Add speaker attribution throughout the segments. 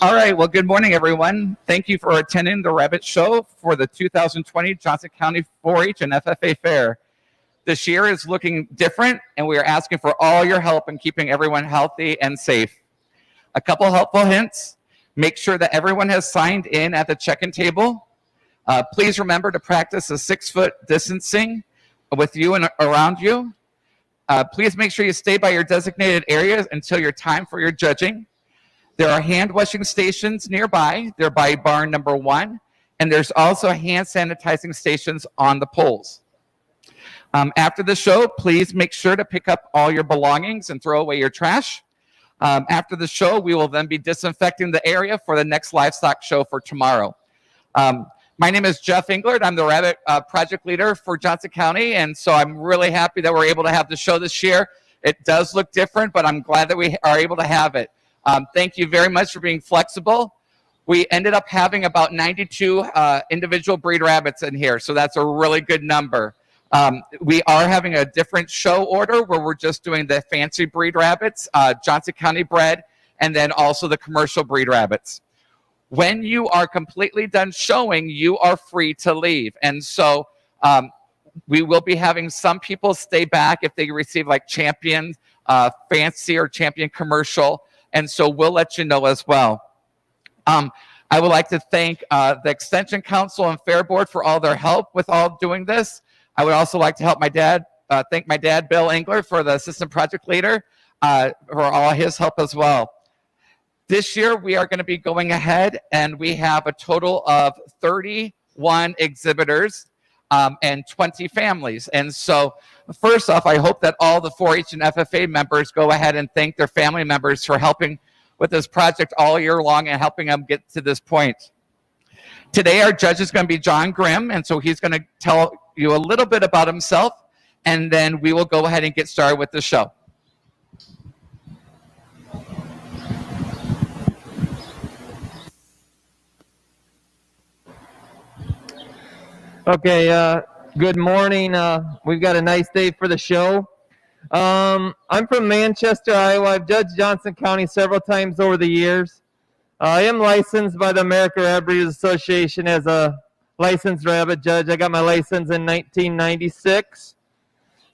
Speaker 1: All right, well, good morning, everyone. Thank you for attending the Rabbit Show for the 2020 Johnson County 4-H and FFA Fair. This year is looking different, and we are asking for all your help in keeping everyone healthy and safe. A couple helpful hints. Make sure that everyone has signed in at the check-in table. Please remember to practice a 6-foot distancing with you and around you. Please make sure you stay by your designated areas until your time for your judging. There are hand washing stations nearby. They're by barn number 1. And there's also hand sanitizing stations on the poles. After the show, please make sure to pick up all your belongings and throw away your trash. After the show, we will then be disinfecting the area for the next livestock show for tomorrow. My name is Jeff Englert. I'm the Rabbit project leader for Johnson County, and so I'm really happy that we're able to have the show this year. It does look different, but I'm glad that we are able to have it. Thank you very much for being flexible. We ended up having about 92 individual breed rabbits in here, so that's a really good number. We are having a different show order where we're just doing the fancy breed rabbits, Johnson County bred, and then also the commercial breed rabbits. When you are completely done showing, you are free to leave. And so we will be having some people stay back if they receive like champion fancy or champion commercial. And so we'll let you know as well. I would like to thank the Extension Council and Fair Board for all their help with all doing this. I would also like to help my dad, thank my dad, Bill Engler, for the assistant project leader, for all his help as well. This year, we are going to be going ahead, and we have a total of 31 exhibitors and 20 families. And so, first off, I hope that all the 4-H and FFA members go ahead and thank their family members for helping with this project all year long and helping them get to this point. Today, our judge is going to be John Grimm, and so he's going to tell you a little bit about himself, and then we will go ahead and get started with the show.
Speaker 2: Okay, good morning. We've got a nice day for the show. I'm from Manchester, Iowa. I've judged Johnson County several times over the years. I am licensed by the American Rabbit Breeders Association as a licensed rabbit judge. I got my license in 1996.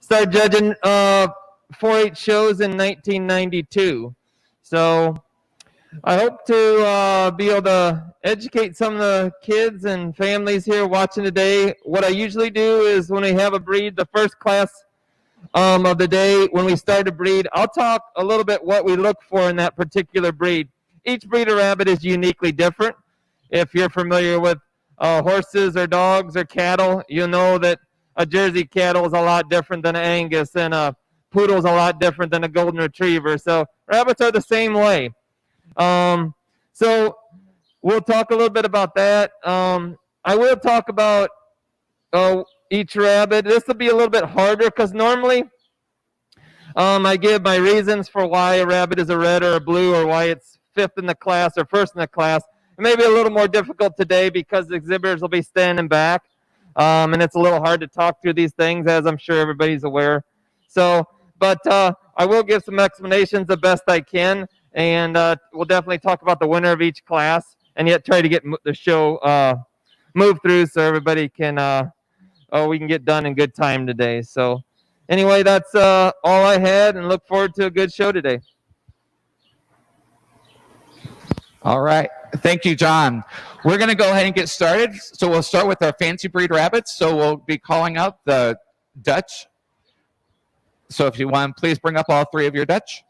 Speaker 2: Started judging 4-H shows in 1992. So I hope to be able to educate some of the kids and families here watching today. What I usually do is when we have a breed, the first class of the day, when we start a breed, I'll talk a little bit what we look for in that particular breed. Each breed of rabbit is uniquely different. If you're familiar with horses or dogs or cattle, you know that a Jersey cattle is a lot different than an Angus, and a poodle is a lot different than a golden retriever. So rabbits are the same way. So we'll talk a little bit about that. I will talk about each rabbit. This will be a little bit harder because normally I give my reasons for why a rabbit is a red or a blue or why it's fifth in the class or first in the class. It may be a little more difficult today because the exhibitors will be standing back, and it's a little hard to talk through these things, as I'm sure everybody's aware. So, but I will give some explanations the best I can, and we'll definitely talk about the winner of each class, and yet try to get the show moved through so everybody can, we can get done in good time today. So anyway, that's all I had, and look forward to a good show today.
Speaker 1: All right. Thank you, John. We're going to go ahead and get started. So we'll start with our fancy breed rabbits. So we'll be calling out the Dutch. So if you want, please bring up all 3 of your Dutch.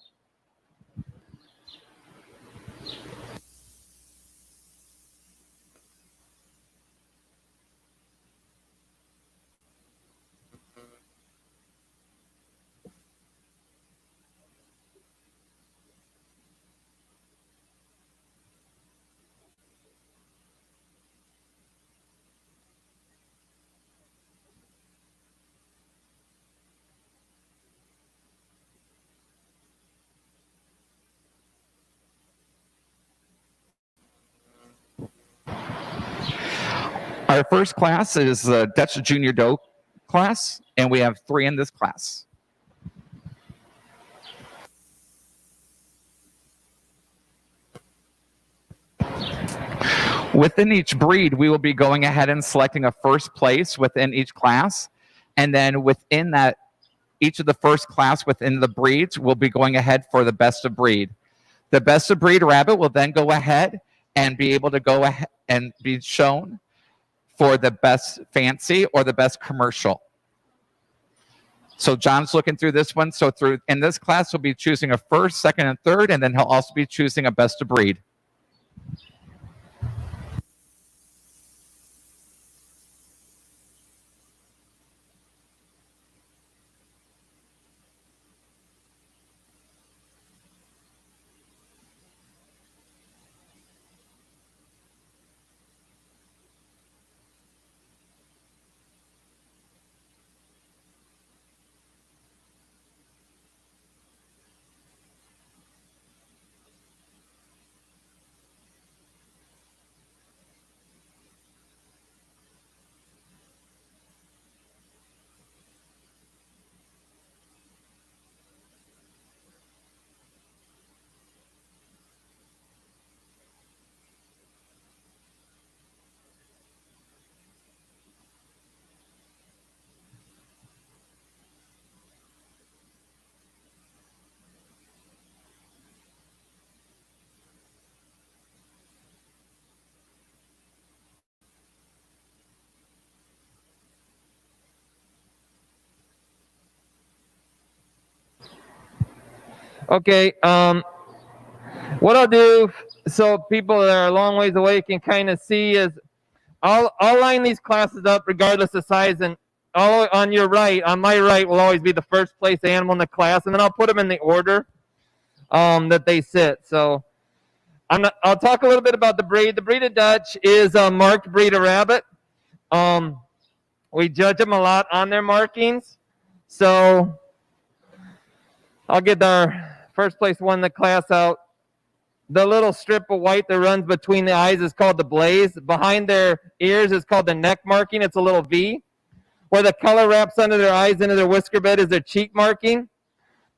Speaker 1: Our first class is the Dutch Junior Doe class, and we have 3 in this class. Within each breed, we will be going ahead and selecting a first place within each class. And then within that, each of the first class within the breeds will be going ahead for the best of breed. The best of breed rabbit will then go ahead and be able to go ahead and be shown for the best fancy or the best commercial. So John's looking through this one. So in this class, he'll be choosing a first, second, and third, and then he'll also be choosing a best of breed.
Speaker 2: Okay, what I'll do so people that are a long ways away can kind of see is I'll line these classes up regardless of size, and all on your right, on my right, will always be the first place animal in the class, and then I'll put them in the order that they sit. So I'll talk a little bit about the breed. The breed of Dutch is a marked breed of rabbit. We judge them a lot on their markings. So I'll get our first place one in the class out. The little strip of white that runs between the eyes is called the blaze. Behind their ears is called the neck marking. It's a little V. Where the color wraps under their eyes into their whisker bed is their cheek marking.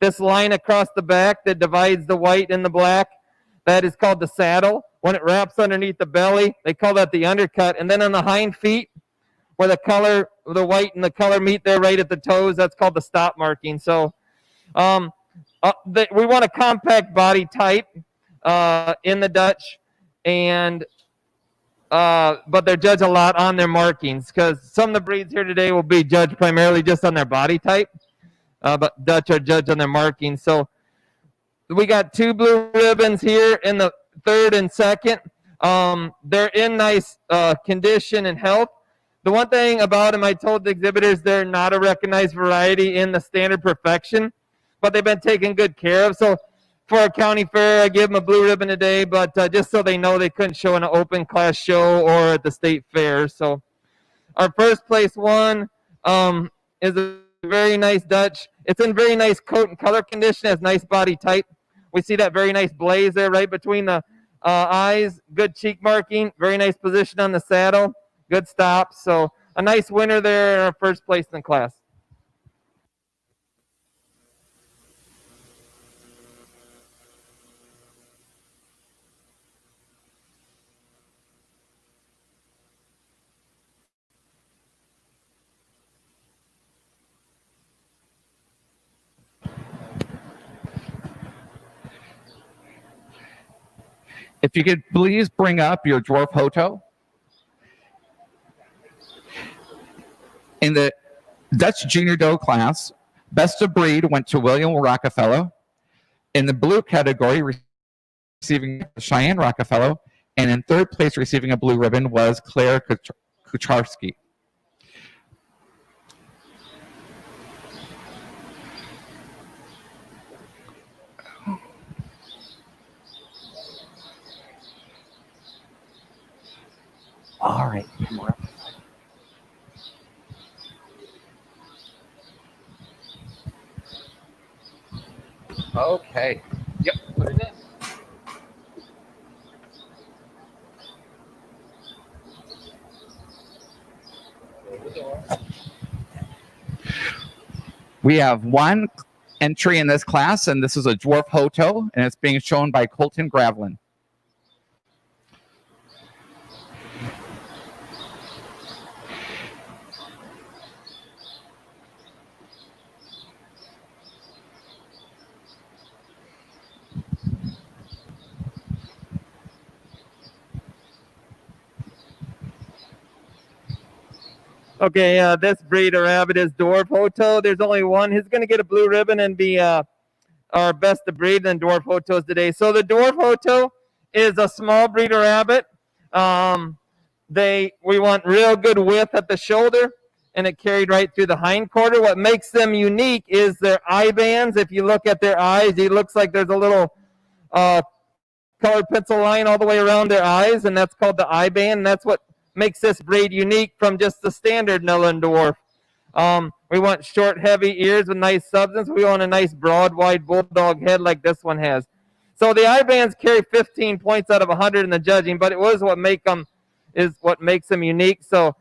Speaker 2: This line across the back that divides the white and the black, that is called the saddle. When it wraps underneath the belly, they call that the undercut. And then on the hind feet, where the color, the white and the color meet there right at the toes, that's called the stop marking. So we want a compact body type in the Dutch, and but they're judged a lot on their markings, because some of the breeds here today will be judged primarily just on their body type, but Dutch are judged on their markings. So we got 2 blue ribbons here in the third and second. They're in nice condition and health. The one thing about them, I told the exhibitors, they're not a recognized variety in the standard perfection, but they've been taken good care of. So for a county fair, I give them a blue ribbon today, but just so they know they couldn't show in an open class show or at the state fair. So our first place one is a very nice Dutch. It's in very nice coat and color condition, has nice body type. We see that very nice blaze there right between the eyes, good cheek marking, very nice position on the saddle, good stop. So a nice winner there in our first place in the class.
Speaker 1: If you could please bring up your dwarf Hoto. In the Dutch Junior Doe class, best of breed went to William Rockefeller. In the blue category, receiving Cheyenne Rockefeller, and in third place receiving a blue ribbon was Claire Kucharski. All right. Okay. Yep. Put it in. We have one entry in this class, and this is a dwarf Hoto, and it's being shown by Colton Gravelin.
Speaker 2: Okay, this breed of rabbit is Dwarf Hoto. There's only one. He's going to get a blue ribbon and be our best of breed than Dwarf Hotos today. So the Dwarf Hoto is a small breed of rabbit. We want real good width at the shoulder, and it carried right through the hind quarter. What makes them unique is their eye bands. If you look at their eyes, it looks like there's a little colored pencil line all the way around their eyes, and that's called the eye band. And that's what makes this breed unique from just the standard Netherland Dwarf. We want short, heavy ears with nice substance. We want a nice, broad, wide bulldog head like this one has. So the eye bands carry 15 points out of 100 in the judging, but it was what makes them unique. So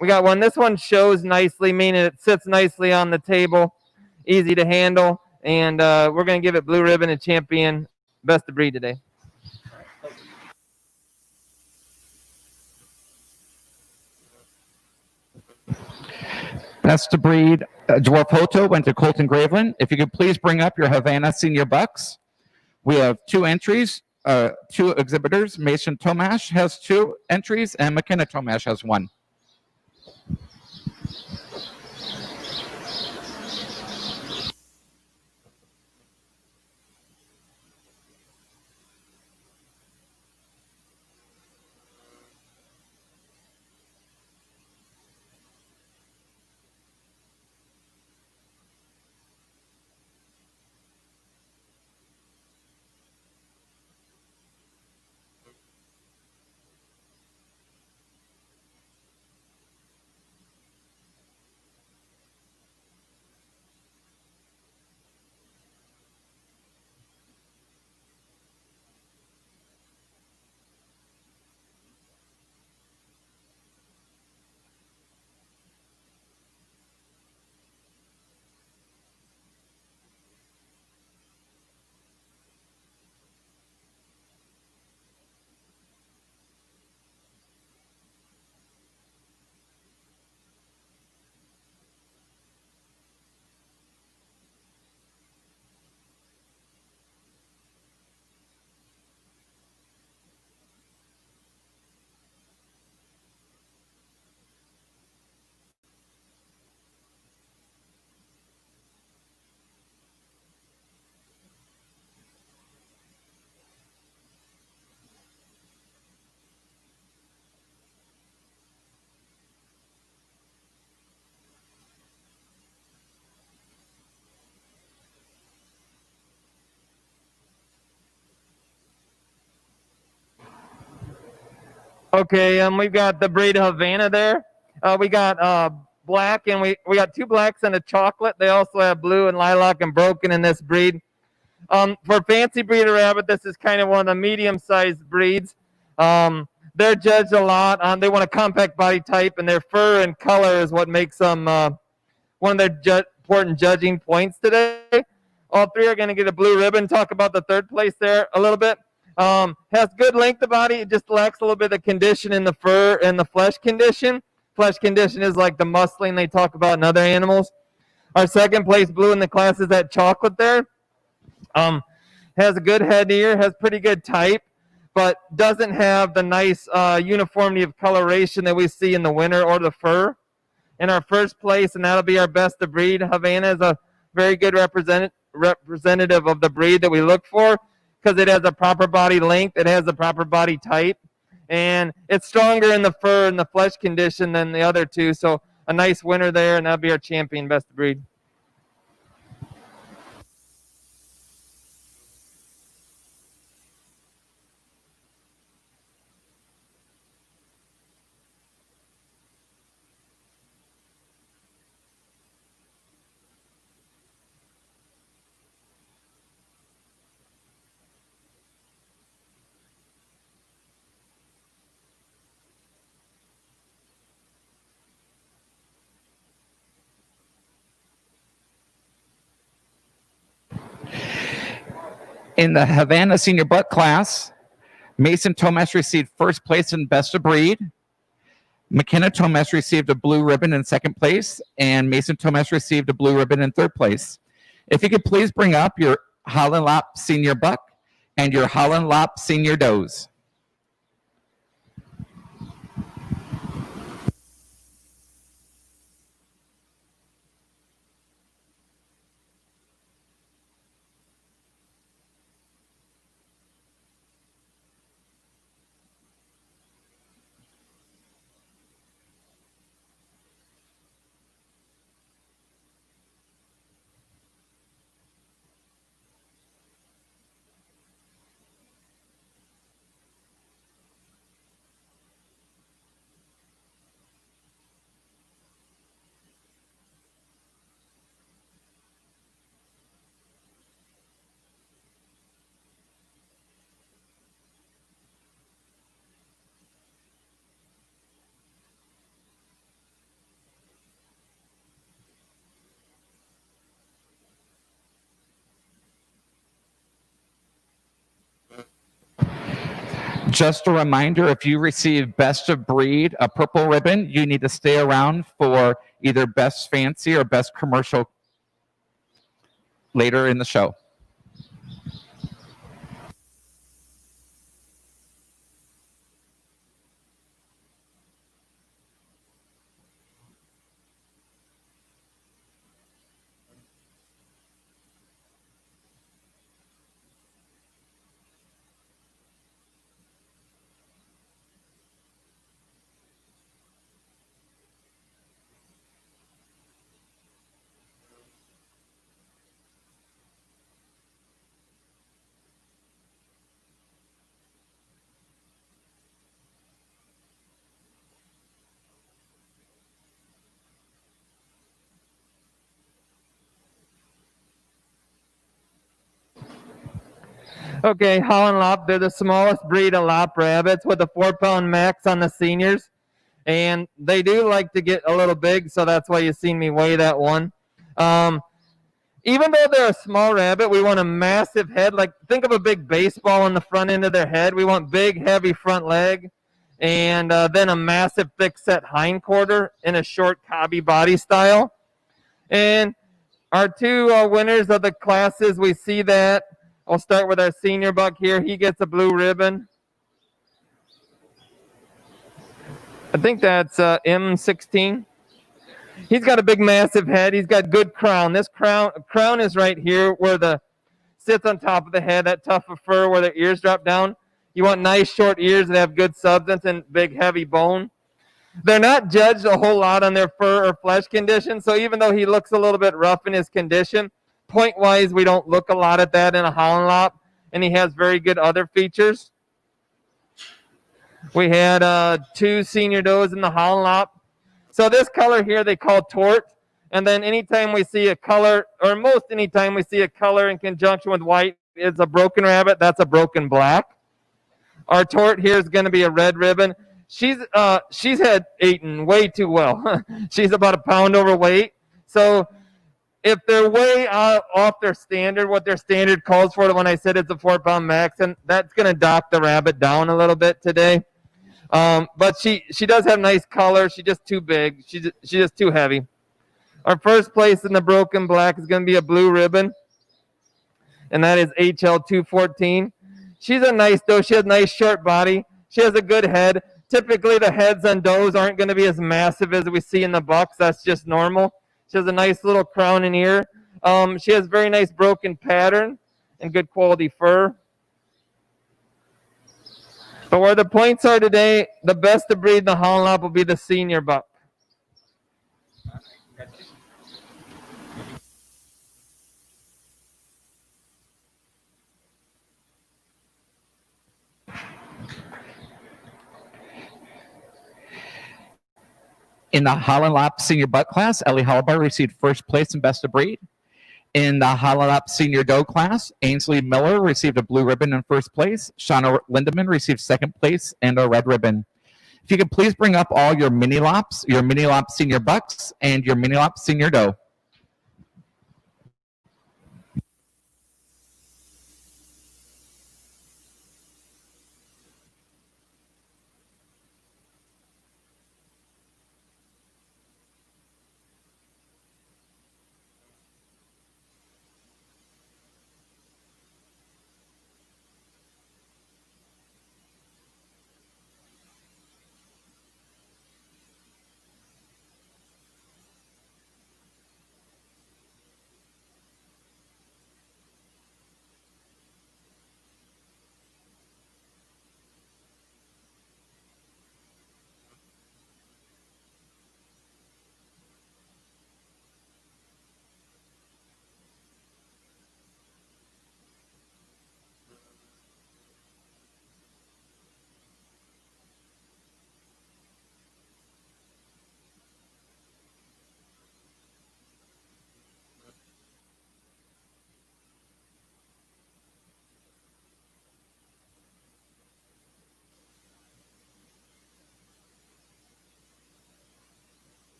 Speaker 2: we got one. This one shows nicely, meaning it sits nicely on the table, easy to handle, and we're going to give it blue ribbon and champion best of breed today.
Speaker 1: Best of breed Dwarf Hoto went to Colton Graveland. If you could please bring up your Havana Senior Bucks. We have 2 entries, 2 exhibitors. Mason Tomash has 2 entries, and McKenna Tomash has 1.
Speaker 2: Okay, we've got the breed of Havana there. We got black, and we got 2 blacks and a chocolate. They also have blue and lilac and broken in this breed. For fancy breeder rabbit, this is kind of one of the medium-sized breeds. They're judged a lot. They want a compact body type, and their fur and color is what makes them one of their important judging points today. All 3 are going to get a blue ribbon. Talk about the 3rd place there a little bit. Has good length of body. It just lacks a little bit of condition in the fur and the flesh condition. Flesh condition is like the muscling they talk about in other animals. Our 2nd place blue in the class is that chocolate there. Has a good head ear, has pretty good type, but doesn't have the nice uniformity of coloration that we see in the winter or the fur. In our 1st place, and that'll be our best of breed, Havana is a very good representative of the breed that we look for, because it has a proper body length, it has a proper body type, and it's stronger in the fur and the flesh condition than the other 2. So a nice winner there, and that'll be our champion best of breed.
Speaker 1: In the Havana Senior Buck class, Mason Tomash received 1st place in best of breed. McKenna Tomash received a blue ribbon in 2nd place, and Mason Tomash received a blue ribbon in 3rd place. If you could please bring up your Holland Lop Senior Buck and your Holland Lop Senior Does. Just a reminder, if you receive Best of Breed, a purple ribbon, you need to stay around for either Best Fancy or Best Commercial later in the show.
Speaker 2: Okay, Holland Lop, they're the smallest breed of Lop rabbits with a 4-pound max on the seniors. And they do like to get a little big, so that's why you've seen me weigh that one. Even though they're a small rabbit, we want a massive head. Like, think of a big baseball on the front end of their head. We want big, heavy front leg, and then a massive, thick-set hind quarter in a short, cobby body style. And our two winners of the classes, we see that. I'll start with our senior buck here. He gets a blue ribbon. I think that's M16. He's got a big, massive head. He's got good crown. This crown is right here where the sits on top of the head, that tuft of fur where the ears drop down. You want nice, short ears that have good substance and big, heavy bone. They're not judged a whole lot on their fur or flesh condition, so even though he looks a little bit rough in his condition, point-wise, we don't look a lot at that in a Holland Lop, and he has very good other features. We had 2 senior does in the Holland Lop. So this color here they call tort, and then anytime we see a color, or most anytime we see a color in conjunction with white, is a broken rabbit. That's a broken black. Our tort here is going to be a red ribbon. She's had eaten way too well. She's about a pound overweight. So if they're way off their standard, what their standard calls for, when I said it's a 4-pound max, and that's going to dock the rabbit down a little bit today. But she does have nice color. She's just too big. She's just too heavy. Our first place in the broken black is going to be a blue ribbon, and that is HL214. She's a nice doe. She has a nice short body. She has a good head. Typically, the heads on does aren't going to be as massive as we see in the bucks. That's just normal. She has a nice little crown and ear. She has very nice broken pattern and good quality fur. But where the points are today, the best to breed in the Holland Lop will be the senior buck.
Speaker 1: In the Holland Lop Senior Buck class, Ellie Hallibar received first place in Best of Breed. In the Holland Lop Senior Doe class, Ainsley Miller received a blue ribbon in first place. Shauna Lindeman received second place and a red ribbon. If you could please bring up all your mini lops, your mini lop senior bucks, and your mini lop senior doe.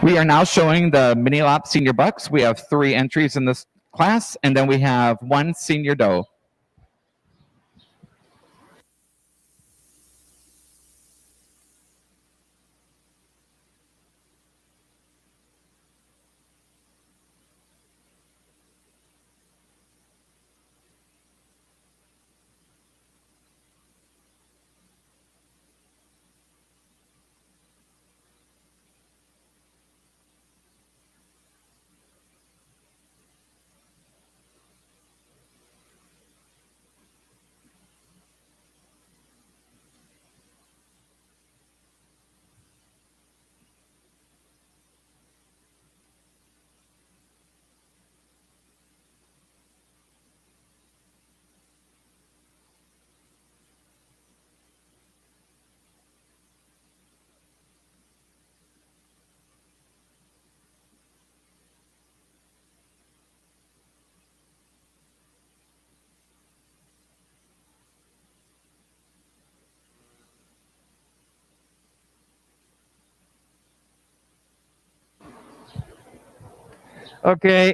Speaker 1: We are now showing the mini lop senior bucks. We have 3 entries in this class, and then we have 1 senior doe.
Speaker 2: Okay,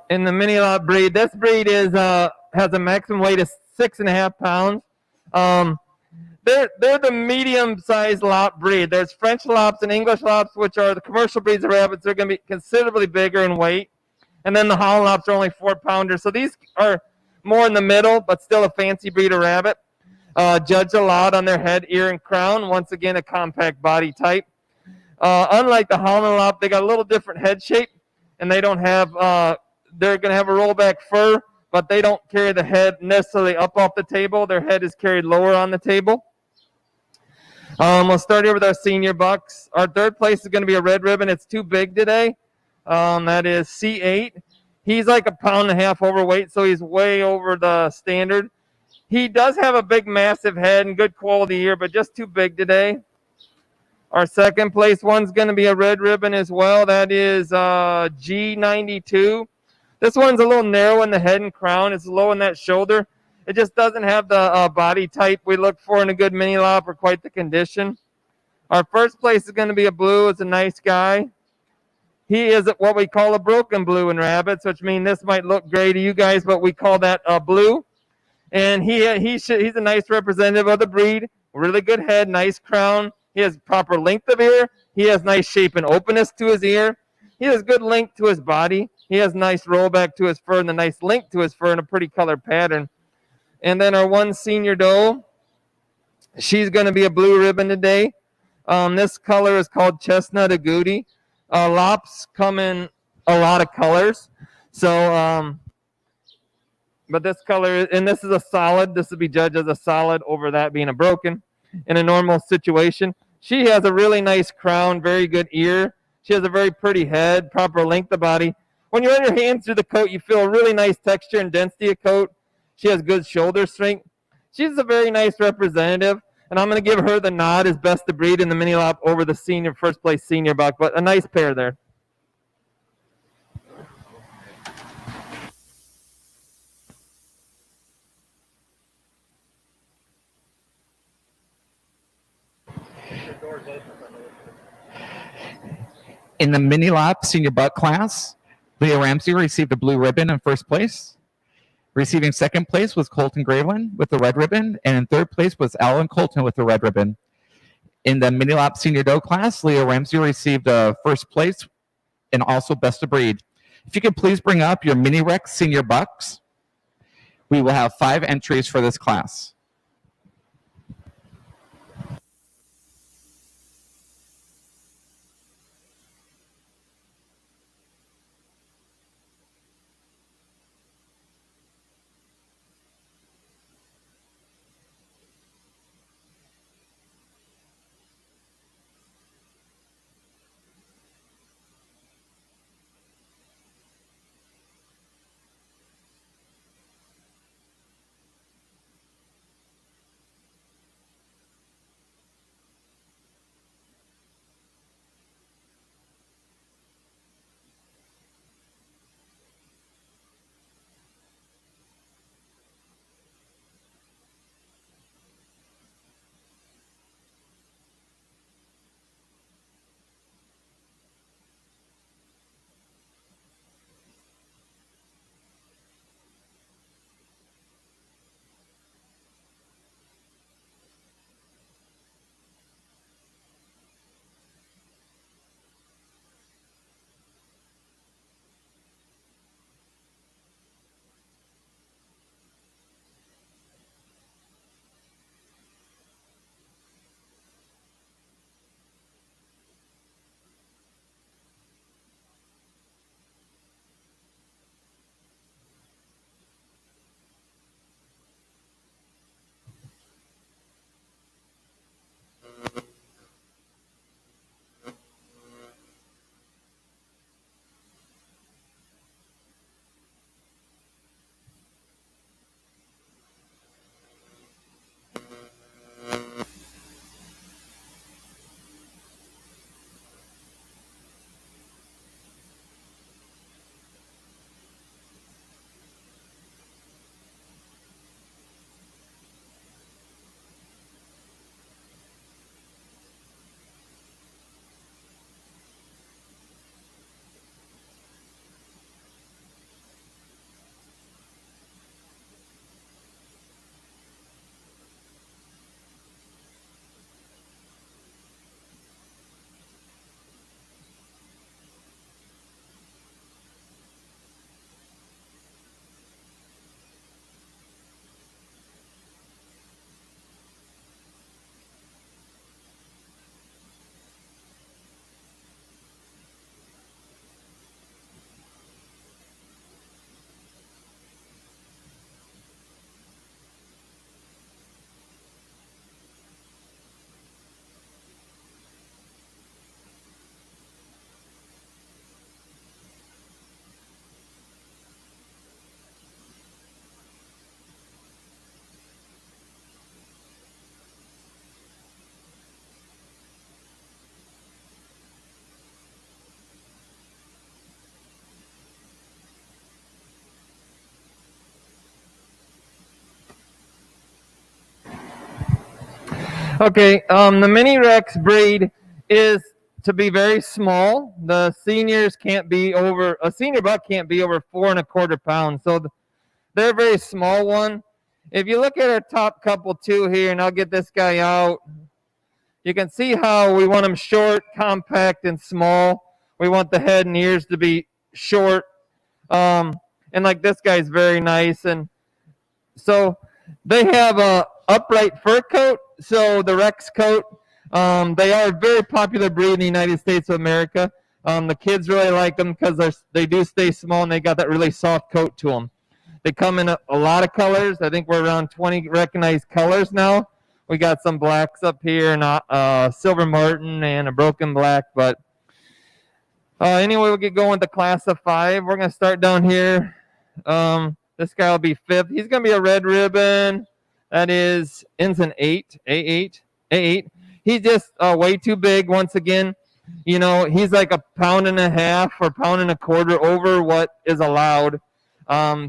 Speaker 2: in the mini lop breed, this breed is has a maximum weight of 6.5 pounds. They're the medium-sized lop breed. There's French lops and English lops, which are the commercial breeds of rabbits. They're going to be considerably bigger in weight. And then the Holland lops are only 4-pounders. So these are more in the middle, but still a fancy breed of rabbit. Judged a lot on their head, ear, and crown. Once again, a compact body type. Unlike the Holland lop, they got a little different head shape, and they don't have. They're going to have a rollback fur, but they don't carry the head necessarily up off the table. Their head is carried lower on the table. We'll start here with our senior bucks. Our third place is going to be a red ribbon. It's too big today. That is C8. He's like 1.5 pounds overweight, so he's way over the standard. He does have a big, massive head and good quality ear, but just too big today. Our second place one's going to be a red ribbon as well. That is G92. This one's a little narrow in the head and crown. It's low in that shoulder. It just doesn't have the body type we look for in a good mini lop or quite the condition. Our first place is going to be a blue. It's a nice guy. He is what we call a broken blue in rabbits, which means this might look gray to you guys, but we call that blue. And he's a nice representative of the breed. Really good head, nice crown. He has proper length of ear. He has nice shape and openness to his ear. He has good length to his body. He has nice rollback to his fur and a nice link to his fur in a pretty colored pattern. And then our one senior doe, she's going to be a blue ribbon today. This color is called chestnut agouti. Lops come in a lot of colors. So, but this color, and this is a solid. This would be judged as a solid over that being a broken in a normal situation. She has a really nice crown, very good ear. She has a very pretty head, proper length of body. When you run your hands through the coat, you feel a really nice texture and density of coat. She has good shoulder strength. She's a very nice representative, and I'm going to give her the nod as best of breed in the mini lop over the first place senior buck, but a nice pair there.
Speaker 1: In the mini lop senior buck class, Leah Ramsey received a blue ribbon in first place. Receiving second place was Colton Graveland with the red ribbon, and in third place was Alan Colton with the red ribbon. In the mini lop senior doe class, Leah Ramsey received first place and also best of breed. If you could please bring up your mini Rex senior bucks, we will have 5 entries for this class.
Speaker 2: Okay, the Mini Rex breed is to be very small. The seniors can't be over, a senior buck can't be over 4.25 pounds. So they're a very small one. If you look at our top couple two here, and I'll get this guy out, you can see how we want them short, compact, and small. We want the head and ears to be short. And like this guy's very nice. And so they have a upright fur coat. So the Rex coat, they are a very popular breed in the United States of America. The kids really like them because they do stay small and they got that really soft coat to them. They come in a lot of colors. I think we're around 20 recognized colors now. We got some blacks up here and silver martin and a broken black. But anyway, we'll get going with the class of 5. We're going to start down here. This guy will be 5th. He's going to be a red ribbon. That ends in 8, A8. He's just way too big once again. You know, he's like 1.5 pounds or 1.25 pounds over what is allowed.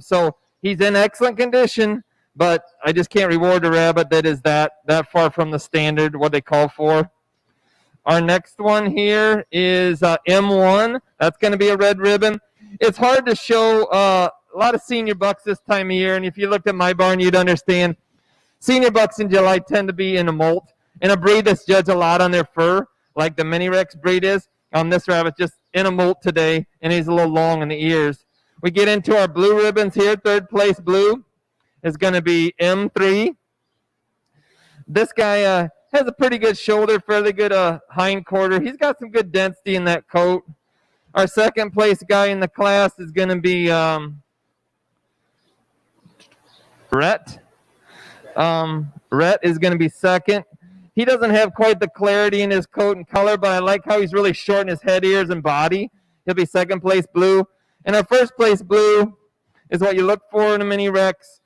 Speaker 2: So he's in excellent condition, but I just can't reward a rabbit that is that far from the standard, what they call for. Our next one here is M1. That's going to be a red ribbon. It's hard to show a lot of senior bucks this time of year, and if you looked at my barn, you'd understand. Senior bucks in July tend to be in a molt, in a breed that's judged a lot on their fur, like the Mini Rex breed is. This rabbit's just in a molt today, and he's a little long in the ears. We get into our blue ribbons here. 3rd place blue is going to be M3. This guy has a pretty good shoulder, fairly good hind quarter. He's got some good density in that coat. Our 2nd place guy in the class is going to be Rhett. Rhett is going to be 2nd. He doesn't have quite the clarity in his coat and color, but I like how he's really short in his head, ears, and body. He'll be 2nd place blue. And our 1st place blue is what you look for in a Mini Rex.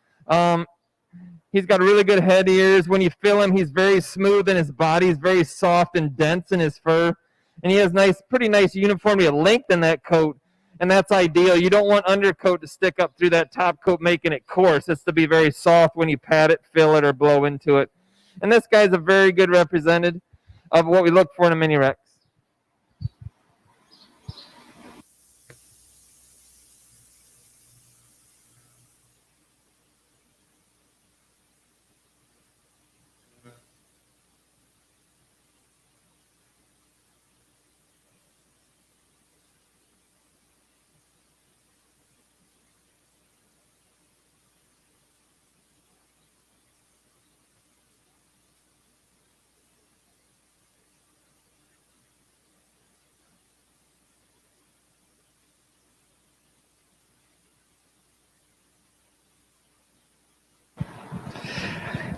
Speaker 2: He's got really good head ears. When you feel him, he's very smooth in his body. He's very soft and dense in his fur. And he has pretty nice uniformity of length in that coat. And that's ideal. You don't want undercoat to stick up through that top coat, making it coarse. It's to be very soft when you pat it, fill it, or blow into it. And this guy's a very good representative of what we look for in a Mini Rex.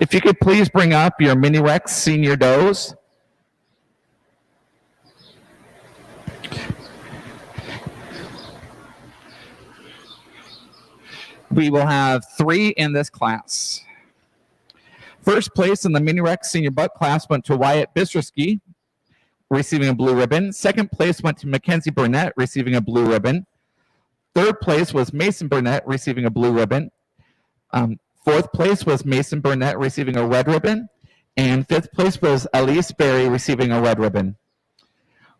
Speaker 1: If you could please bring up your Mini Rex senior does. We will have 3 in this class. 1st place in the Mini Rex senior buck class went to Wyatt Bistrisky, receiving a blue ribbon. 2nd place went to Mackenzie Burnett, receiving a blue ribbon. 3rd place was Mason Burnett, receiving a blue ribbon. 4th place was Mason Burnett, receiving a red ribbon. And 5th place was Elise Berry, receiving a red ribbon.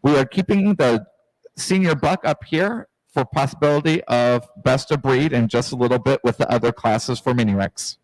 Speaker 1: We are keeping the senior buck up here for possibility of best of breed in just a little bit with the other classes for Mini Rex.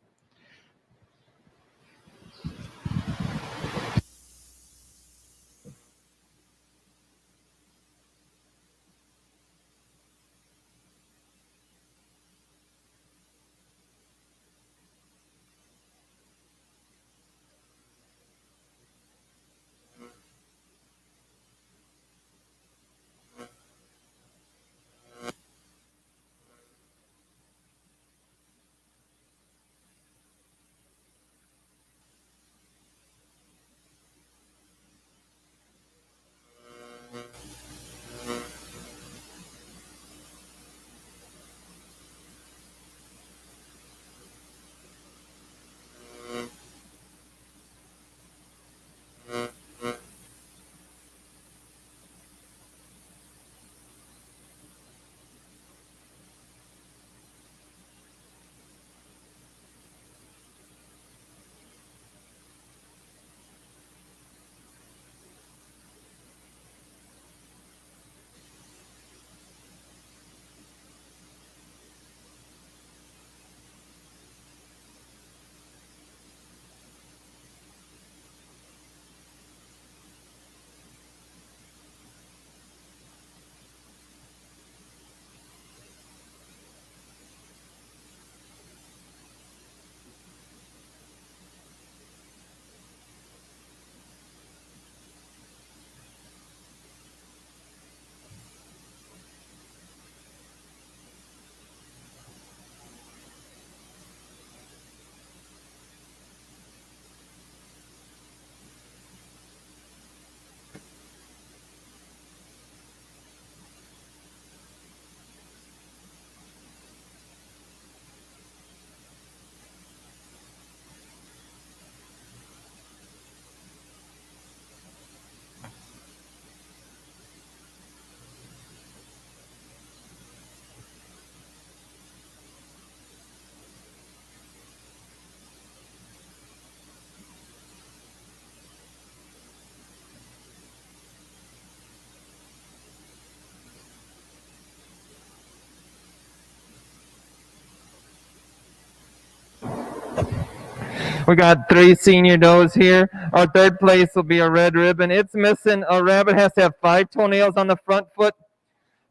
Speaker 2: We got 3 senior does here. Our third place will be a red ribbon. It's missing. A rabbit has to have 5 toenails on the front foot,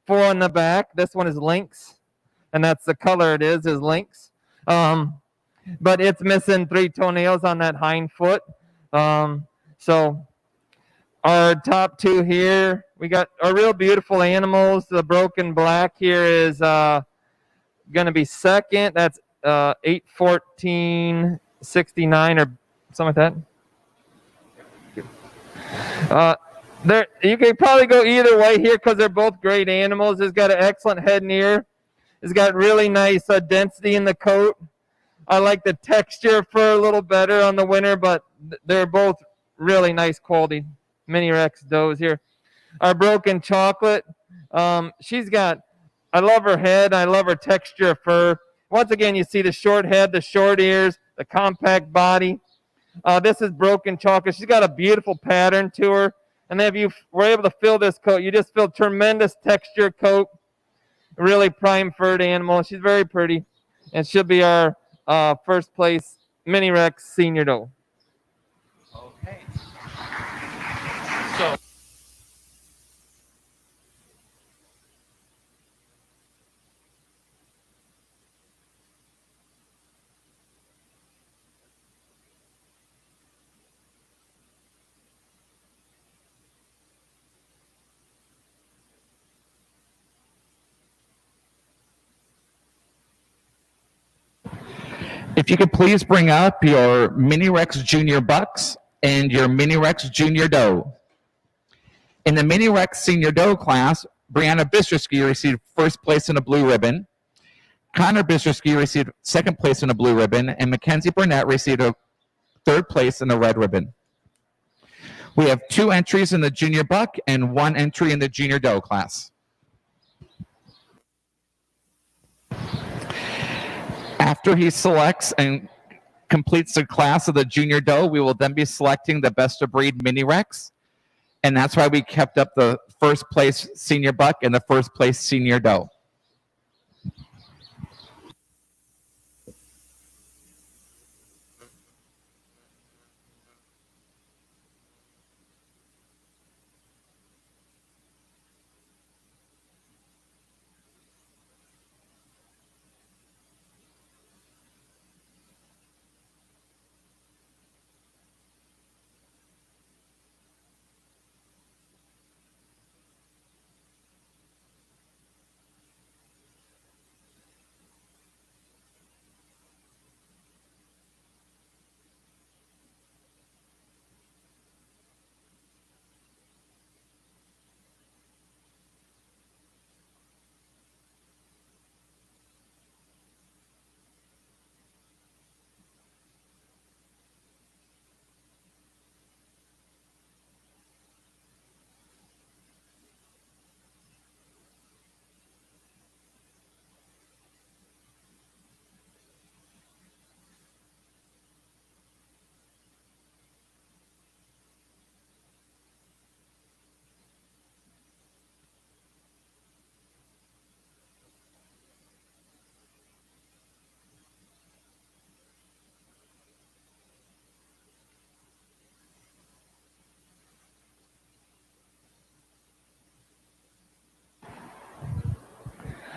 Speaker 2: 4 on the back. This one is lynx, and that's the color it is lynx. But it's missing 3 toenails on that hind foot. So our top 2 here, we got our real beautiful animals. The broken black here is going to be second. That's 814.69 or something like that. You could probably go either way here because they're both great animals. It's got an excellent head and ear. It's got really nice density in the coat. I like the texture fur a little better on the winner, but they're both really nice quality Mini Rex does here. Our broken chocolate, she's got, I love her head. I love her texture of fur. Once again, you see the short head, the short ears, the compact body. This is broken chocolate. She's got a beautiful pattern to her. And then if you were able to fill this coat, you just feel tremendous texture coat. Really prime furred animal. She's very pretty. And she'll be our first place Mini Rex senior doe.
Speaker 1: Okay. So. If you could please bring up your Mini Rex Junior Bucks and your Mini Rex Junior Doe. In the Mini Rex Senior Doe class, Brianna Bistrisky received first place in a blue ribbon. Connor Bistrisky received second place in a blue ribbon, and Mackenzie Burnett received a third place in a red ribbon. We have 2 entries in the Junior Buck and 1 entry in the Junior Doe class. After he selects and completes the class of the Junior Doe, we will then be selecting the best of breed Mini Rex. And that's why we kept up the first place Senior Buck and the first place Senior Doe.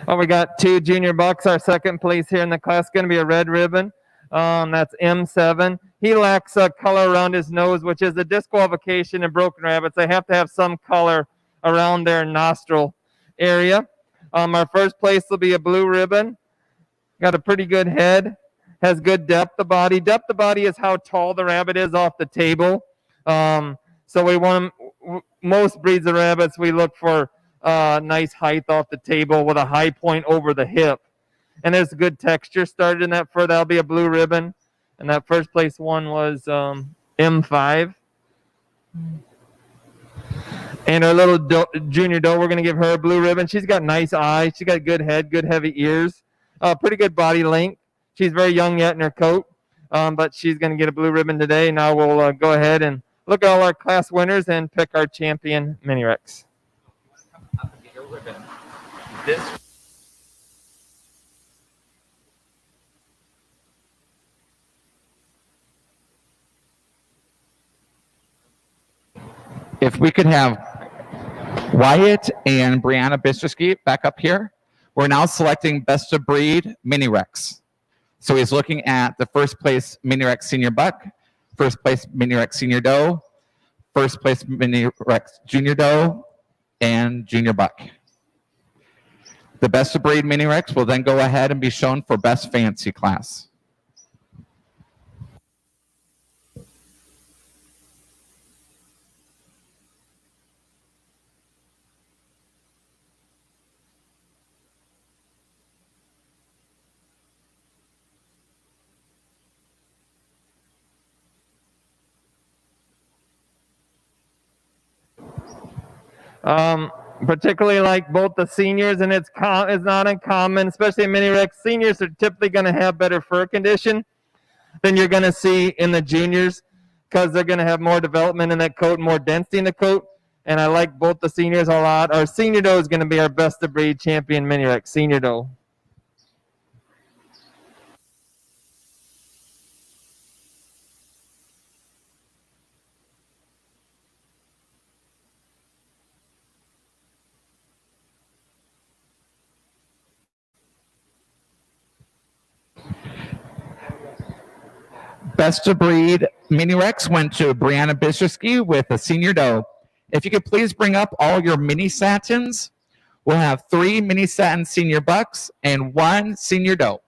Speaker 2: Oh, we got 2 Junior Bucks. Our second place here in the class is going to be a red ribbon. That's M7. He lacks a color around his nose, which is a disqualification in broken rabbits. They have to have some color around their nostril area. Our first place will be a blue ribbon. Got a pretty good head. Has good depth of body. Depth of body is how tall the rabbit is off the table. So we want most breeds of rabbits, we look for nice height off the table with a high point over the hip. And there's good texture started in that fur. That'll be a blue ribbon. And that first place one was M5. And our little Junior Doe, we're going to give her a blue ribbon. She's got nice eyes. She's got good head, good heavy ears. Pretty good body length. She's very young yet in her coat. But she's going to get a blue ribbon today. Now we'll go ahead and look at all our class winners and pick our champion Mini Rex.
Speaker 1: This If we could have Wyatt and Brianna Bistrisky back up here. We're now selecting Best of Breed Mini Rex. So he's looking at the first place Mini Rex Senior Buck, first place Mini Rex Senior Doe, first place Mini Rex Junior Doe, and Junior Buck. The Best of Breed Mini Rex will then go ahead and be shown for Best Fancy class.
Speaker 2: Particularly like both the seniors, and it's not uncommon, especially in Mini Rex. Seniors are typically going to have better fur condition than you're going to see in the juniors because they're going to have more development in that coat, more density in the coat. And I like both the seniors a lot. Our Senior Doe is going to be our Best of Breed champion Mini Rex Senior Doe.
Speaker 1: Best of Breed Mini Rex went to Brianna Bistrisky with a Senior Doe. If you could please bring up all your mini satins. We'll have 3 mini satin Senior Bucks and 1 Senior Doe.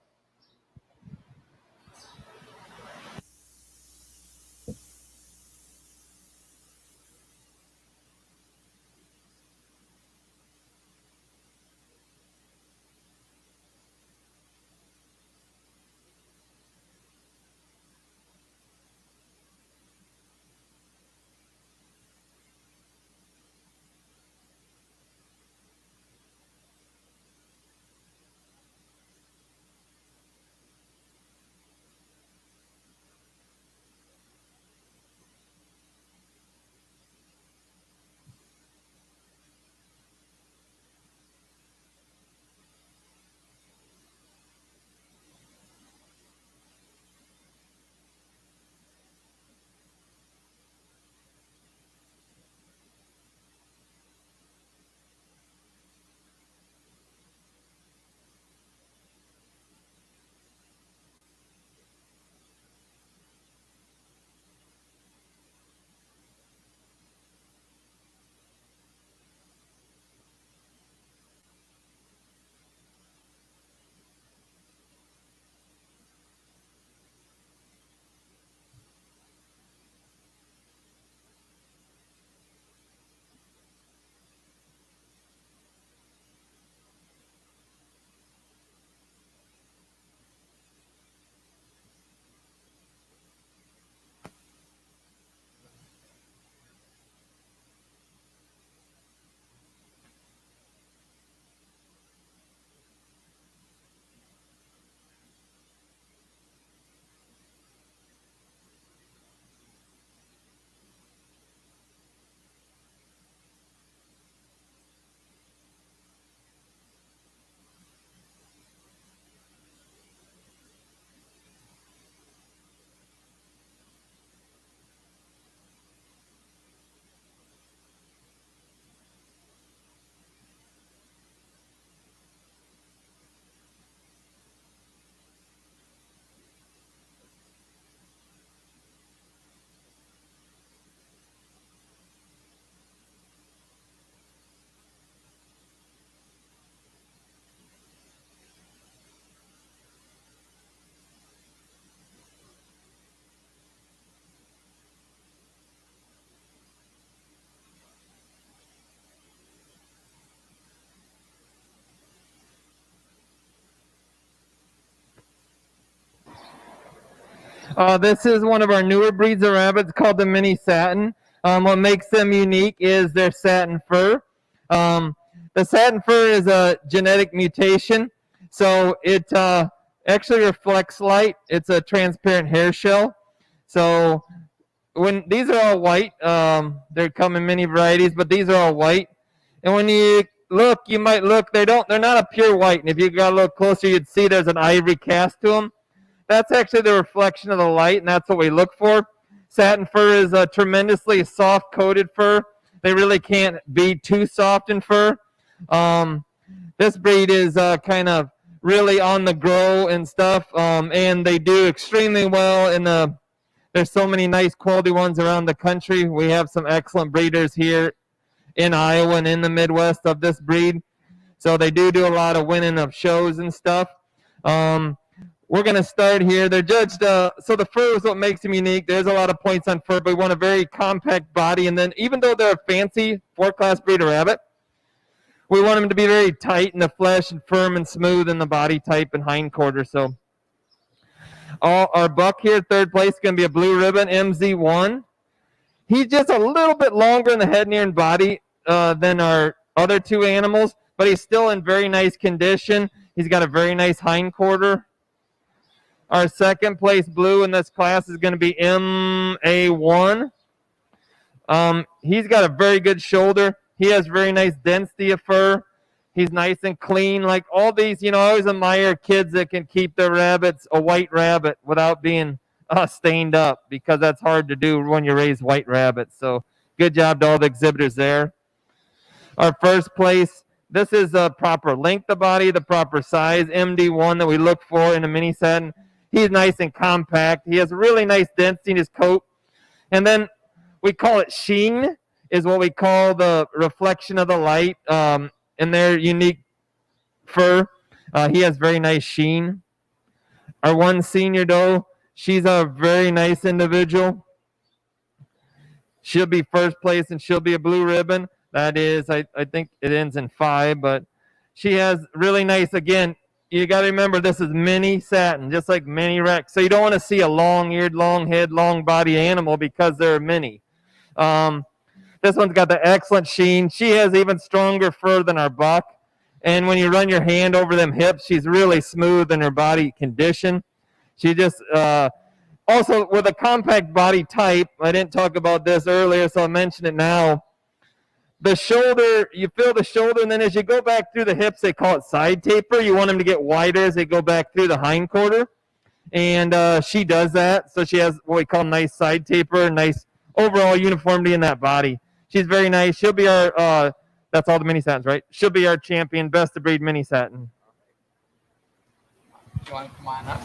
Speaker 2: This is one of our newer breeds of rabbits called the Mini Satin. What makes them unique is their satin fur. The satin fur is a genetic mutation, so it actually reflects light. It's a transparent hair shell. So when these are all white, they come in many varieties, but these are all white. And when you look, you might look, they're not a pure white. And if you got a little closer, you'd see there's an ivory cast to them. That's actually the reflection of the light, and that's what we look for. Satin fur is a tremendously soft-coated fur. they really can't be too soft in fur. This breed is kind of really on the grow and stuff, and they do extremely well in the. There's so many nice quality ones around the country. We have some excellent breeders here in Iowa and in the Midwest of this breed. So they do a lot of winning of shows and stuff. We're going to start here. They're judged, so the fur is what makes them unique. There's a lot of points on fur, but we want a very compact body. And then even though they're a fancy 4-class breeder rabbit, we want them to be very tight in the flesh and firm and smooth in the body type and hindquarter. So our buck here, third place, is going to be a blue ribbon MZ1. He's just a little bit longer in the head, near, and body than our other two animals, but he's still in very nice condition. He's got a very nice hindquarter. Our second place blue in this class is going to be MA1. He's got a very good shoulder. He has very nice density of fur. He's nice and clean. Like all these, I always admire kids that can keep their rabbits a white rabbit without being stained up, because that's hard to do when you raise white rabbits. So good job to all the exhibitors there. Our first place, this is a proper length of body, the proper size, MD1 that we look for in a mini satin. He's nice and compact. He has really nice density in his coat. And then we call it sheen, is what we call the reflection of the light in their unique fur. He has very nice sheen. Our one senior doe, she's a very nice individual. She'll be first place and she'll be a blue ribbon. That is, I think it ends in 5, but she has really nice, again, you got to remember this is mini satin, just like mini Rex. So you don't want to see a long-eared, long-head, long-body animal because they're mini. This one's got the excellent sheen. She has even stronger fur than our buck. And when you run your hand over them hips, she's really smooth in her body condition. She just, also with a compact body type, I didn't talk about this earlier, so I'll mention it now. The shoulder, you feel the shoulder, and then as you go back through the hips, they call it side taper. You want them to get wider as they go back through the hindquarter. And she does that. So she has what we call nice side taper, nice overall uniformity in that body. She's very nice. She'll be our, that's all the mini satins, right? She'll be our champion, best of breed mini satin.
Speaker 1: You want to come on up?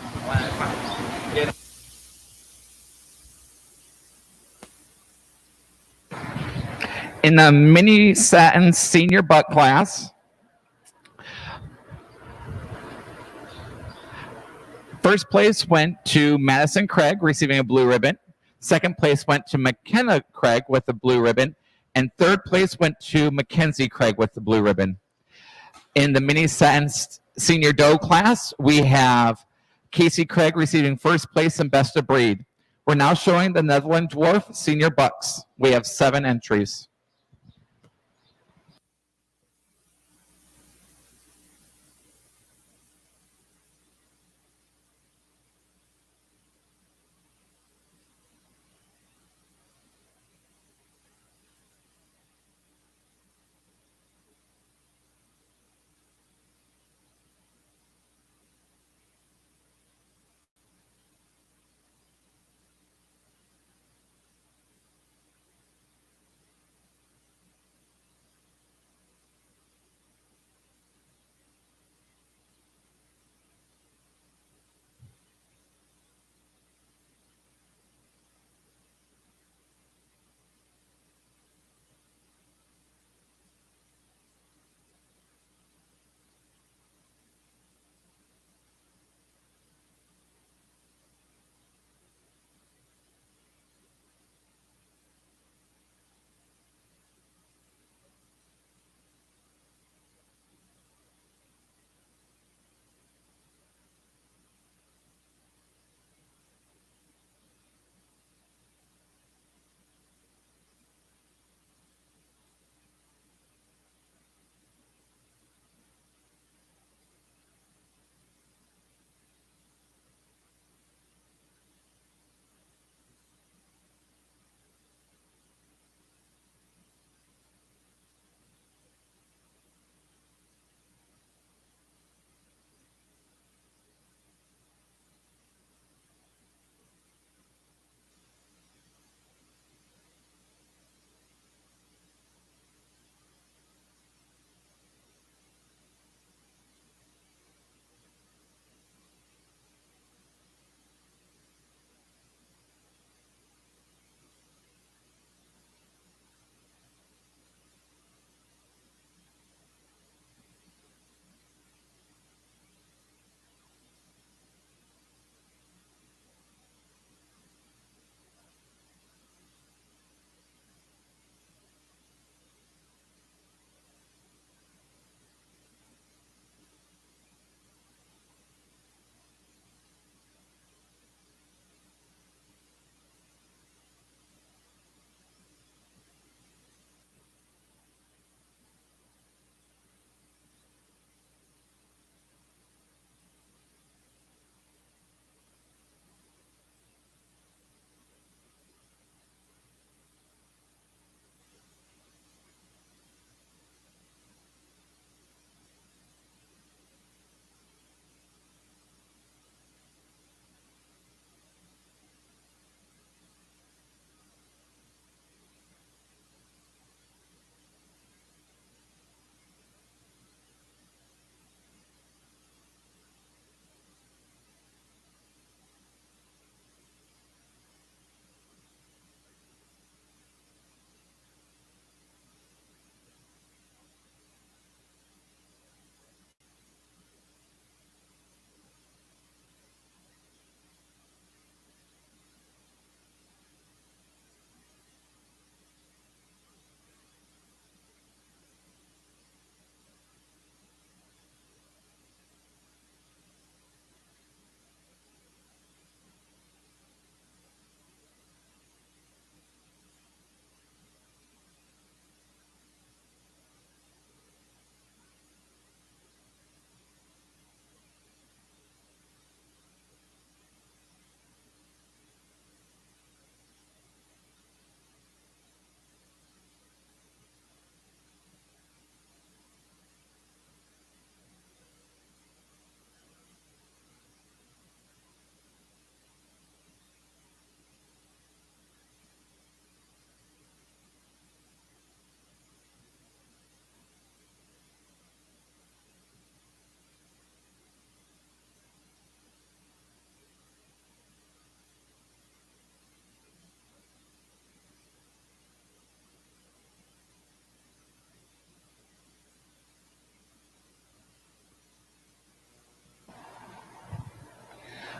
Speaker 1: In the mini satin senior buck class, first place went to Madison Craig, receiving a blue ribbon. Second place went to McKenna Craig with the blue ribbon. And third place went to Mackenzie Craig with the blue ribbon. In the mini satin senior doe class, we have Casey Craig receiving first place and best of breed. We're now showing the Netherland Dwarf senior bucks. We have 7 entries.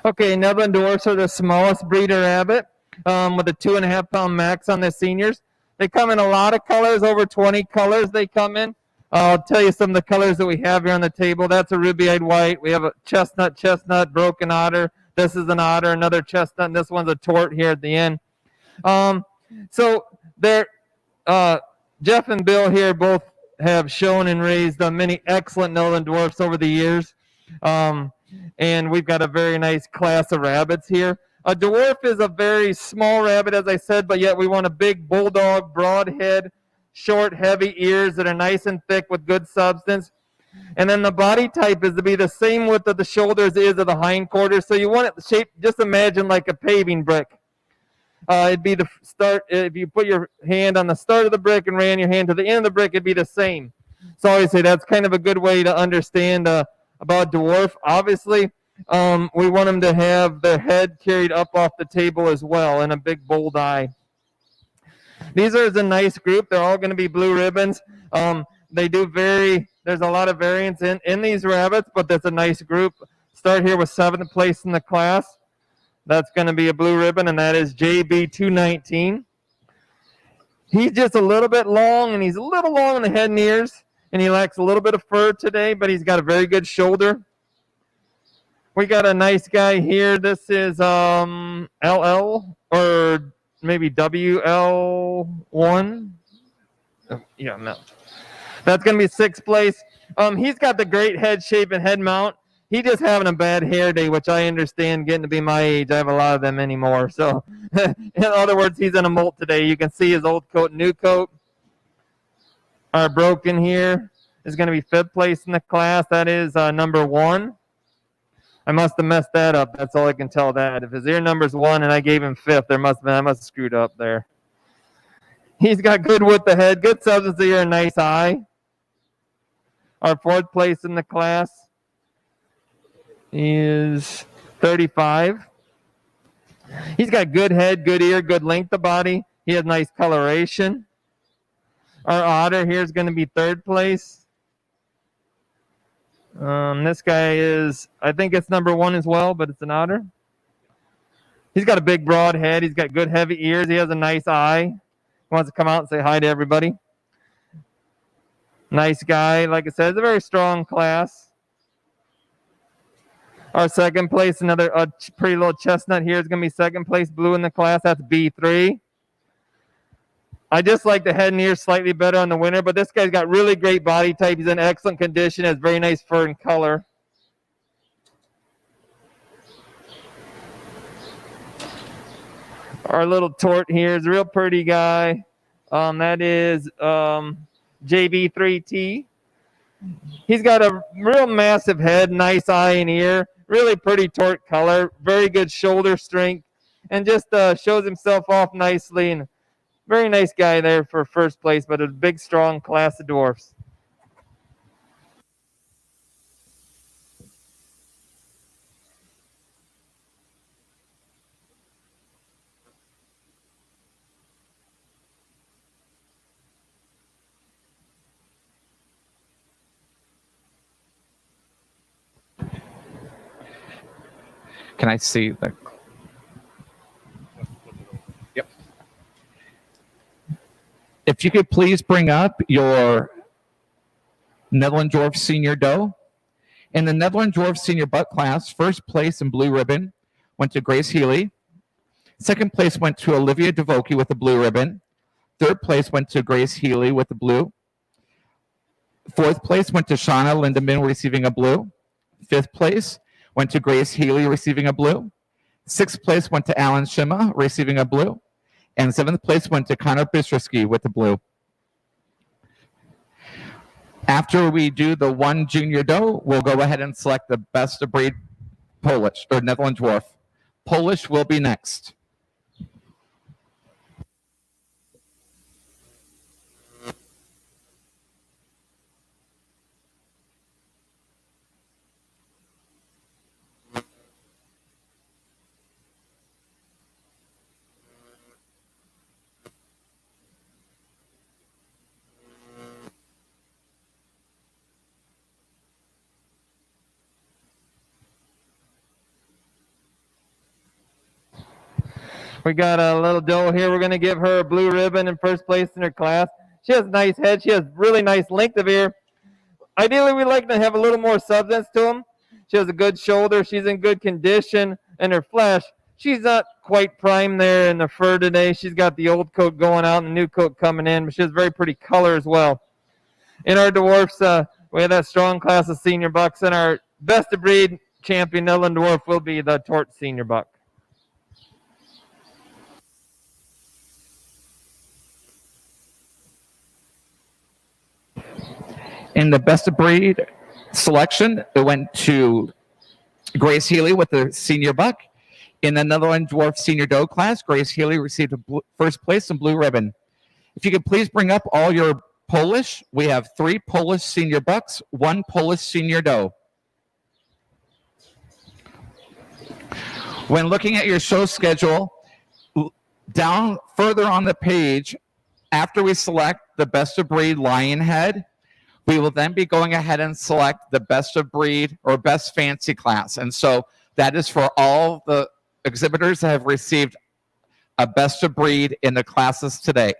Speaker 2: Okay, Netherland Dwarfs are the smallest breeder rabbit with a 2.5-pound max on the seniors. They come in a lot of colors, over 20 colors they come in. I'll tell you some of the colors that we have here on the table. That's a ruby-eyed white. We have a chestnut, broken otter. This is an otter, another chestnut, and this one's a tort here at the end. So they're, Jeff and Bill here both have shown and raised many excellent Netherland Dwarfs over the years. And we've got a very nice class of rabbits here. A dwarf is a very small rabbit, as I said, but yet we want a big bulldog, broad head, short, heavy ears that are nice and thick with good substance. And then the body type is to be the same width of the shoulders is of the hindquarters. So you want it shaped, just imagine like a paving brick. It'd be the start, if you put your hand on the start of the brick and ran your hand to the end of the brick, it'd be the same. So I always say that's kind of a good way to understand about dwarf. Obviously, we want them to have their head carried up off the table as well and a big bold eye. These are a nice group. They're all going to be blue ribbons. They do vary. There's a lot of variance in these rabbits, but that's a nice group. Start here with 7th place in the class. That's going to be a blue ribbon, and that is JB219. He's just a little bit long, and he's a little long in the head and ears, and he lacks a little bit of fur today, but he's got a very good shoulder. We got a nice guy here. This is LL, or maybe WL1. Yeah, no. That's going to be 6th place. He's got the great head shape and head mount. He's just having a bad hair day, which I understand getting to be my age. I have a lot of them anymore. So, in other words, he's in a molt today. You can see his old coat, new coat. Our broken here is going to be 5th place in the class. That is number 1. I must have messed that up. That's all I can tell that. If his ear number's 1 and I gave him 5th, I must have screwed up there. He's got good width of head, good substance of ear, and nice eye. Our 4th place in the class is 35. He's got good head, good ear, good length of body. He has nice coloration. Our otter here is going to be 3rd place. This guy is, I think it's number 1 as well, but it's an otter. He's got a big, broad head. He's got good, heavy ears. He has a nice eye. He wants to come out and say hi to everybody. Nice guy. Like I said, it's a very strong class. Our 2nd place, another pretty little chestnut here is going to be 2nd place blue in the class. That's B3. I just like the head and ears slightly better on the winner, but this guy's got really great body type. He's in excellent condition, has very nice fur and color. Our little tort here is a real pretty guy. That is JB3T. He's got a real massive head, nice eye and ear, really pretty tort color, very good shoulder strength, and just shows himself off nicely. And very nice guy there for 1st place, but a big, strong class of dwarfs.
Speaker 1: Can I see the? Yep. If you could please bring up your Netherland Dwarf Senior Doe. In the Netherland Dwarf Senior Buck class, 1st place in blue ribbon went to Grace Healy. 2nd place went to Olivia DeVoki with the blue ribbon. 3rd place went to Grace Healy with the blue. 4th place went to Shauna Lindemann receiving a blue. 5th place went to Grace Healy receiving a blue. 6th place went to Alan Shima receiving a blue. And 7th place went to Connor Bistrisky with the blue. After we do the 1 junior doe, we'll go ahead and select the best of breed Polish or Netherland Dwarf. Polish will be next.
Speaker 2: We got a little doe here. We're going to give her a blue ribbon in first place in her class. She has nice head. She has really nice length of ear. Ideally, we like to have a little more substance to them. She has a good shoulder. She's in good condition. And her flesh, she's not quite prime there in the fur today. She's got the old coat going out and the new coat coming in. But she has very pretty color as well. In our dwarfs, we have that strong class of senior bucks. And our best of breed champion Netherland dwarf will be the Torch senior buck.
Speaker 1: In the best of breed selection, it went to Grace Healy with the senior buck. In the Netherland Dwarf Senior Doe class, Grace Healy received first place and blue ribbon. If you could please bring up all your Polish. We have 3 Polish senior bucks, 1 Polish senior doe. When looking at your show schedule, down further on the page, after we select the best of breed lion head, we will then be going ahead and select the best of breed or best fancy class. And so that is for all the exhibitors that have received a best of breed in the classes today.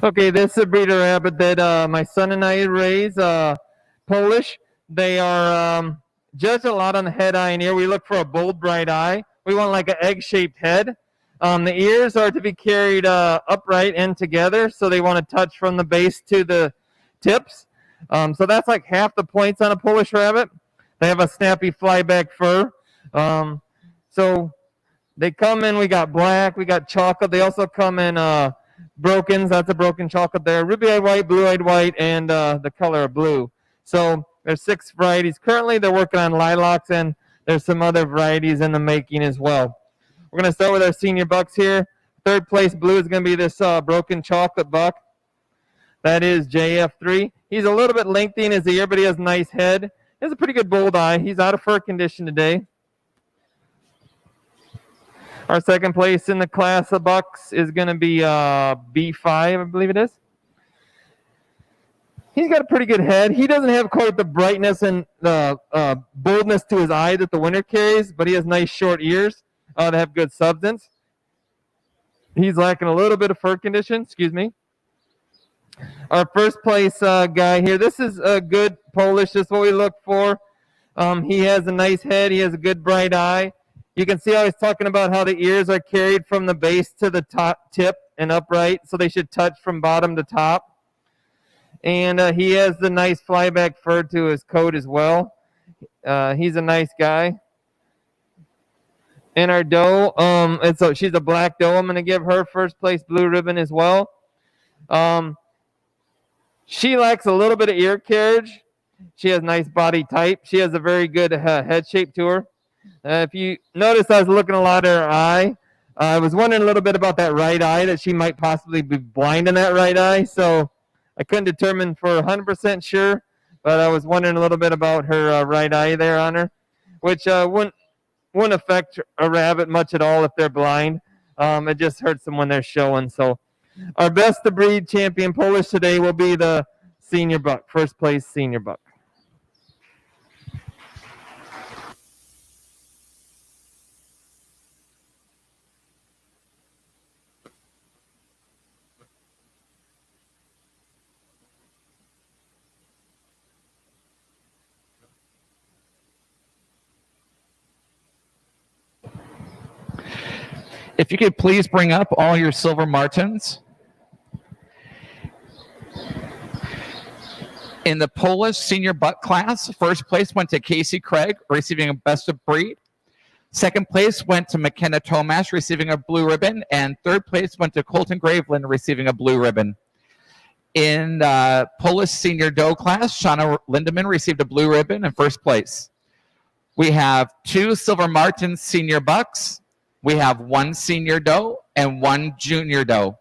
Speaker 2: Okay, this is a breeder rabbit that my son and I raise. Polish. They are judged a lot on the head, eye, and ear. We look for a bold, bright eye. We want like an egg-shaped head. The ears are to be carried upright and together, so they want to touch from the base to the tips. So that's like half the points on a Polish rabbit. They have a snappy flyback fur. So they come in, we got black, we got chocolate. They also come in brokens. That's a broken chocolate there. Ruby-eyed white, blue-eyed white, and the color of blue. So there's 6 varieties. Currently, they're working on lilacs, and there's some other varieties in the making as well. We're going to start with our senior bucks here. Third place blue is going to be this broken chocolate buck. That is JF3. He's a little bit lengthy in his ear, but he has a nice head. He has a pretty good bold eye. He's out of fur condition today. Our second place in the class of bucks is going to be B5, I believe it is. He's got a pretty good head. He doesn't have quite the brightness and the boldness to his eye that the winner carries, but he has nice short ears that have good substance. He's lacking a little bit of fur condition. Excuse me. Our first place guy here. This is a good Polish. This is what we look for. He has a nice head. He has a good bright eye. You can see I was talking about how the ears are carried from the base to the top tip and upright, so they should touch from bottom to top. And he has the nice flyback fur to his coat as well. He's a nice guy. And our doe, she's a black doe. I'm going to give her first place blue ribbon as well. She lacks a little bit of ear carriage. She has nice body type. She has a very good head shape to her. If you notice, I was looking a lot at her eye. I was wondering a little bit about that right eye, that she might possibly be blind in that right eye. So I couldn't determine for 100% sure, but I was wondering a little bit about her right eye there on her, which wouldn't affect a rabbit much at all if they're blind. It just hurts them when they're showing. So our best to breed champion Polish today will be the senior buck, first place senior buck.
Speaker 1: If you could please bring up all your silver martins. In the Polish senior buck class, first place went to Casey Craig, receiving a best of breed. Second place went to McKenna Tomash, receiving a blue ribbon. And third place went to Colton Graveland, receiving a blue ribbon. In Polish senior doe class, Shauna Lindemann received a blue ribbon in first place. We have 2 silver martin senior bucks. We have 1 senior doe and 1 junior doe.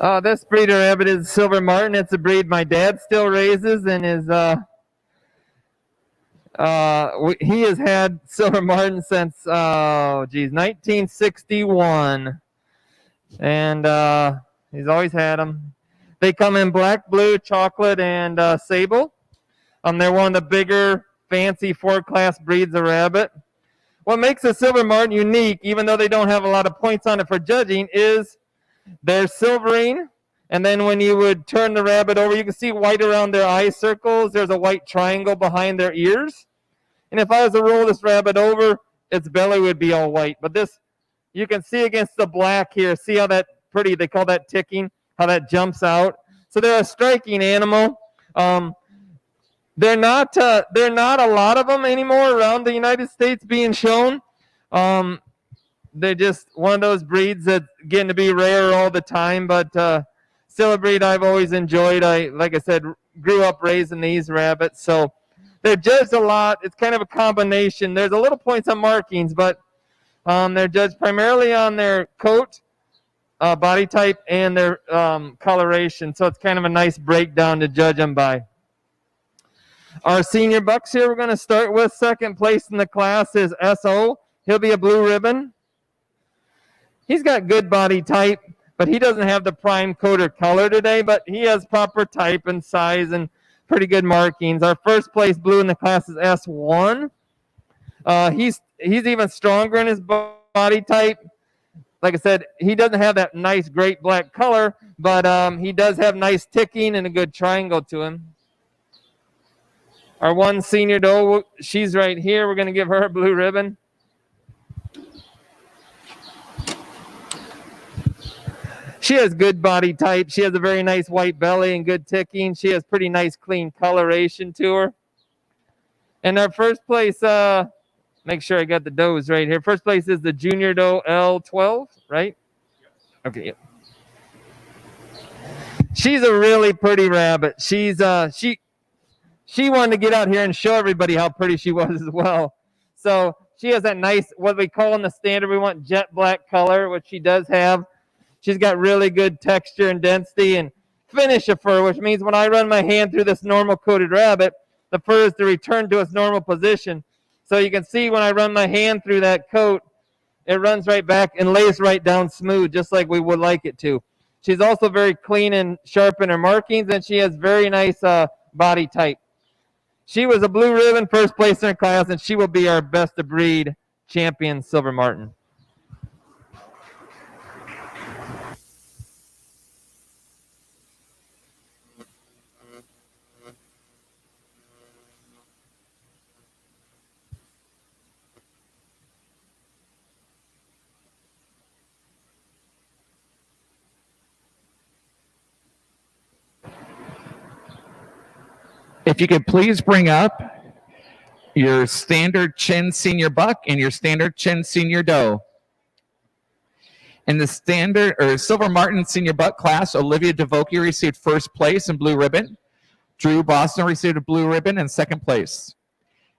Speaker 2: This breeder rabbit is Silver Martin. It's a breed my dad still raises, and he has had Silver Martin since 1961, and he's always had them. They come in black, blue, chocolate, and sable. They're one of the bigger, fancy 4-class breeds of rabbit. What makes a Silver Martin unique, even though they don't have a lot of points on it for judging, is they're silvering. And then when you would turn the rabbit over, you can see white around their eye circles. There's a white triangle behind their ears. And if I was to roll this rabbit over, its belly would be all white. But this, you can see against the black here. See how that pretty, they call that ticking, how that jumps out. So they're a striking animal. They're not a lot of them anymore around the United States being shown. They're just one of those breeds that's getting to be rare all the time, but still a breed I've always enjoyed. Like I said, grew up raising these rabbits, so they're judged a lot. It's kind of a combination. There's a little points on markings, but they're judged primarily on their coat, body type, and their coloration, so it's kind of a nice breakdown to judge them by. Our senior bucks here, we're going to start with second place in the class is S.O. He'll be a blue ribbon. He's got good body type, but he doesn't have the prime coat or color today, but he has proper type and size and pretty good markings. Our first place blue in the class is S1. He's even stronger in his body type. Like I said, he doesn't have that nice, great black color, but he does have nice ticking and a good triangle to him. Our one senior doe, she's right here. We're going to give her a blue ribbon. She has good body type. She has a very nice white belly and good ticking. She has pretty nice clean coloration to her. And our first place, make sure I got the does right here. First place is the junior doe L12, right? Okay. Yep. She's a really pretty rabbit. She wanted to get out here and show everybody how pretty she was as well. So she has that nice, what we call in the standard, we want jet black color, which she does have. She's got really good texture and density and finish of fur, which means when I run my hand through this normal coated rabbit, the fur is to return to its normal position. So you can see when I run my hand through that coat, it runs right back and lays right down smooth, just like we would like it to. She's also very clean and sharp in her markings, and she has very nice body type. She was a blue ribbon, first place in her class, and she will be our best of breed champion, Silver Martin.
Speaker 1: If you could please bring up your standard chin senior buck and your standard chin senior doe. In the standard or Silver Martin senior buck class, Olivia DeVokie received first place in blue ribbon. Drew Boston received a blue ribbon in second place.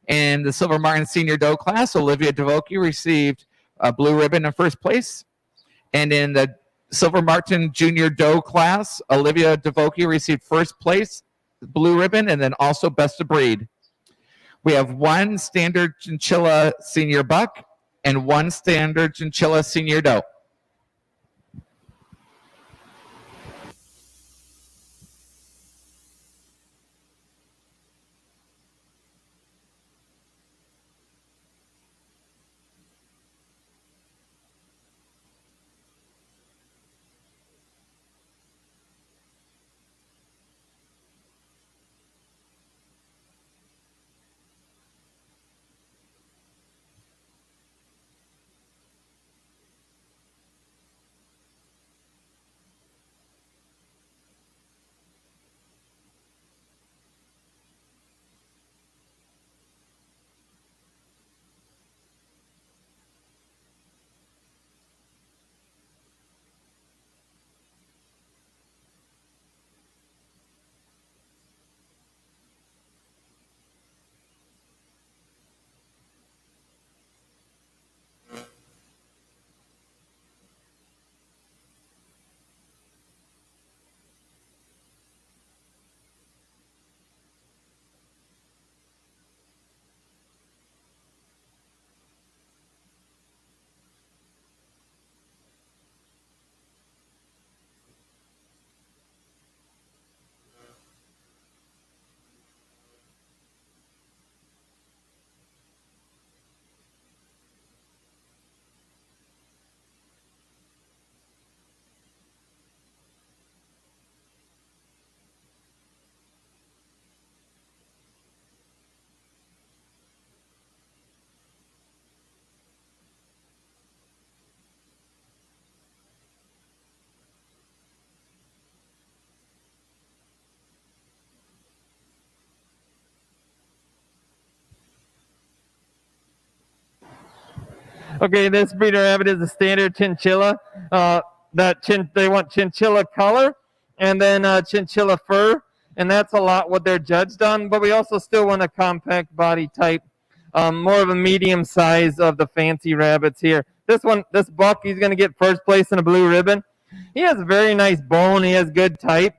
Speaker 1: In the Silver Martin senior doe class, Olivia DeVokie received a blue ribbon in first place. And in the Silver Martin junior doe class, Olivia DeVokie received first place, blue ribbon, and then also best of breed. We have one standard chinchilla senior buck and one standard chinchilla senior doe.
Speaker 2: Okay, this breeder rabbit is a standard chinchilla. They want chinchilla color and then chinchilla fur, and that's a lot what they're judged on. But we also still want a compact body type, more of a medium size of the fancy rabbits here. This buck, he's going to get first place in a blue ribbon. He has a very nice bone. He has good type.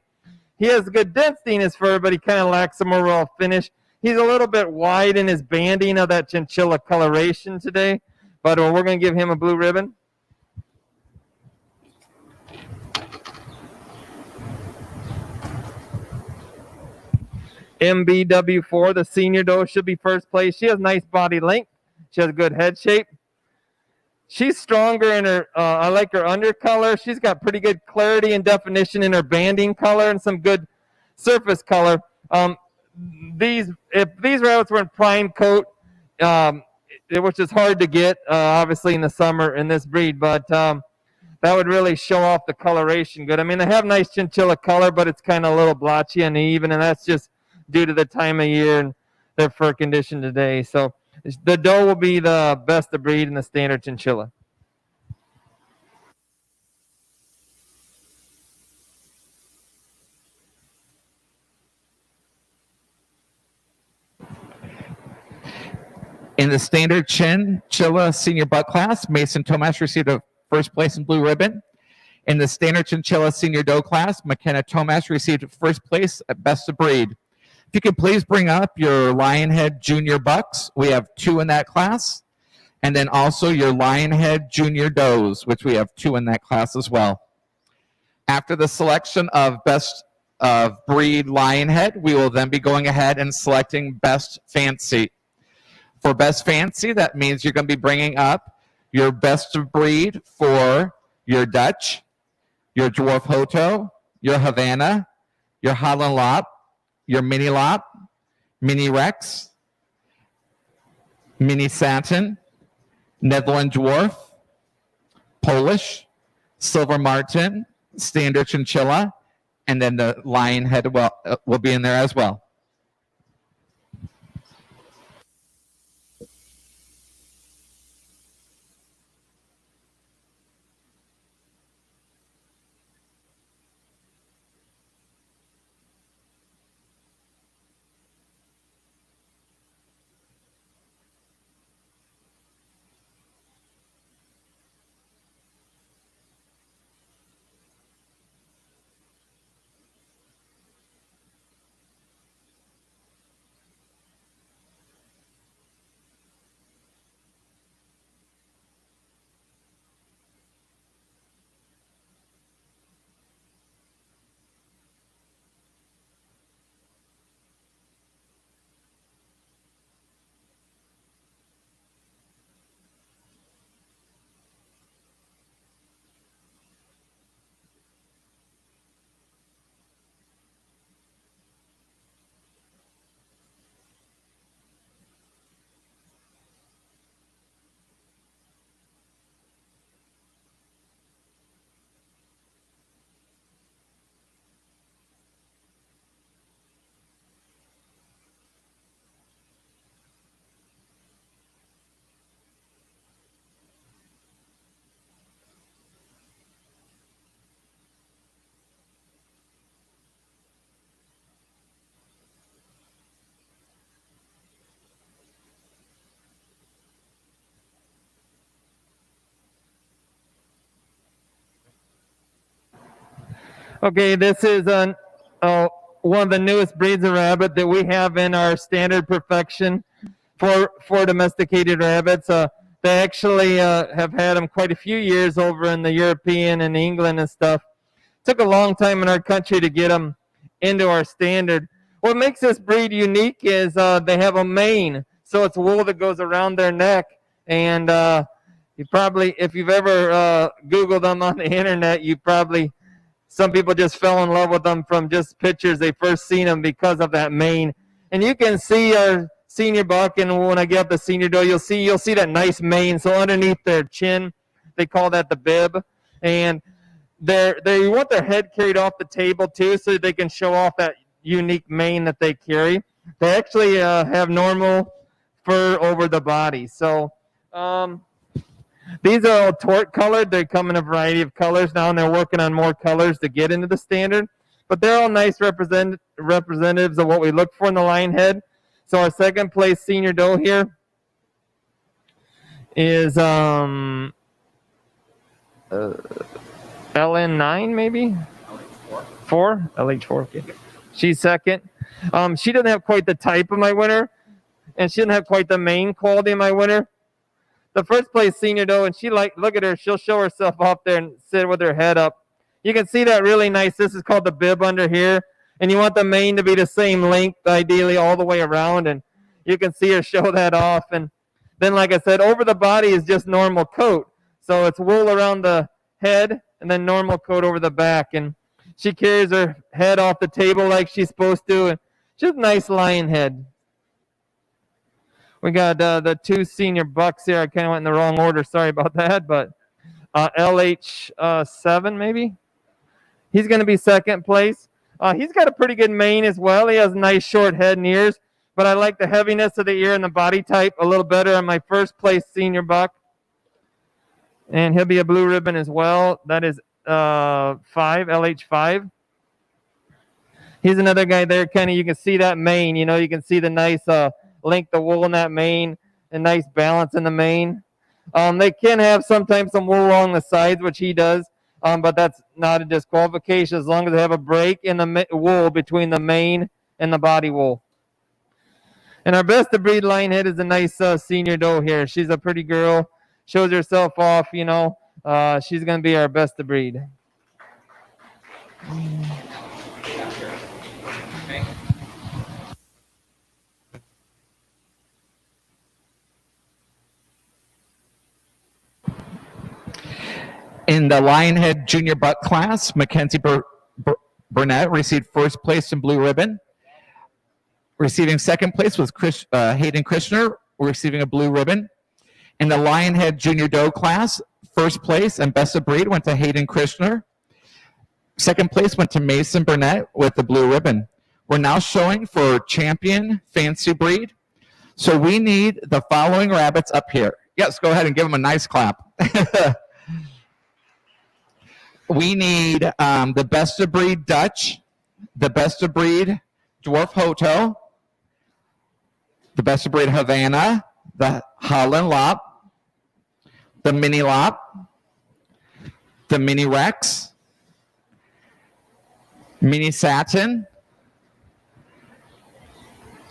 Speaker 2: He has good density in his fur, but he kind of lacks some overall finish. He's a little bit wide in his banding of that chinchilla coloration today, but we're going to give him a blue ribbon. MBW4, the senior doe, should be first place. She has nice body length. She has good head shape. She's stronger in her, I like her undercolor. She's got pretty good clarity and definition in her banding color and some good surface color. If these rabbits were in prime coat, which is hard to get, obviously in the summer in this breed, but that would really show off the coloration good. I mean, they have nice chinchilla color, but it's kind of a little blotchy and uneven, and that's just due to the time of year and their fur condition today. So the doe will be the best of breed in the standard chinchilla.
Speaker 1: In the standard chinchilla senior buck class, Mason Tomash received a first place in blue ribbon. In the standard chinchilla senior doe class, McKenna Tomash received first place at best of breed. If you could please bring up your Lionhead Junior Bucks. We have 2 in that class. And then also your Lionhead Junior Does, which we have 2 in that class as well. After the selection of best of breed Lionhead, we will then be going ahead and selecting best fancy. For best fancy, that means you're going to be bringing up your best of breed for your Dutch, your Dwarf Hoto, your Havana, your Holland Lop, your Mini Lop, Mini Rex, Mini Satin, Netherland Dwarf, Polish, Silver Martin, Standard Chinchilla, and then the Lionhead will be in there as well.
Speaker 2: Okay, this is one of the newest breeds of rabbit that we have in our standard perfection for domesticated rabbits. They actually have had them quite a few years over in the European and England and stuff. Took a long time in our country to get them into our standard. What makes this breed unique is they have a mane, so it's wool that goes around their neck. And you probably, if you've ever Googled them on the internet, some people just fell in love with them from just pictures they first seen them because of that mane. And you can see our senior buck, and when I get up the senior doe, you'll see that nice mane. So underneath their chin, they call that the bib. And they want their head carried off the table too, so they can show off that unique mane that they carry. They actually have normal fur over the body. So These are all torque colored. They come in a variety of colors now, and they're working on more colors to get into the standard. But they're all nice representatives of what we look for in the lion head. So our second place senior doe here is LN9 maybe? LH4. LH4. Okay. She's second. She doesn't have quite the type of my winner, and she doesn't have quite the mane quality of my winner. The first place senior doe, and look at her. She'll show herself off there and sit with her head up. You can see that really nice. This is called the bib under here, and you want the mane to be the same length, ideally all the way around, and you can see her show that off. And then, like I said, over the body is just normal coat. So it's wool around the head and then normal coat over the back. And she carries her head off the table like she's supposed to. And just a nice lion head. We got the two senior bucks here. I kind of went in the wrong order. Sorry about that. But LH7 maybe. He's going to be second place. He's got a pretty good mane as well. He has nice short head and ears. But I like the heaviness of the ear and the body type a little better on my first place senior buck. And he'll be a blue ribbon as well. That is LH5. He's another guy there. Kind of, you can see that mane. You know, you can see the nice length of wool in that mane and nice balance in the mane. They can have sometimes some wool along the sides, which he does. But that's not a disqualification as long as they have a break in the wool between the mane and the body wool. And our best of breed lion head is a nice senior doe here. She's a pretty girl. Shows herself off, you know. She's going to be our best of breed.
Speaker 1: In the Lionhead Junior Buck class, Mackenzie Burnett received first place in blue ribbon. Receiving second place was Hayden Krishner, receiving a blue ribbon. In the Lionhead Junior Doe class, first place and best of breed went to Hayden Krishner. Second place went to Mason Burnett with the blue ribbon. We're now showing for champion fancy breed. So we need the following rabbits up here. Yes, go ahead and give them a nice clap. We need the best of breed Dutch, the best of breed Dwarf Hoto, the best of breed Havana, the Holland Lop, the Mini Lop, the Mini Rex, Mini Satin,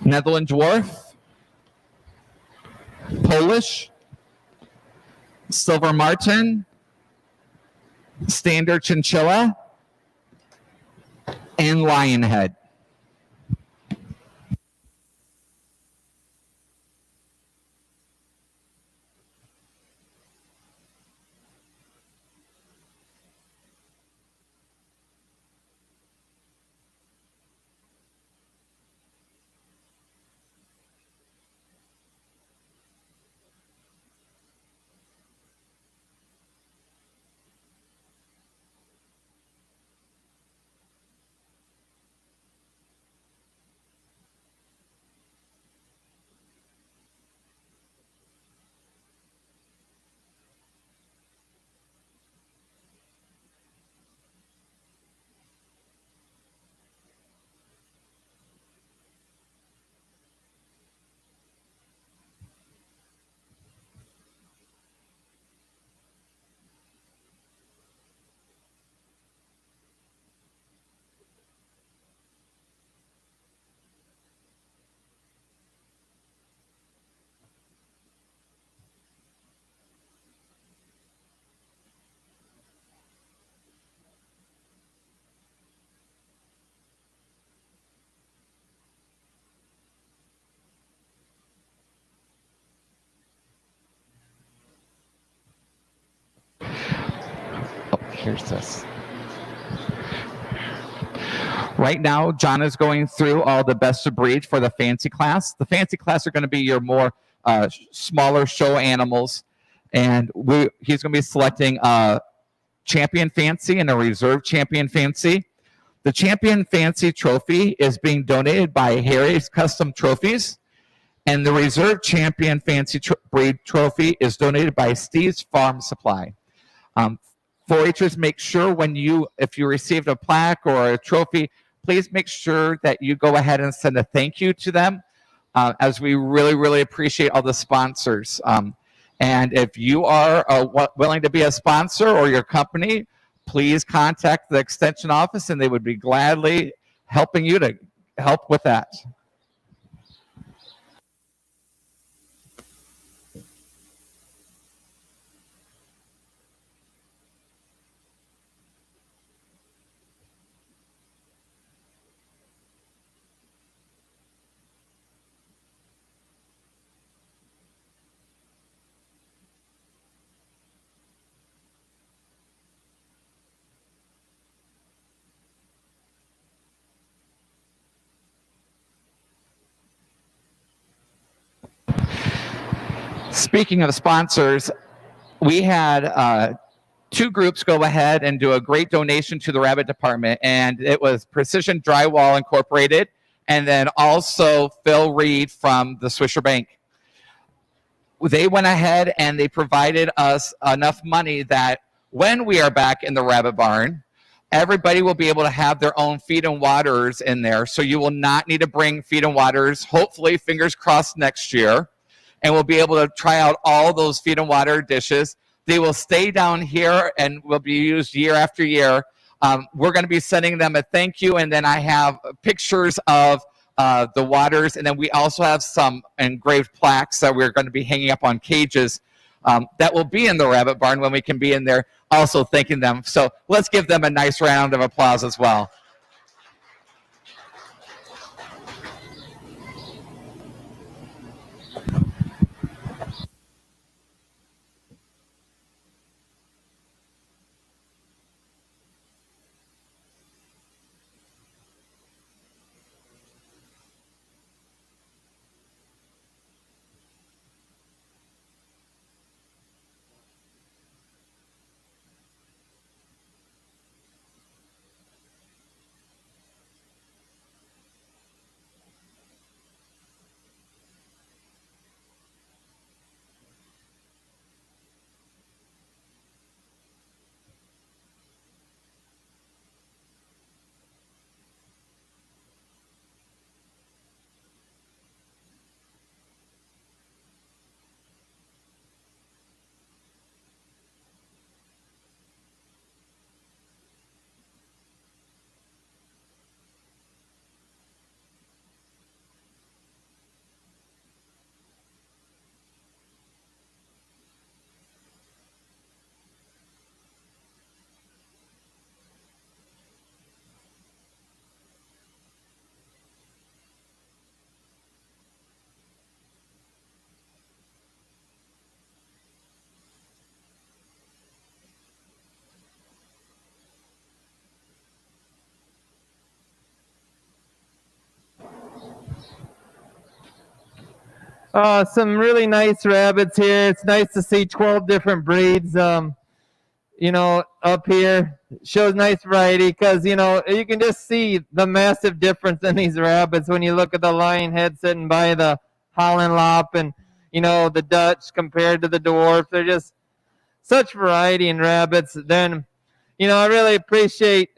Speaker 1: Netherland Dwarf, Polish, Silver Martin, Standard Chinchilla, and Lionhead. Here's this. Right now, John is going through all the best of breed for the fancy class. The fancy class are going to be your more smaller show animals, and he's going to be selecting a champion fancy and a reserve champion fancy. The champion fancy trophy is being donated by Harry's Custom Trophies, And the Reserve Champion Fancy Breed Trophy is donated by Steve's Farm Supply. 4-Hers, make sure if you received a plaque or a trophy, please make sure that you go ahead and send a thank you to them, as we really, really appreciate all the sponsors. And if you are willing to be a sponsor or your company, please contact the Extension office and they would be gladly helping you to help with that. Speaking of sponsors, we had 2 groups go ahead and do a great donation to the rabbit department, and it was Precision Drywall Incorporated and then also Phil Reed from the Swisher Bank. They went ahead and they provided us enough money that when we are back in the rabbit barn, everybody will be able to have their own feed and waters in there, so you will not need to bring feed and waters, hopefully, fingers crossed, next year. And we'll be able to try out all those feed and water dishes. They will stay down here and will be used year after year. We're going to be sending them a thank you, and then I have pictures of the waters, and then we also have some engraved plaques that we're going to be hanging up on cages that will be in the rabbit barn when we can be in there, also thanking them. So let's give them a nice round of applause as well.
Speaker 2: Some really nice rabbits here. It's nice to see 12 different breeds, up here. Shows nice variety because, you can just see the massive difference in these rabbits when you look at the lion head sitting by the Holland Lop and, the Dutch compared to the dwarf. They're just such variety in rabbits. Then, I really appreciate,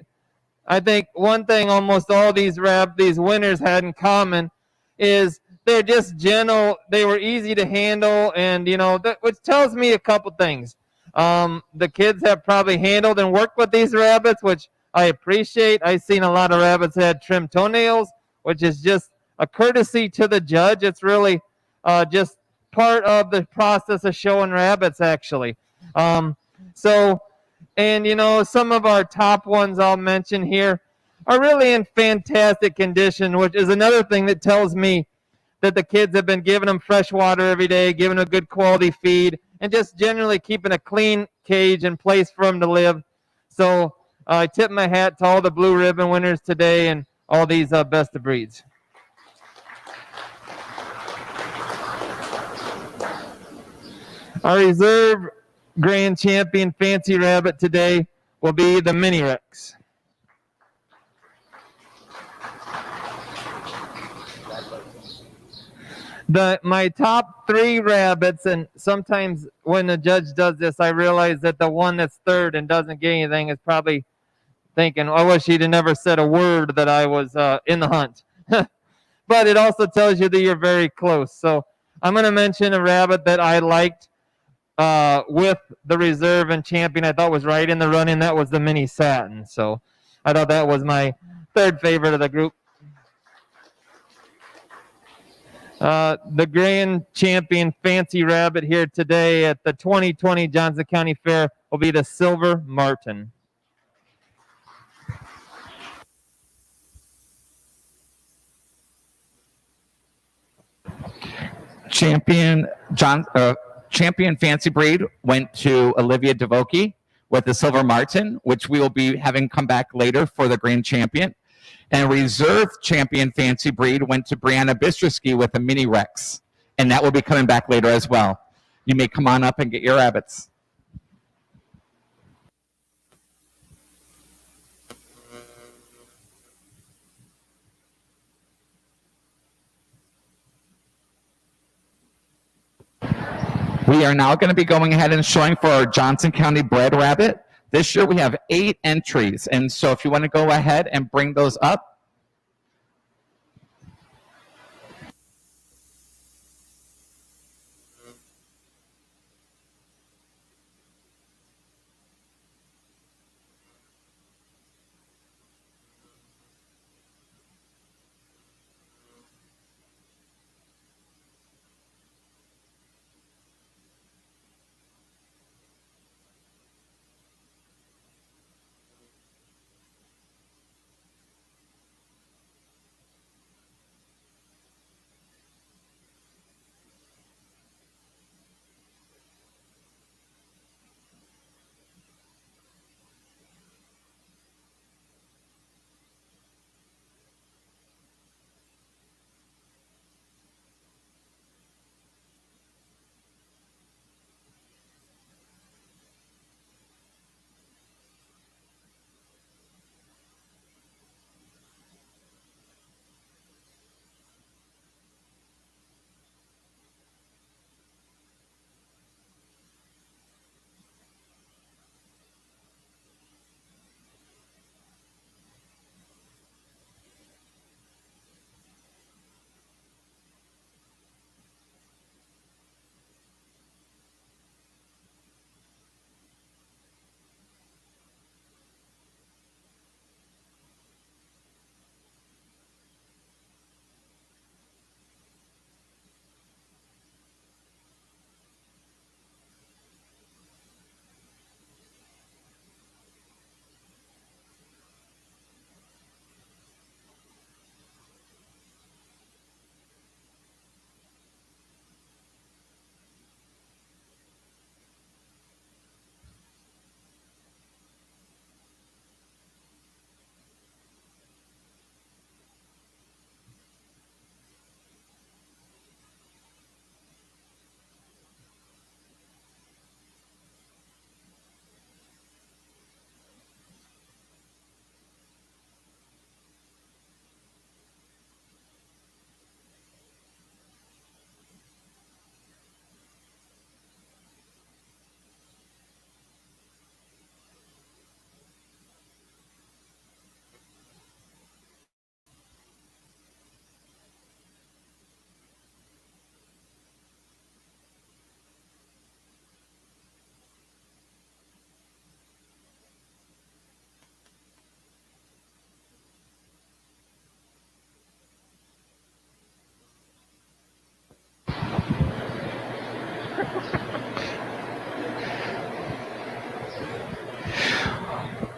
Speaker 2: I think one thing almost all these winners had in common is they're just gentle. They were easy to handle, and which tells me a couple things. The kids have probably handled and worked with these rabbits, which I appreciate. I've seen a lot of rabbits that had trimmed toenails, which is just a courtesy to the judge. It's really just part of the process of showing rabbits, actually. Some of our top ones I'll mention here are really in fantastic condition, which is another thing that tells me that the kids have been giving them fresh water every day, giving them good quality feed, and just generally keeping a clean cage and place for them to live. So I tip my hat to all the blue ribbon winners today and all these best of breeds. Our reserve grand champion fancy rabbit today will be the Mini Rex. My top 3 rabbits, and sometimes when the judge does this, I realize that the one that's third and doesn't get anything is probably thinking, I wish he'd have never said a word that I was in the hunt. But it also tells you that you're very close. So I'm going to mention a rabbit that I liked with the reserve and champion. I thought was right in the running. That was the Mini Satin. So I thought that was my third favorite of the group. The grand champion fancy rabbit here today at the 2020 Johnson County Fair will be the Silver Martin.
Speaker 1: Champion Fancy Breed went to Olivia Devoki with the Silver Martin, which we will be having come back later for the Grand Champion. And Reserve Champion Fancy Breed went to Brianna Bistrisky with a Mini Rex, and that will be coming back later as well. You may come on up and get your rabbits. We are now going to be going ahead and showing for our Johnson County bred rabbit. This year we have 8 entries, and so if you want to go ahead and bring those up.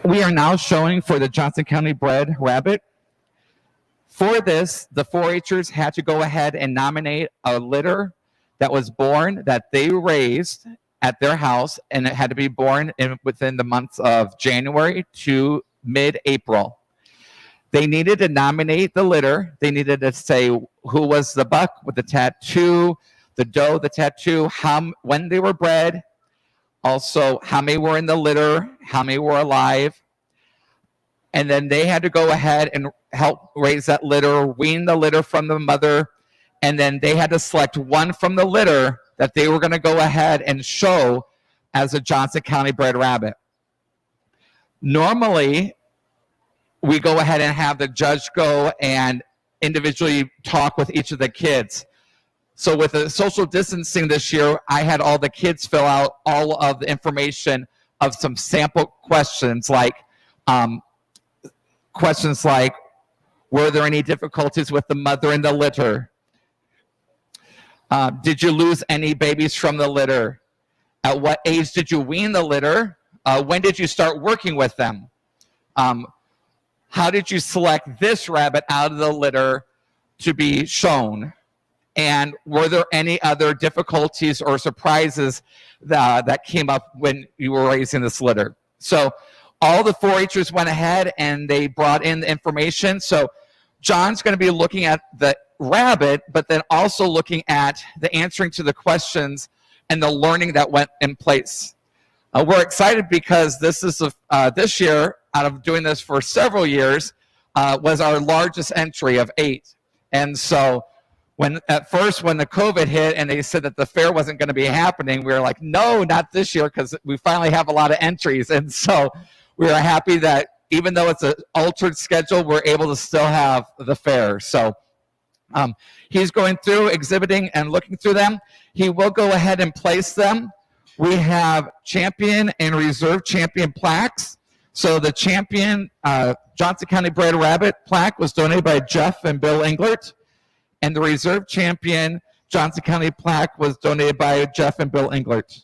Speaker 1: We are now showing for the Johnson County bred rabbit. For this, the 4-H'ers had to go ahead and nominate a litter that was born that they raised at their house, and it had to be born within the months of January to mid-April. They needed to nominate the litter. They needed to say who was the buck with the tattoo, the doe, the tattoo, when they were bred, also how many were in the litter, how many were alive. And then they had to go ahead and help raise that litter, wean the litter from the mother, and then they had to select one from the litter that they were going to go ahead and show as a Johnson County bred rabbit. Normally, we go ahead and have the judge go and individually talk with each of the kids. So with the social distancing this year, I had all the kids fill out all of the information of some sample questions like, were there any difficulties with the mother in the litter? Did you lose any babies from the litter? At what age did you wean the litter? When did you start working with them? How did you select this rabbit out of the litter to be shown? And were there any other difficulties or surprises that came up when you were raising this litter? So all the 4-Hers went ahead and they brought in the information. So John's going to be looking at the rabbit, but then also looking at the answering to the questions and the learning that went in place. We're excited because this is this year, out of doing this for several years, was our largest entry of 8. And so at first when the COVID hit and they said that the fair wasn't going to be happening, we were like, no, not this year, because we finally have a lot of entries. And so we are happy that even though it's an altered schedule, we're able to still have the fair. So he's going through, exhibiting, and looking through them. He will go ahead and place them. We have champion and reserve champion plaques. So the champion Johnson County bred rabbit plaque was donated by Jeff and Bill Englert. And the reserve champion Johnson County plaque was donated by Jeff and Bill Englert.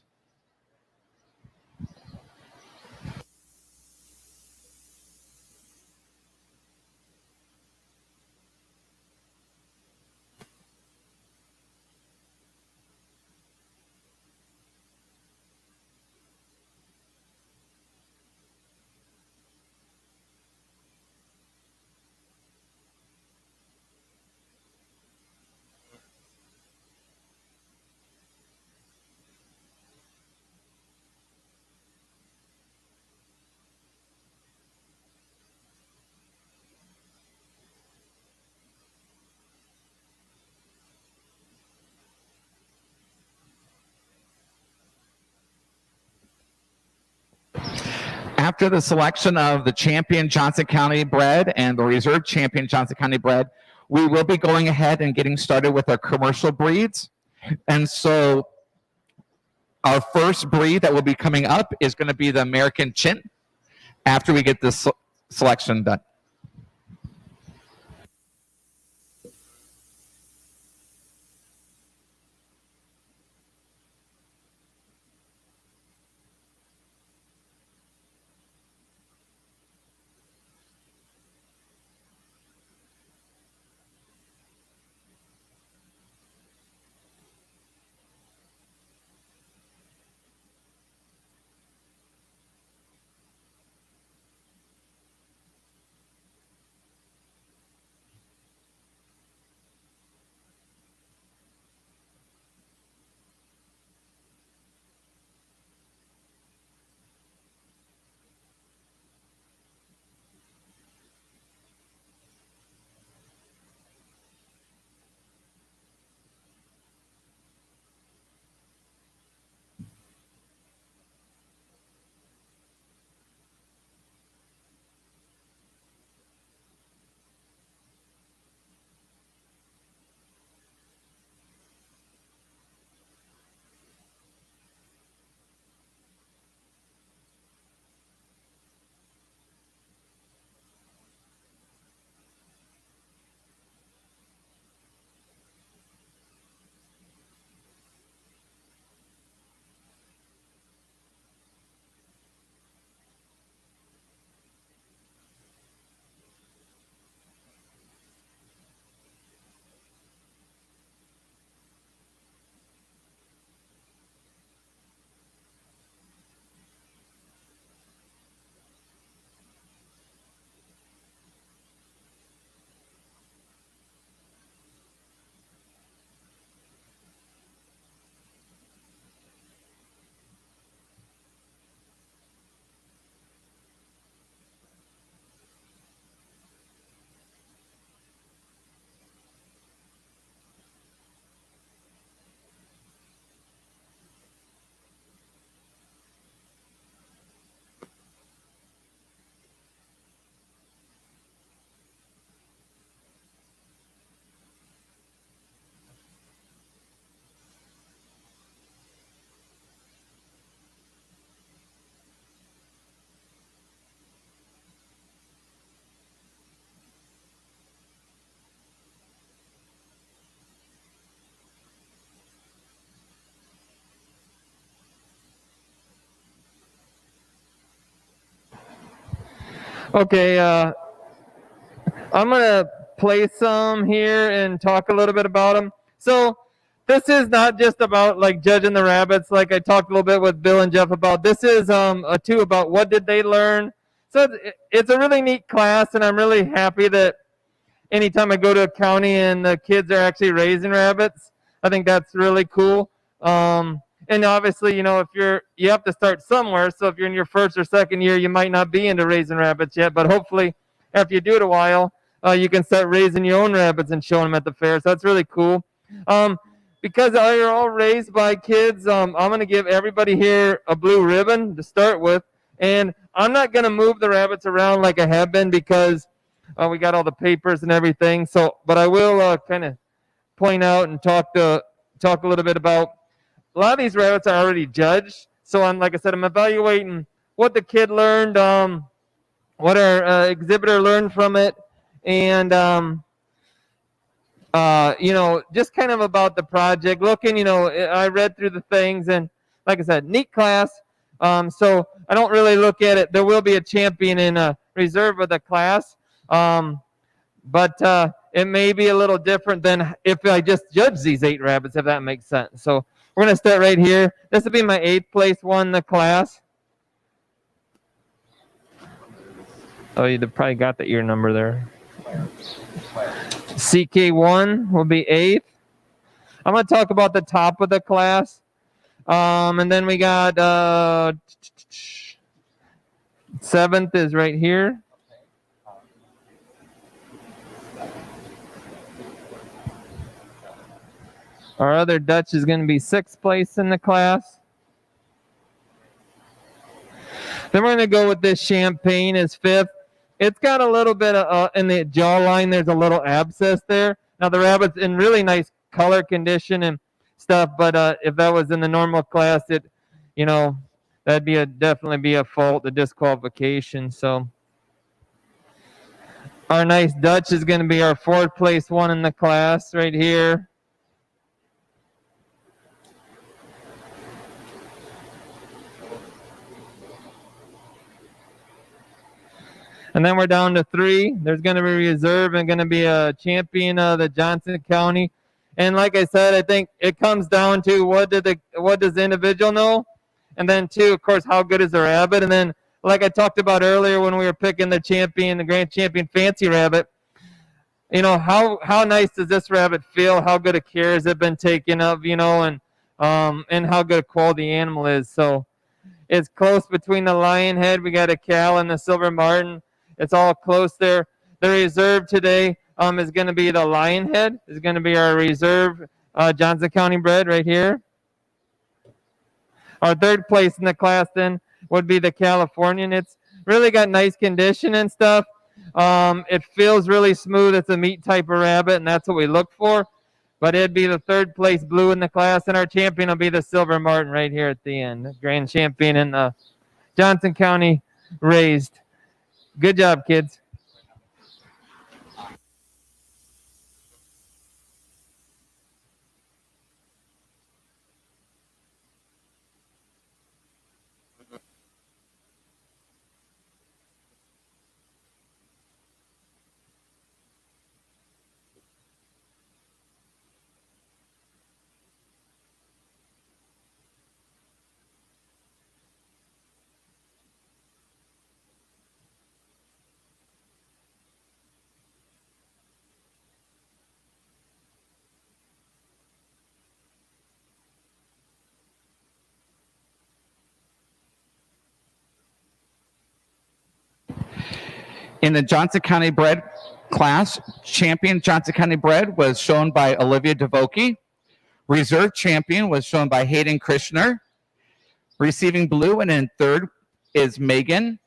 Speaker 1: After the selection of the champion Johnson County bred and the reserve champion Johnson County bred, we will be going ahead and getting started with our commercial breeds. And so our first breed that will be coming up is going to be the American Chint after we get this selection done.
Speaker 2: Okay, I'm going to play some here and talk a little bit about them. So this is not just about like judging the rabbits like I talked a little bit with Bill and Jeff about. This is too about what did they learn. So it's a really neat class, and I'm really happy that anytime I go to a county and the kids are actually raising rabbits, I think that's really cool. And obviously, you know, if you have to start somewhere. So if you're in your first or second year, you might not be into raising rabbits yet, but hopefully after you do it a while, you can start raising your own rabbits and showing them at the fair. So that's really cool. Because you're all raised by kids, I'm going to give everybody here a blue ribbon to start with. And I'm not going to move the rabbits around like I have been because we got all the papers and everything. So, but I will kind of point out and talk a little bit about. A lot of these rabbits are already judged. So like I said, I'm evaluating what the kid learned, what our exhibitor learned from it, and you know, just kind of about the project. Looking, you know, I read through the things, and like I said, neat class. So I don't really look at it. There will be a champion in a reserve of the class, but it may be a little different than if I just judge these 8 rabbits, if that makes sense. So we're going to start right here. This will be my 8th place one in the class. Oh, you probably got the ear number there. CK1 will be 8th. I'm going to talk about the top of the class. And then we got 7th is right here. Our other Dutch is going to be 6th place in the class. Then we're going to go with this Champagne as 5th. It's got a little bit of, in the jawline, there's a little abscess there. Now the rabbit's in really nice color condition and stuff, but if that was in the normal class, it, you know, that'd be definitely be a fault, a disqualification. So our nice Dutch is going to be our 4th place one in the class right here. And then we're down to 3. There's going to be a reserve and going to be a champion of the Johnson County. And like I said, I think it comes down to what does the individual know? And then 2, of course, how good is the rabbit? And then, like I talked about earlier when we were picking the champion, the grand champion fancy rabbit, you know, how nice does this rabbit feel? How good a care has it been taken of, you know, and how good a quality animal is. So it's close between the lion head. We got a Cal and the Silver Martin. It's all close there. The reserve today is going to be the lion head. Is going to be our reserve Johnson County bred right here. Our 3rd place in the class then would be the Californian. It's really got nice condition and stuff. It feels really smooth. It's a meat type of rabbit, and that's what we look for. But it'd be the 3rd place blue in the class, and our champion will be the Silver Martin right here at the end. The grand champion in the Johnson County raised. Good job, kids.
Speaker 1: In the Johnson County bred class, champion Johnson County bred was shown by Olivia DeVoki. Reserve champion was shown by Hayden Krishner. Receiving blue, and in 3rd is Megan.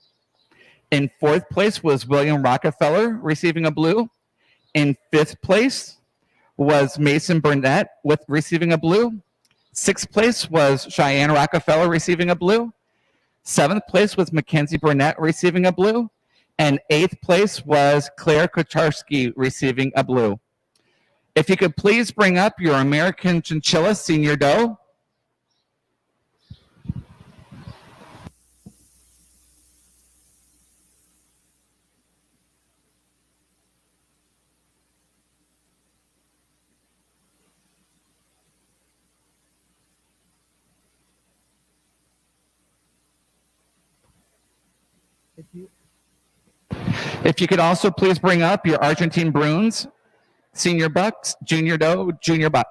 Speaker 1: In 4th place was William Rockefeller, receiving a blue. In 5th place was Mason Burnett with receiving a blue. 6th place was Cheyenne Rockefeller receiving a blue. 7th place was Mackenzie Burnett receiving a blue. And 8th place was Claire Kocharski receiving a blue. If you could please bring up your American Chinchilla Senior Doe. If you could also please bring up your Argentine Bruins, Senior Bucks, Junior Doe, Junior Buck.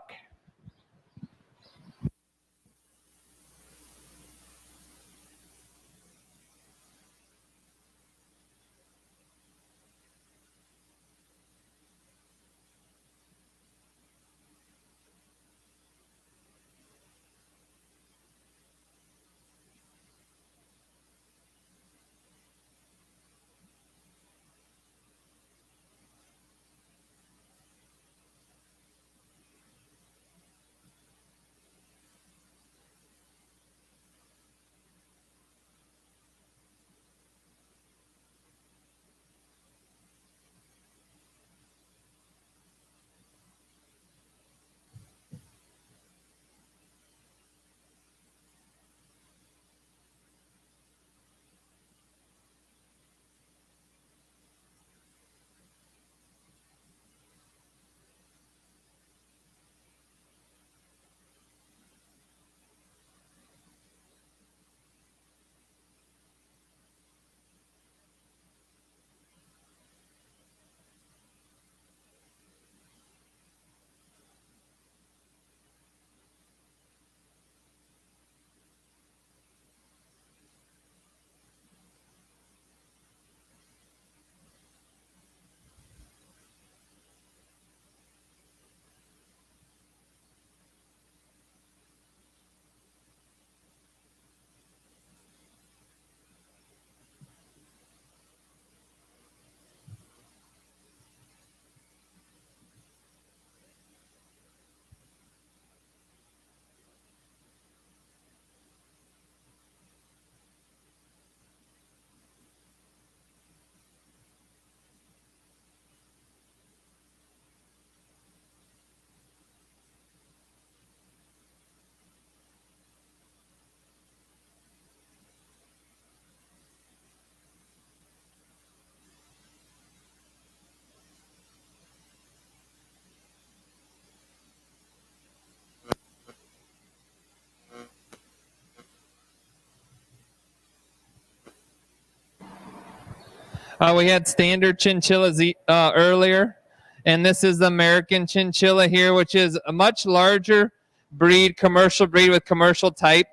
Speaker 2: We had standard chinchillas earlier, and this is the American chinchilla here, which is a much larger breed, commercial breed with commercial type.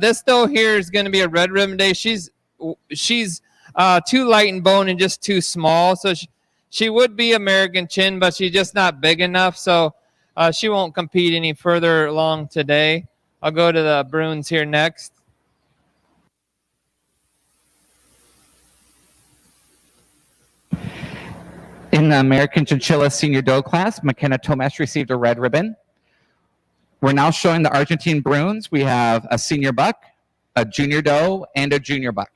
Speaker 2: This though here is going to be a red ribbon day. She's too light in bone and just too small, so she would be American chin, but she's just not big enough, so she won't compete any further along today. I'll go to the Bruins here next.
Speaker 1: In the American Chinchilla Senior Doe class, McKenna Tomash received a red ribbon. We're now showing the Argentine Bruins. We have a Senior Buck, a Junior Doe, and a Junior Buck.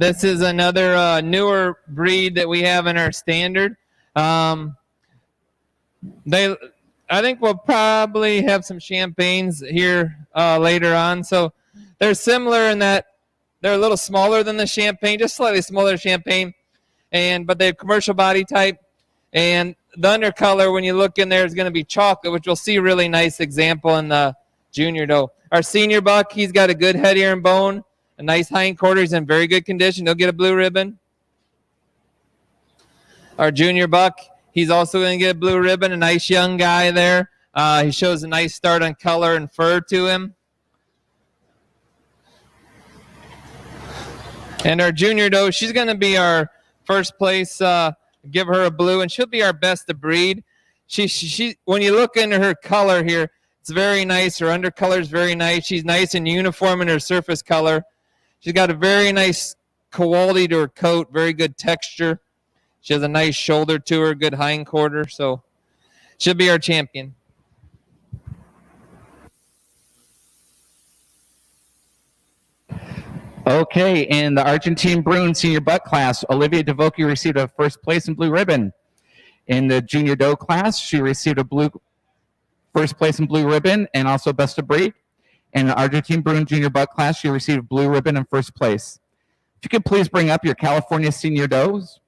Speaker 2: This is another newer breed that we have in our standard. I think we'll probably have some champagnes here later on. So they're similar in that they're a little smaller than the champagne, just slightly smaller champagne, but they have commercial body type. And the undercolor, when you look in there, is going to be chocolate, which we'll see a really nice example in the Junior Doe. Our Senior Buck, he's got a good head, ear, and bone. A nice hindquarter. He's in very good condition. He'll get a blue ribbon. Our Junior Buck, he's also going to get a blue ribbon. A nice young guy there. He shows a nice start on color and fur to him. And our Junior Doe, she's going to be our first place. Give her a blue, and she'll be our best of breed. She when you look into her color here, It's very nice. Her undercolor is very nice. She's nice and uniform in her surface color. She's got a very nice quality to her coat, very good texture. She has a nice shoulder to her, good hind quarter, so she'll be our champion.
Speaker 1: Okay, in the Argentine Bruin Senior Buck class, Olivia DeVoki received a first place in blue ribbon. In the Junior Doe class, she received a first place in blue ribbon and also best of breed. In the Argentine Bruin Junior Buck class, she received blue ribbon and first place. If you could please bring up your California Senior Does.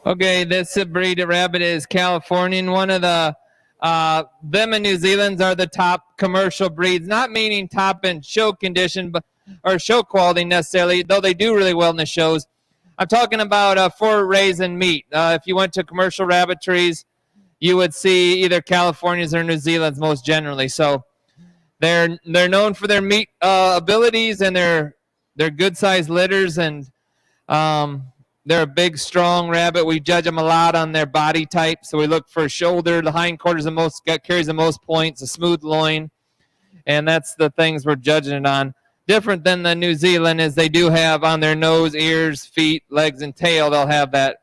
Speaker 2: Okay, this breed of rabbit is Californian. One of the them in New Zealand are the top commercial breeds, not meaning top in show condition, but or show quality necessarily, though they do really well in the shows. I'm talking about for raising meat. If you went to commercial rabbitries, you would see either Californians or New Zealand's most generally. So they're known for their meat abilities and their good sized litters, and they're a big, strong rabbit. We judge them a lot on their body type. So we look for shoulder, the hindquarters carries the most points, a smooth loin, and that's the things we're judging it on. Different than the New Zealand is they do have on their nose, ears, feet, legs, and tail, they'll have that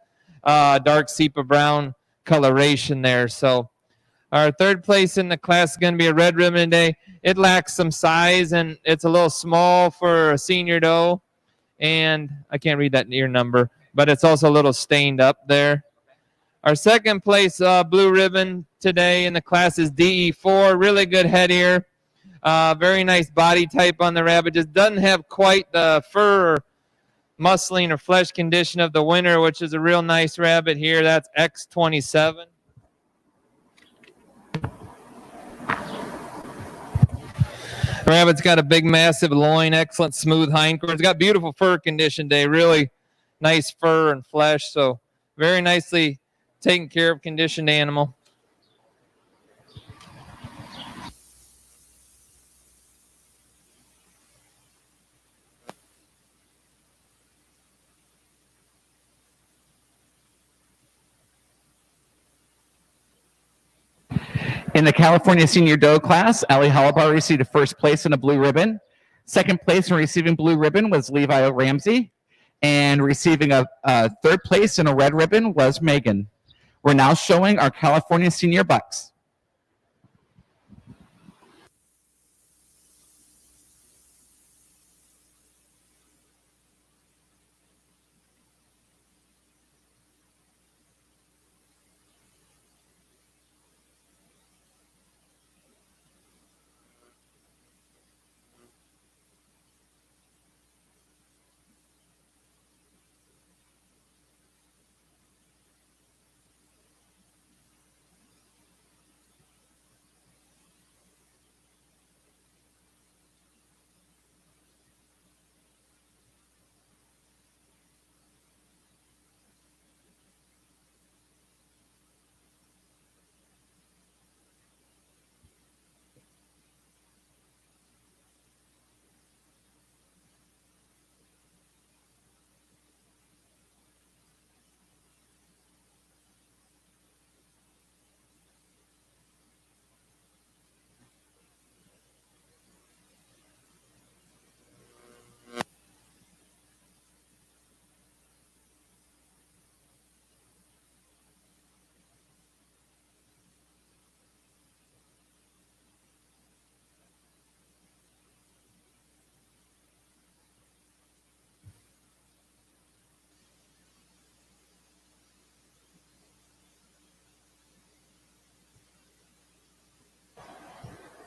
Speaker 2: dark sepia brown coloration there. So our third place in the class is going to be a red ribbon today. It lacks some size, and it's a little small for a senior doe. And I can't read that ear number, but it's also a little stained up there. Our second place blue ribbon today in the class is DE4. Really good head ear. Very nice body type on the rabbit. Just doesn't have quite the fur or muscling or flesh condition of the winner, which is a real nice rabbit here. That's X27. The rabbit's got a big, massive loin, excellent smooth hindquarters. It's got beautiful fur condition today. Really nice fur and flesh. So very nicely taken care of, conditioned animal.
Speaker 1: In the California Senior Doe class, Allie Halabar received a first place in a blue ribbon. Second place in receiving blue ribbon was Levi Ramsey. And receiving a third place in a red ribbon was Megan. We're now showing our California senior bucks.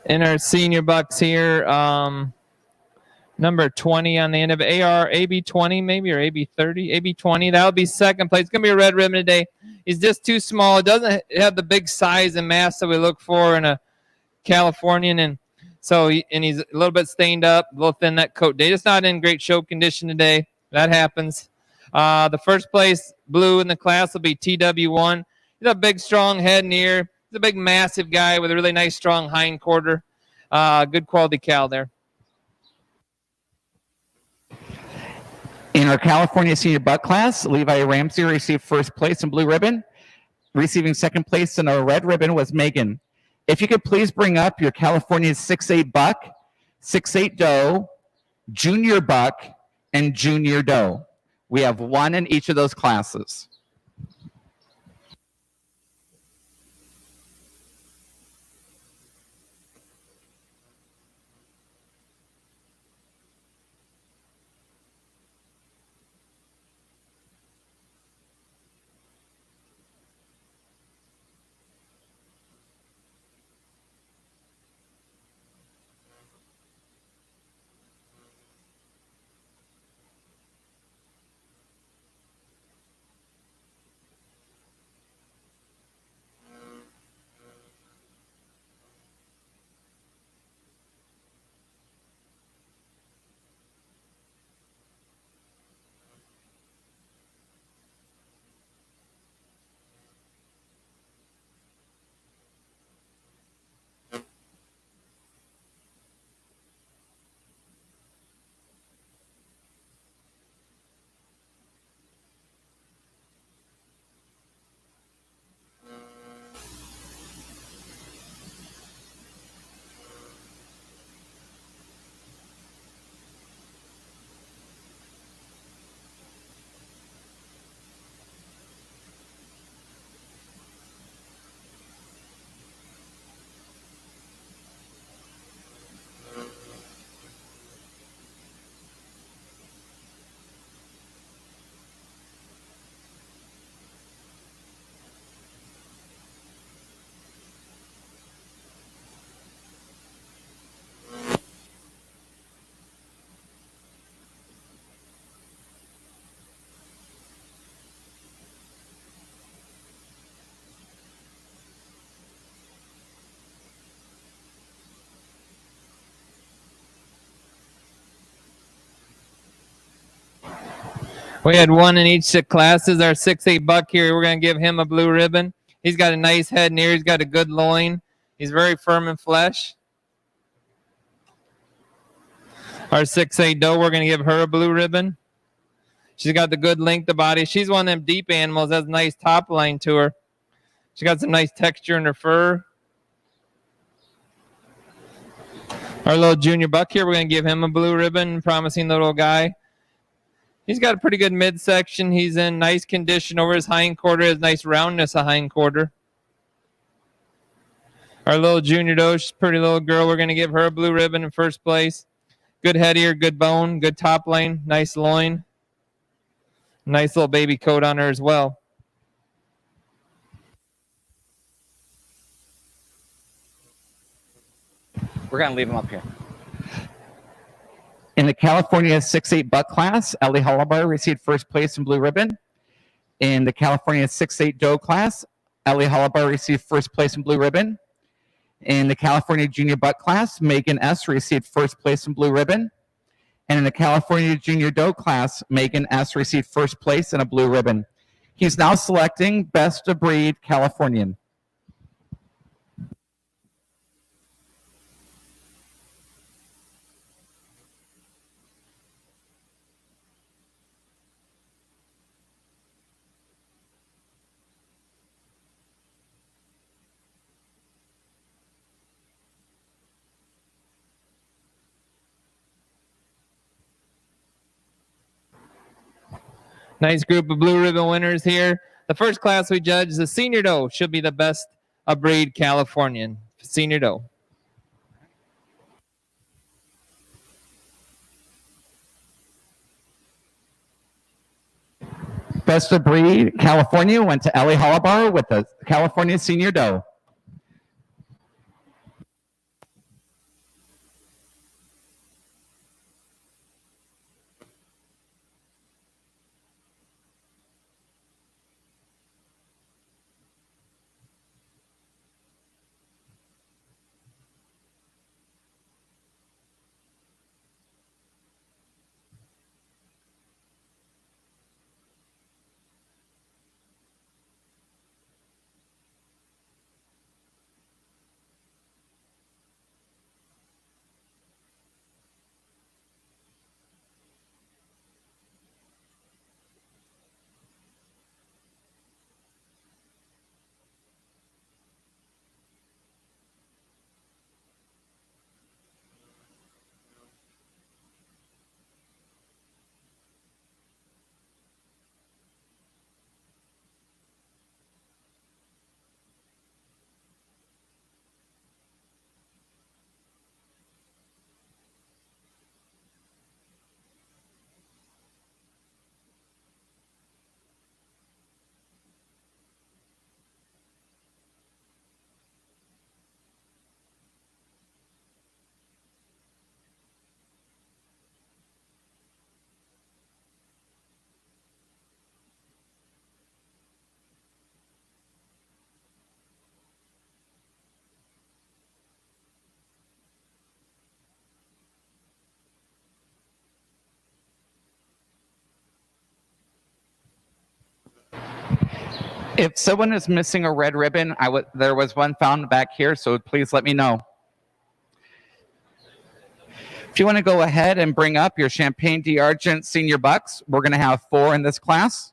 Speaker 2: In our senior bucks here, number 20 on the end of AB20 maybe, or AB30, AB20. That'll be second place. It's going to be a red ribbon today. He's just too small. It doesn't have the big size and mass that we look for in a Californian, and so he's a little bit stained up, a little thin that coat day. Just not in great show condition today. That happens. The first place blue in the class will be TW1. He's a big, strong head and ear. He's a big, massive guy with a really nice, strong hind quarter. Good quality cow there.
Speaker 1: In our California senior buck class, Levi Ramsey received first place in blue ribbon. Receiving second place in a red ribbon was Megan. If you could please bring up your California 6'8 buck, 6'8 doe, junior buck, and junior doe. We have one in each of those classes.
Speaker 2: We had one in each classes. Our 6'8 buck here, we're going to give him a blue ribbon. He's got a nice head and ear. He's got a good loin. He's very firm in flesh. Our 6'8 doe, we're going to give her a blue ribbon. She's got the good length of body. She's one of them deep animals. Has a nice top line to her. She got some nice texture in her fur. Our little junior buck here, we're going to give him a blue ribbon, promising little guy. He's got a pretty good midsection. He's in nice condition over his hind quarter, has nice roundness of hind quarter. Our little junior doe, she's a pretty little girl. We're going to give her a blue ribbon in first place. Good head ear, good bone, good top line, nice loin. Nice little baby coat on her as well.
Speaker 1: We're going to leave him up here. In the California 6'8" buck class, Ellie Hollabar received first place in blue ribbon. In the California 6'8" doe class, Ellie Hollabar received first place in blue ribbon. In the California junior buck class, Megan S. received first place in blue ribbon. And in the California junior doe class, Megan S. received first place in a blue ribbon. He's now selecting best of breed Californian.
Speaker 2: Nice group of blue ribbon winners here. The first class we judge is the senior doe. Should be the best of breed Californian. Senior doe.
Speaker 1: Best of breed California went to Ellie Hollabar with the California senior doe. If someone is missing a red ribbon, there was one found back here, so please let me know. If you want to go ahead and bring up your Champagne d'Argent senior bucks, we're going to have 4 in this class.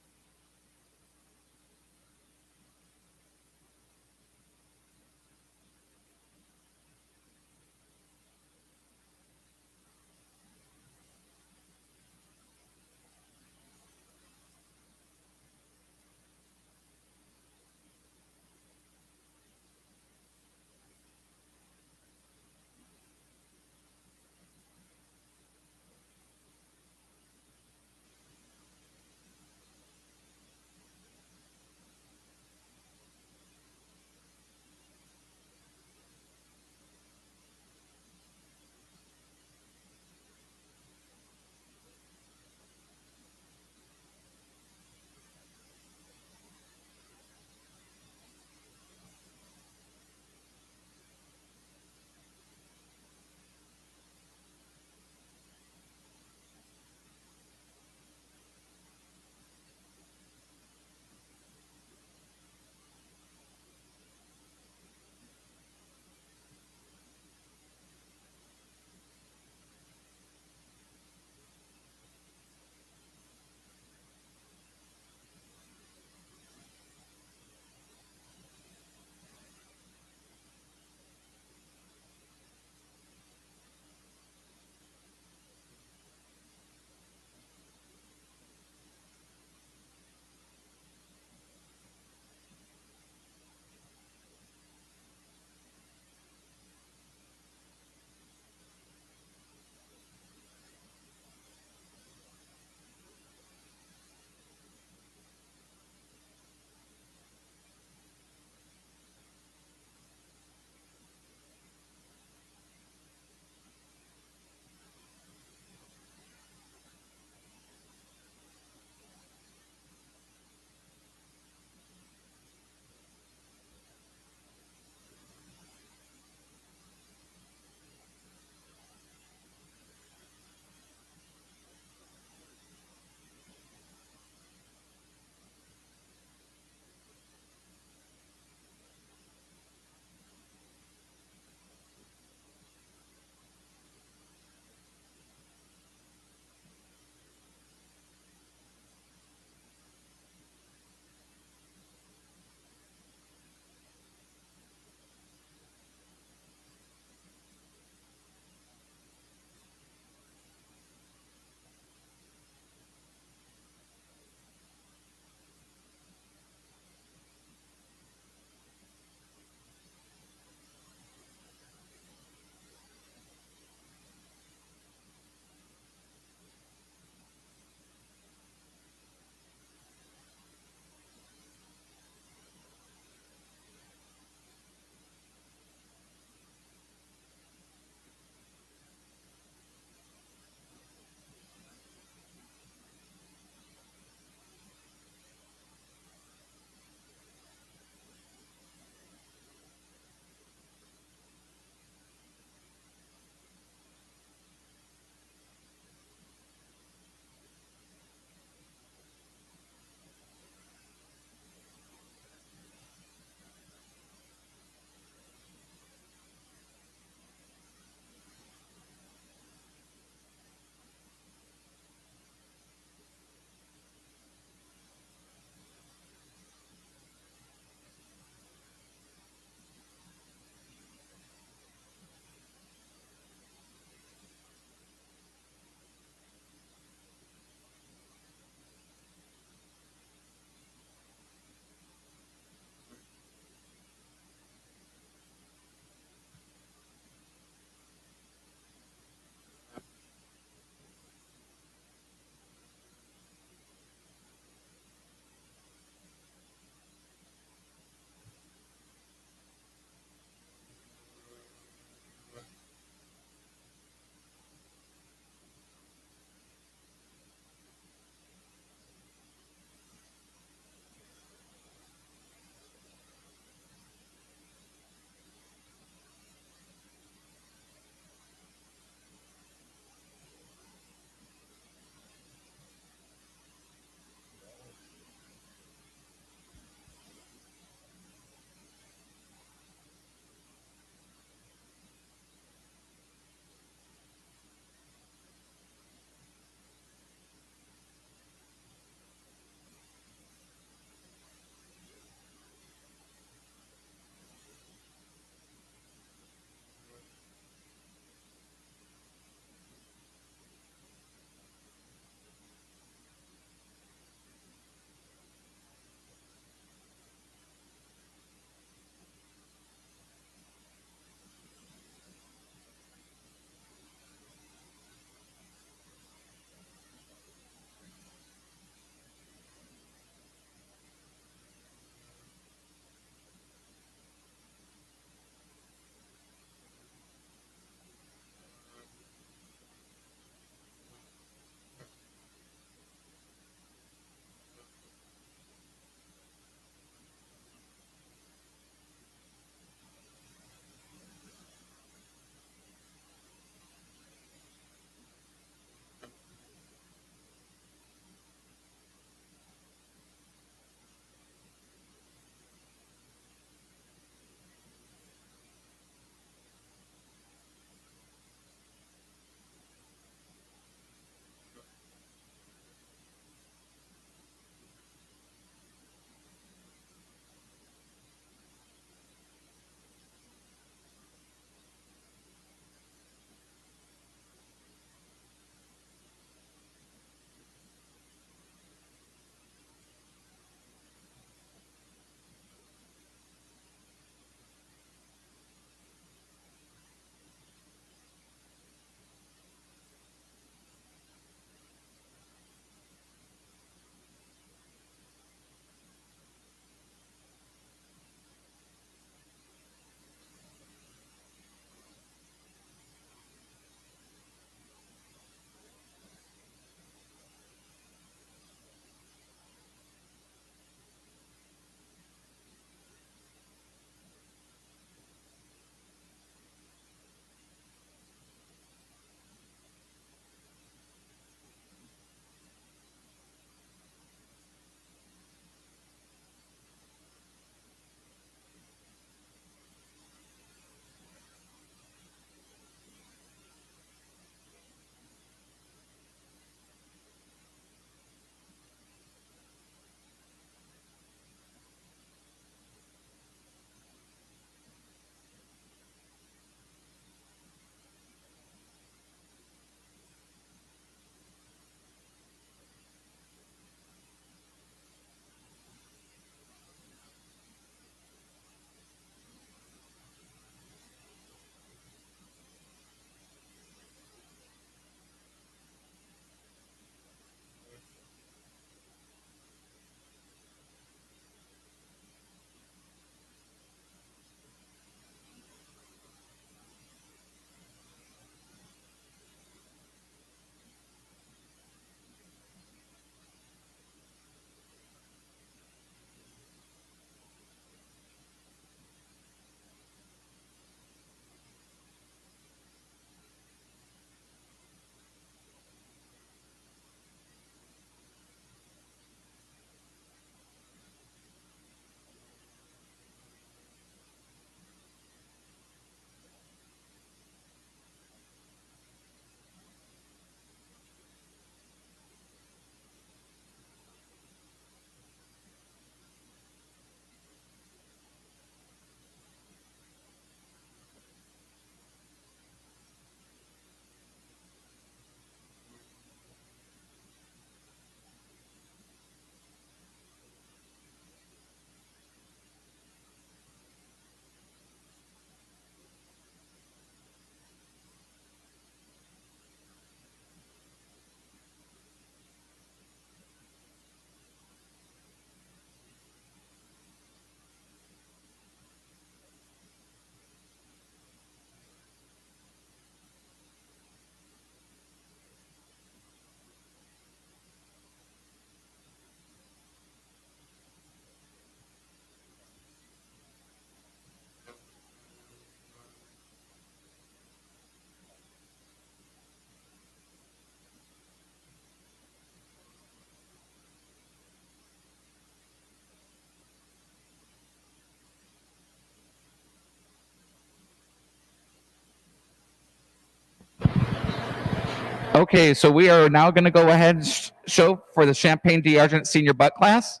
Speaker 1: Okay, so we are now going to go ahead and show for the Champaign D'Argent Senior Butt class.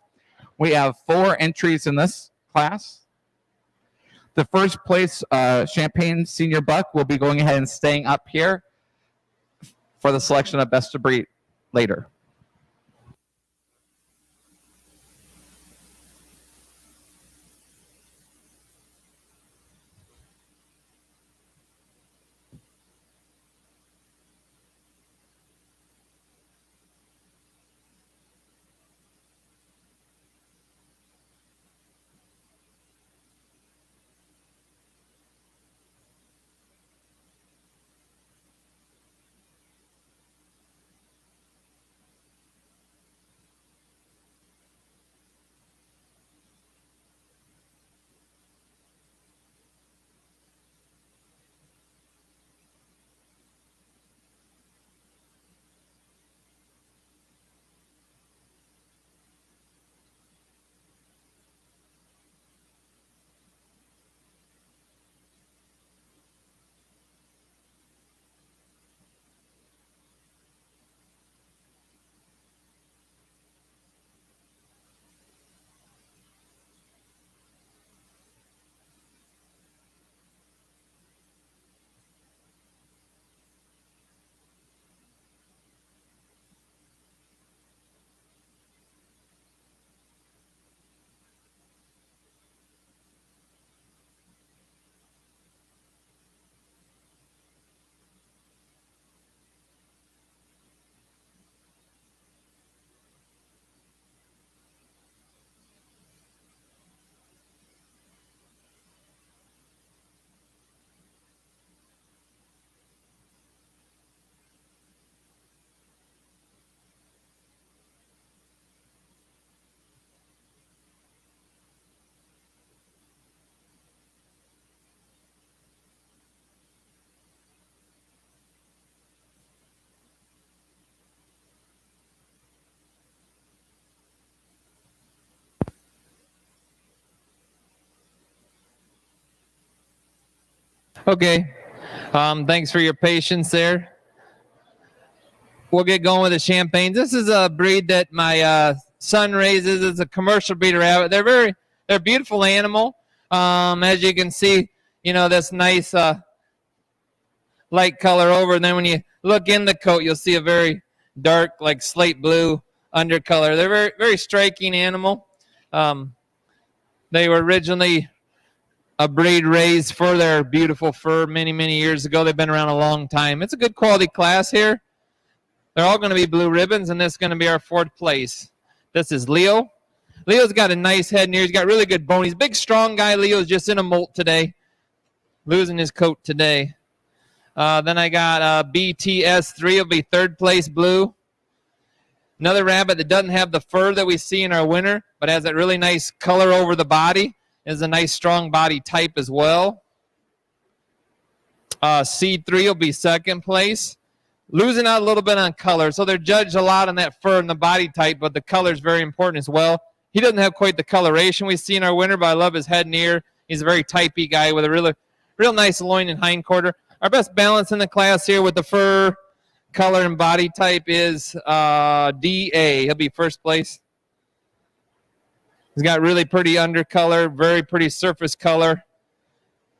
Speaker 1: We have 4 entries in this class. The first place Champaign Senior Buck will be going ahead and staying up here for the selection of best of breed later.
Speaker 2: Okay. Thanks for your patience there. We'll get going with the Champagnes. This is a breed that my son raises. It's a commercial breed of rabbit. They're a beautiful animal. As you can see, this nice light color over. And then when you look in the coat, you'll see a very dark, like slate blue undercolor. They're very, very striking animal. They were originally a breed raised for their beautiful fur many, many years ago. They've been around a long time. It's a good quality class here. They're all going to be blue ribbons, and this is going to be our 4th place. This is Leo. Leo's got a nice head and ears. He's got really good bone. He's a big, strong guy. Leo's just in a molt today. Losing his coat today. Then I got BTS3. Will be 3rd place blue. Another rabbit that doesn't have the fur that we see in our winter, but has that really nice color over the body. Is a nice, strong body type as well. C3 will be 2nd place. Losing out a little bit on color. So they're judged a lot on that fur and the body type, but the color is very important as well. He doesn't have quite the coloration we see in our winter, but I love his head and ear. He's a very typey guy with a real nice loin and hind quarter. Our best balance in the class here with the fur, color, and body type is DA. He'll be 1st place. He's got really pretty undercolor, very pretty surface color,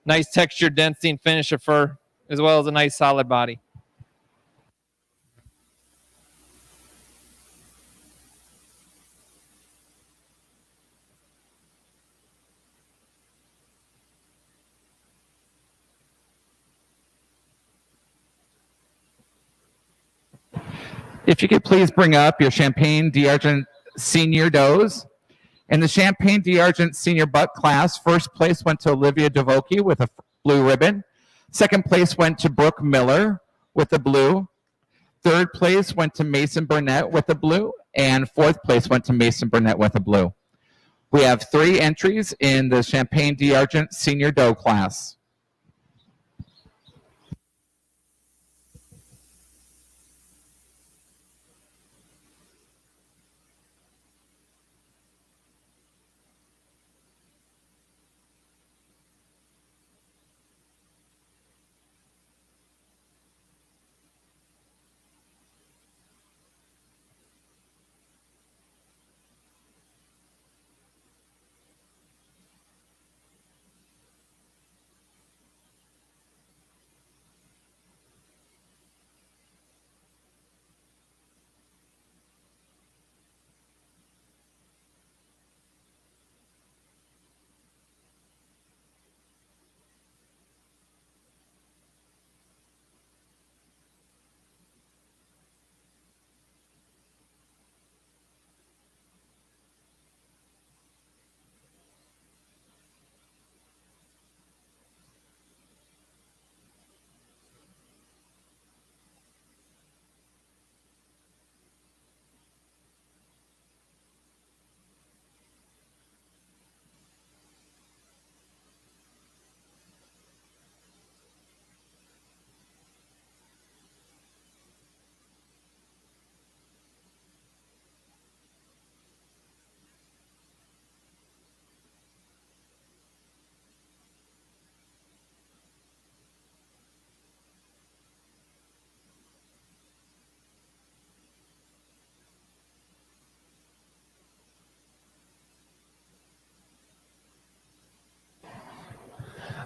Speaker 2: nice texture, density, and finish of fur, as well as a nice solid body.
Speaker 1: If you could please bring up your Champaign D'Argent Senior Does. In the Champaign D'Argent Senior Buck class, 1st place went to Olivia Devoki with a blue ribbon. 2nd place went to Brooke Miller with the blue. 3rd place went to Mason Burnett with the blue. And 4th place went to Mason Burnett with a blue. We have 3 entries in the Champaign D'Argent Senior Doe class.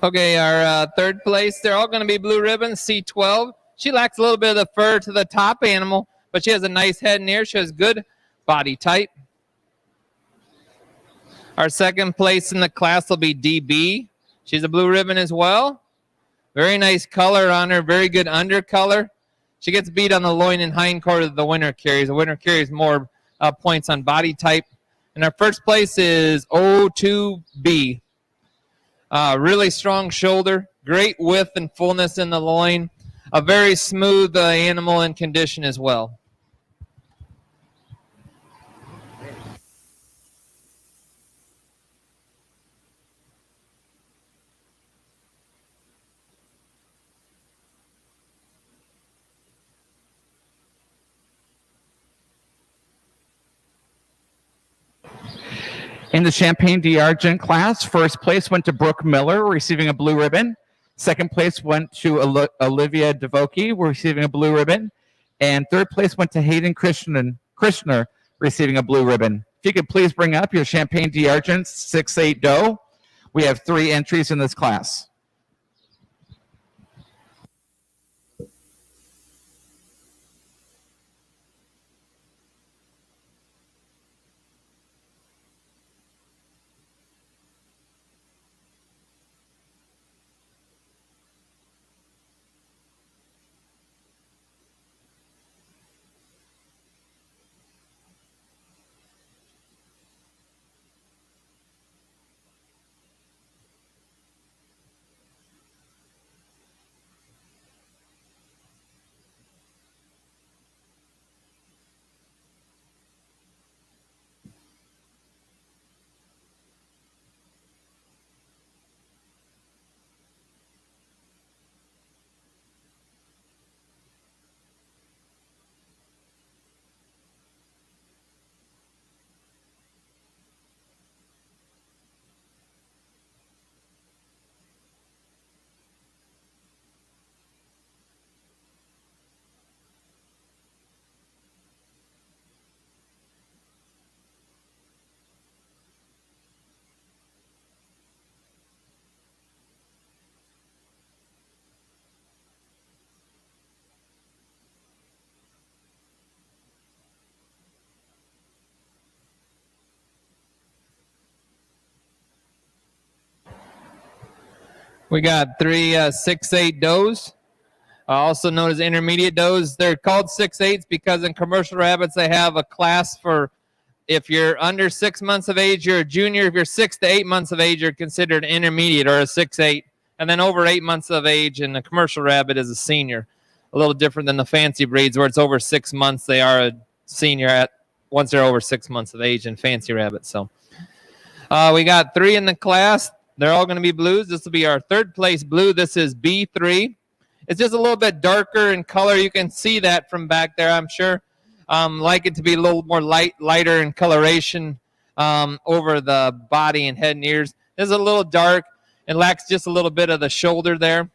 Speaker 2: Okay, our third place, they're all going to be blue ribbons, C12. She lacks a little bit of the fur to the top animal, but she has a nice head and ear. She has good body type. Our second place in the class will be DB. She's a blue ribbon as well. Very nice color on her, very good undercolor. She gets beat on the loin and hind quarter that the winner carries. The winner carries more points on body type. And our first place is O2B. Really strong shoulder, great width and fullness in the loin. A very smooth animal in condition as well.
Speaker 1: In the Champagne d'Argent class, first place went to Brooke Miller, receiving a blue ribbon. Second place went to Olivia Devoki, receiving a blue ribbon. And third place went to Hayden Krishner, receiving a blue ribbon. If you could please bring up your Champagne d'Argent 6'8" doe. We have 3 entries in this class.
Speaker 2: We got 3 6'8" does, also known as intermediate does. They're called 6'8" because in commercial rabbits they have a class for if you're under 6 months of age, you're a junior. If you're 6 to 8 months of age, you're considered intermediate or a 6'8". And then over 8 months of age in the commercial rabbit is a senior. A little different than the fancy breeds where it's over 6 months. They are a senior at once they're over 6 months of age in fancy rabbits. So we got 3 in the class. They're all going to be blues. This will be our third place blue. This is B3. It's just a little bit darker in color. You can see that from back there, I'm sure. Like it to be a little more lighter in coloration over the body and head and ears. This is a little dark and lacks just a little bit of the shoulder there.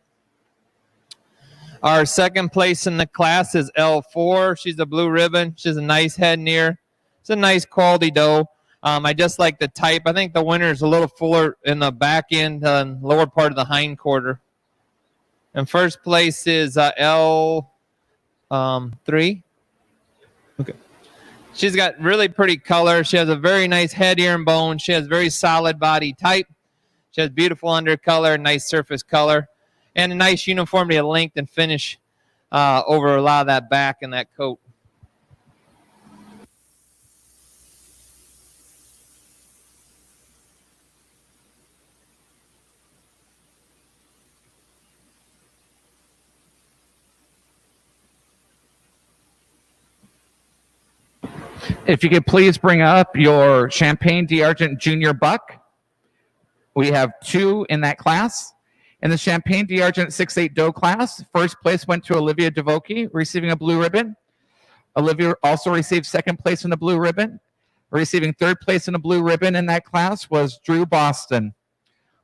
Speaker 2: Our second place in the class is L4. She's a blue ribbon. She's a nice head and ear. It's a nice quality doe. I just like the type. I think the winner is a little fuller in the back end and lower part of the hind quarter. And first place is L3. Okay. She's got really pretty color. She has a very nice head, ear, and bone. She has very solid body type. She has beautiful undercolor, nice surface color, and a nice uniformity of length and finish over a lot of that back and that coat.
Speaker 1: If you could please bring up your Champagne d'Argent Junior Buck. We have 2 in that class. In the Champagne d'Argent 6'8" doe class, first place went to Olivia Devoki, receiving a blue ribbon. Olivia also received second place in the blue ribbon. Receiving third place in the blue ribbon in that class was Drew Boston.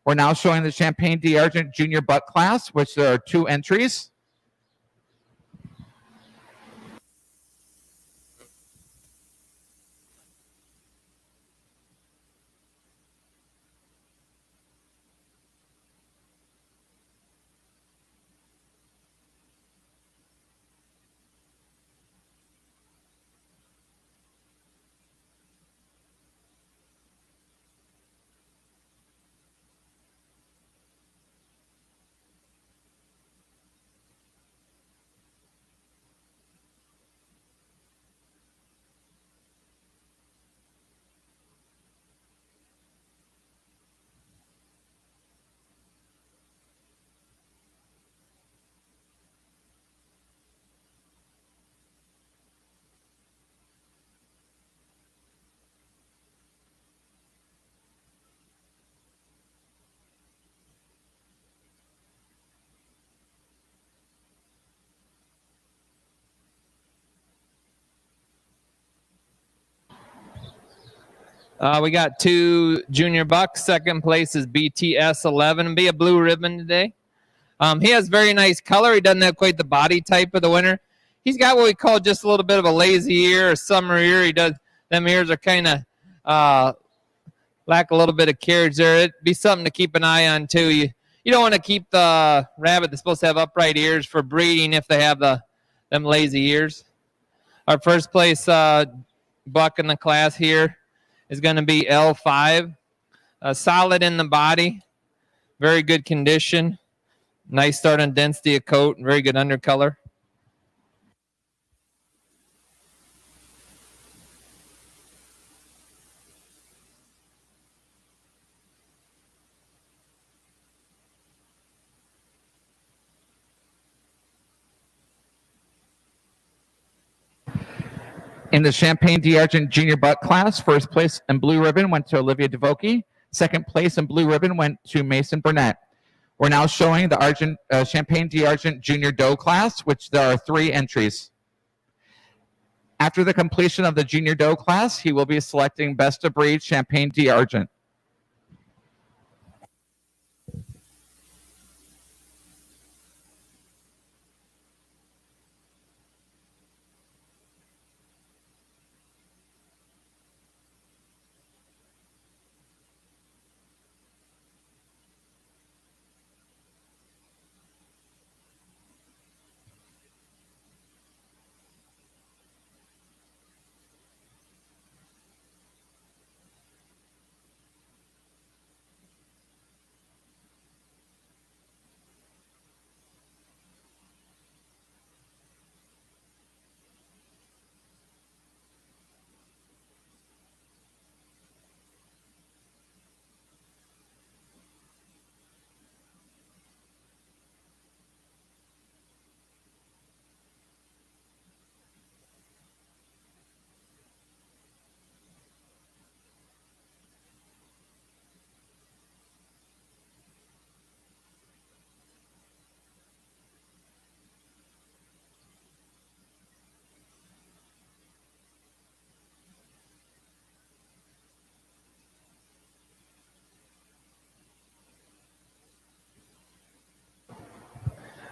Speaker 1: We're now showing the Champagne d'Argent Junior Buck class, which there are 2 entries.
Speaker 2: We got 2 junior bucks. Second place is BTS 11. Be a blue ribbon today. He has very nice color. He doesn't have quite the body type of the winner. He's got what we call just a little bit of a lazy ear or summer ear. He does. Them ears are kind of lack a little bit of carriage there. It'd be something to keep an eye on too. You don't want to keep the rabbit that's supposed to have upright ears for breeding if they have them lazy ears. Our first place buck in the class here is going to be L5. Solid in the body, very good condition, nice start on density of coat, and very good undercolor.
Speaker 1: In the Champagne D'Argent Junior Buck class, first place and blue ribbon went to Olivia DeVoki. Second place and blue ribbon went to Mason Burnett. We're now showing the Champagne D'Argent Junior Doe class, which there are 3 entries. After the completion of the Junior Doe class, he will be selecting Best of Breed Champagne D'Argent.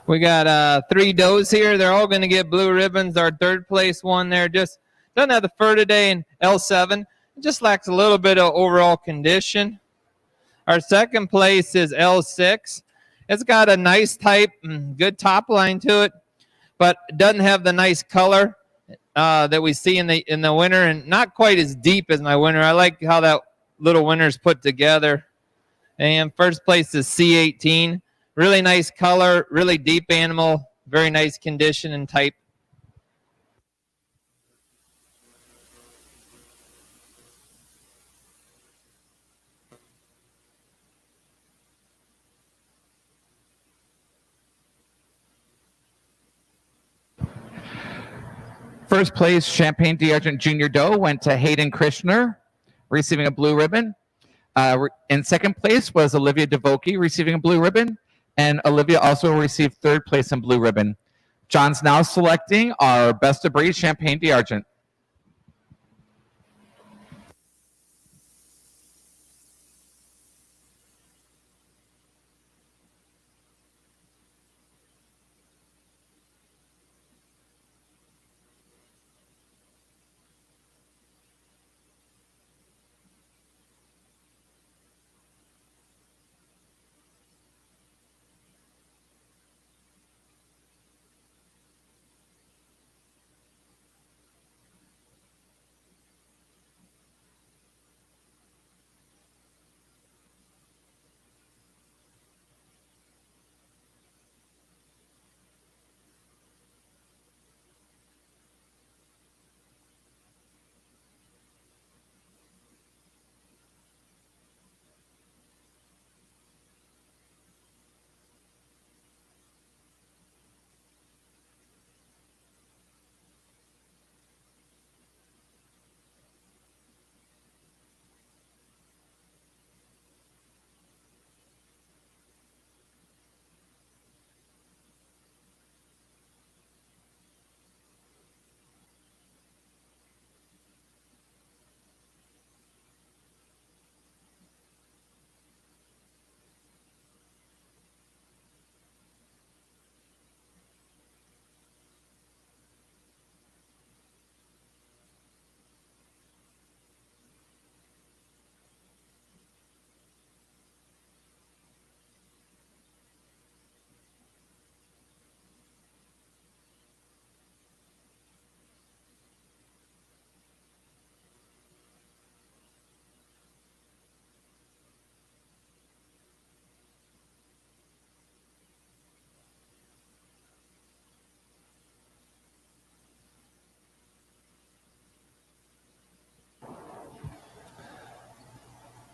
Speaker 2: We got 3 does here. They're all going to get blue ribbons. Our third place one there just doesn't have the fur today in L7. It just lacks a little bit of overall condition. Our second place is L6. It's got a nice type, good top line to it, but it doesn't have the nice color that we see in the winter, and not quite as deep as my winter. I like how that little winter's put together. And first place is C18. Really nice color, really deep animal, very nice condition and type.
Speaker 1: First place Champagne D'Argent Junior Doe went to Hayden Krishner, receiving a blue ribbon. In second place was Olivia DeVoki, receiving a blue ribbon. And Olivia also received third place in blue ribbon. John's now selecting our Best of Breed Champagne D'Argent.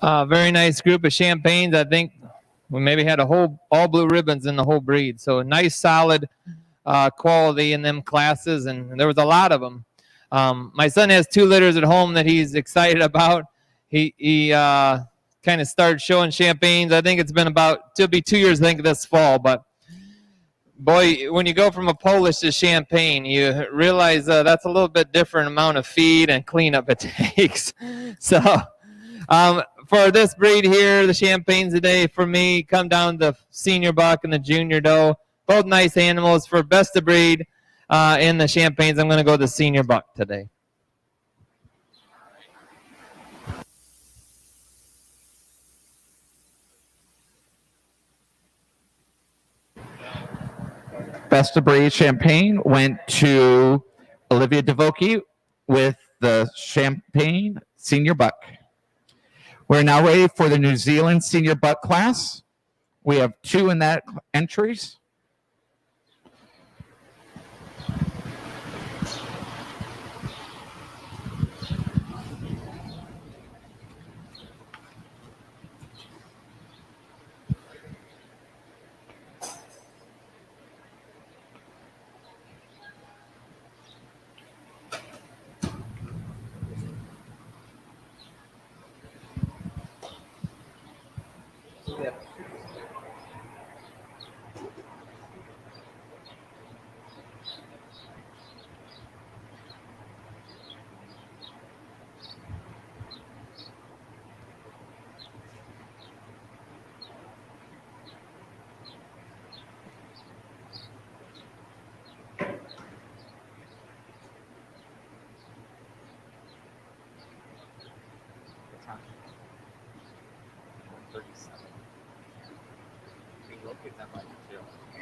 Speaker 2: Very nice group of champagnes. I think we maybe had all blue ribbons in the whole breed. So a nice, solid quality in them classes, and there was a lot of them. My son has 2 litters at home that he's excited about. He kind of started showing champagnes. I think it'll be 2 years, I think, this fall. But boy, when you go from a Polish to champagne, you realize that's a little bit different amount of feed and cleanup it takes. So for this breed here, the champagnes today, for me, come down to senior buck and the junior doe. Both nice animals. For best of breed in the champagnes, I'm going to go the senior buck today.
Speaker 1: Best of breed champagne went to Olivia DeVoki with the Champagne Senior Buck. We're now ready for the New Zealand Senior Buck class. We have 2 in that entries.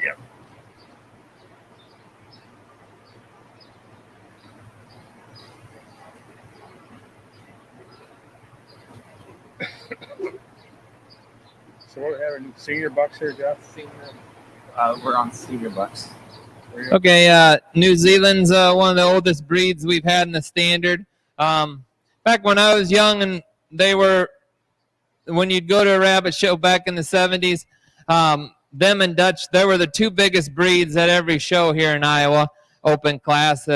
Speaker 1: Yep.
Speaker 3: So we're having senior bucks here, Jeff?
Speaker 1: We're on senior bucks.
Speaker 2: Okay, New Zealand's one of the oldest breeds we've had in the standard. Back when I was young, and when you'd go to a rabbit show back in the 70s, them and Dutch, they were the 2 biggest breeds at every show here in Iowa, open class.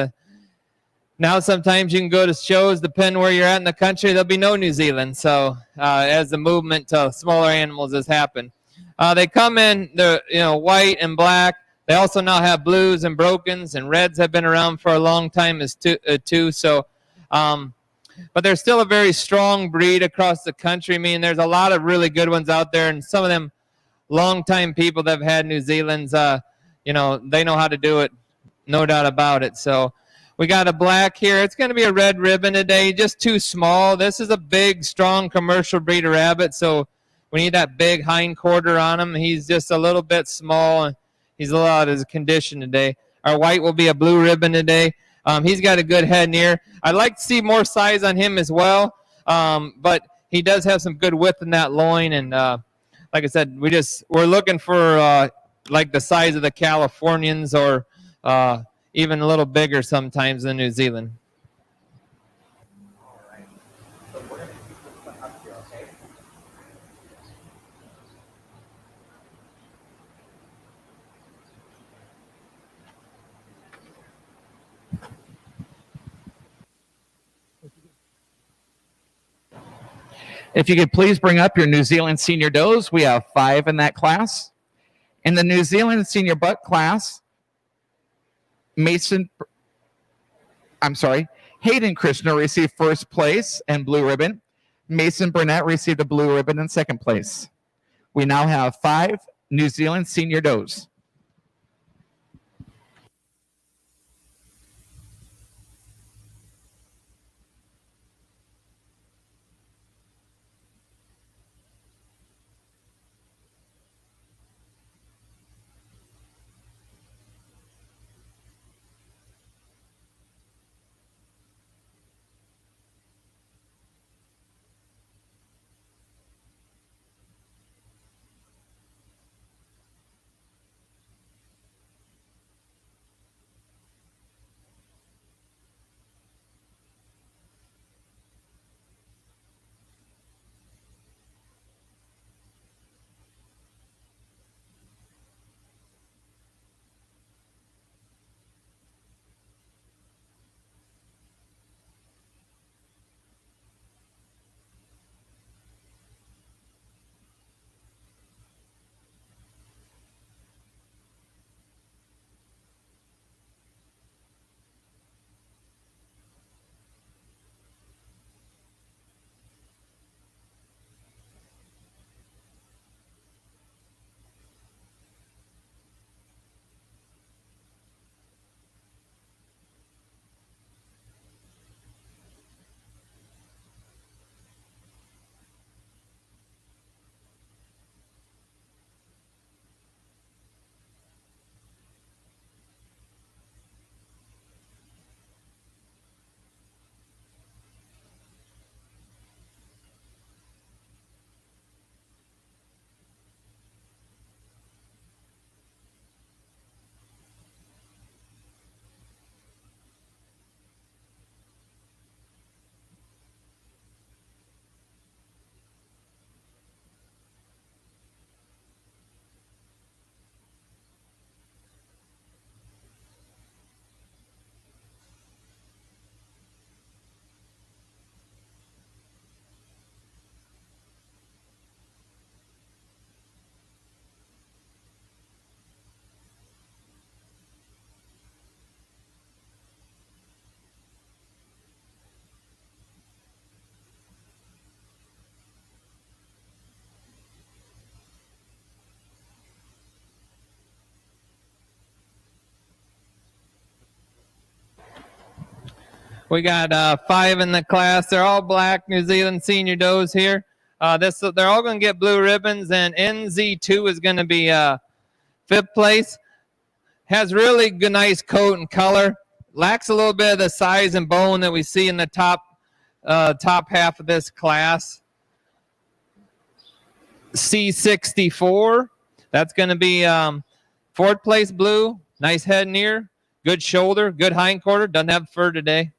Speaker 2: Now sometimes you can go to shows, depending where you're at in the country, there'll be no New Zealand. So as the movement to smaller animals has happened. They come in, white and black. They also now have blues and brokens, and reds have been around for a long time as too. So, but they're still a very strong breed across the country. I mean, there's a lot of really good ones out there, and some of them long-time people that have had New Zealand's, they know how to do it, no doubt about it. So we got a black here. It's going to be a red ribbon today, just too small. This is a big, strong commercial breed of rabbit, so we need that big hind quarter on him. He's just a little bit small, and he's a little out of his condition today. Our white will be a blue ribbon today. He's got a good head and ear. I'd like to see more size on him as well, but he does have some good width in that loin, and like I said, we're looking for like the size of the Californians, or even a little bigger sometimes than New Zealand.
Speaker 1: If you could please bring up your New Zealand Senior Does. We have 5 in that class. In the New Zealand Senior Buck class, Hayden Krishna received first place and blue ribbon. Mason Burnett received a blue ribbon in second place. We now have 5 New Zealand Senior Does.
Speaker 2: We got 5 in the class. They're all black New Zealand senior does here. They're all going to get blue ribbons, and NZ2 is going to be 5th place. Has really good, nice coat and color. Lacks a little bit of the size and bone that we see in the top half of this class. C64, that's going to be 4th place blue. Nice head and ear, good shoulder, good hind quarter. Doesn't have fur today.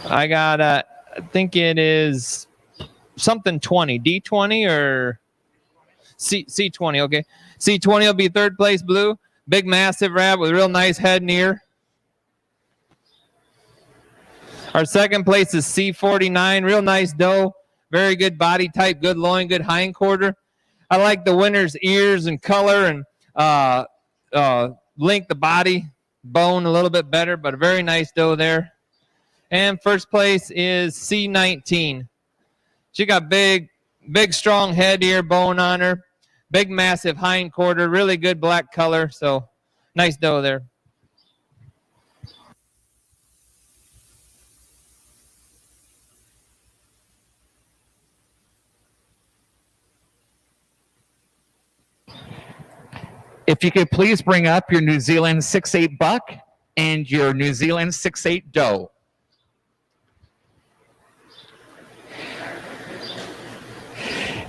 Speaker 2: I got, I think it is something 20, D20 or C20, okay. C20 will be 3rd place blue. Big, massive rabbit with real nice head and ear. Our 2nd place is C49, real nice doe. Very good body type, good loin, good hind quarter. I like the winner's ears and color and length of body, bone a little bit better, but a very nice doe there. And 1st place is C19. She got big, strong head, ear, bone on her. Big, massive hind quarter, really good black color. So nice doe there.
Speaker 1: If you could please bring up your New Zealand 6'8" buck and your New Zealand 6'8" doe.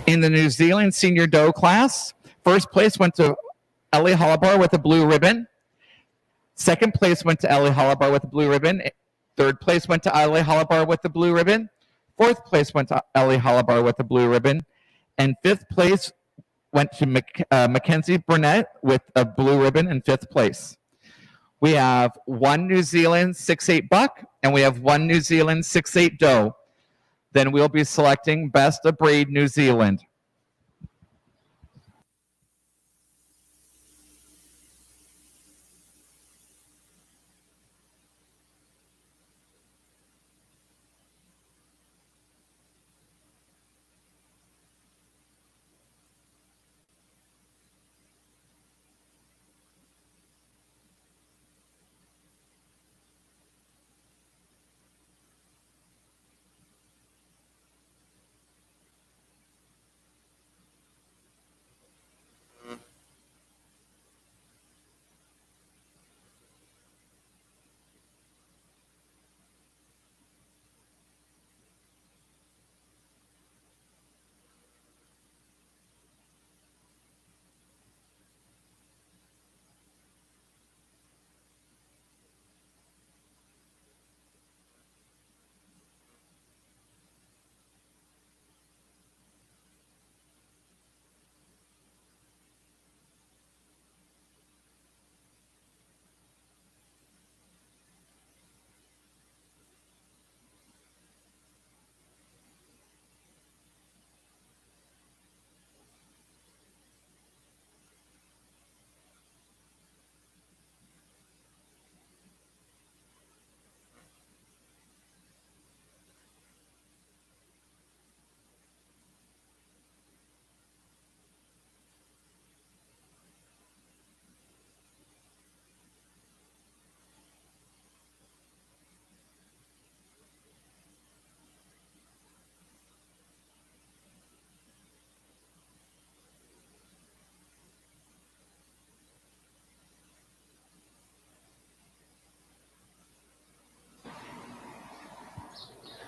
Speaker 1: In the New Zealand senior doe class, 1st place went to Ellie Hollabar with a blue ribbon. 2nd place went to Ellie Hollabar with a blue ribbon. 3rd place went to Ellie Hollabar with the blue ribbon. 4th place went to Ellie Hollabar with the blue ribbon. And 5th place went to Mackenzie Burnett with a blue ribbon in 5th place. We have 1 New Zealand 6'8" buck, and we have 1 New Zealand 6'8" doe. Then we'll be selecting Best of Breed New Zealand.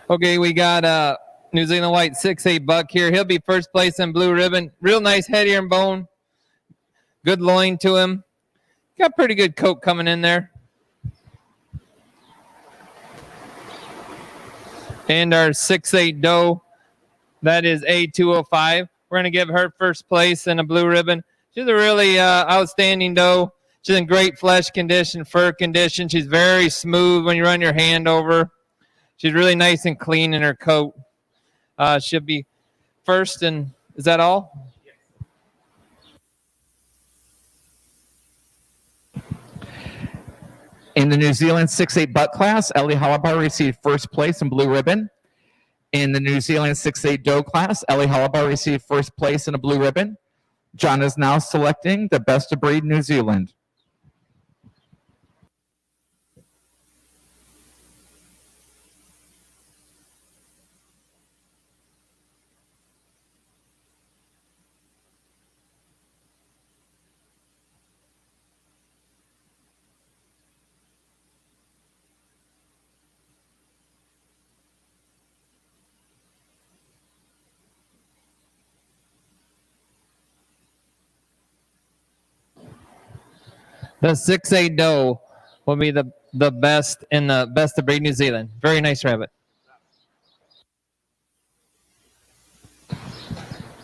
Speaker 2: Okay, we got New Zealand White 6'8" buck here. He'll be 1st place in blue ribbon. Real nice head, ear, and bone. Good loin to him. Got pretty good coat coming in there. And our 6'8" doe, that is A205. We're going to give her 1st place in a blue ribbon. She's a really outstanding doe. She's in great flesh condition, fur condition. She's very smooth when you run your hand over her. She's really nice and clean in her coat. She'll be 1st, and is that all?
Speaker 1: In the New Zealand 6'8" buck class, Ellie Hollabar received 1st place in blue ribbon. In the New Zealand 6'8" doe class, Ellie Hollabar received 1st place in a blue ribbon. John is now selecting the Best of Breed New Zealand.
Speaker 2: The 6'8" doe will be the best in the best of breed New Zealand. Very nice rabbit.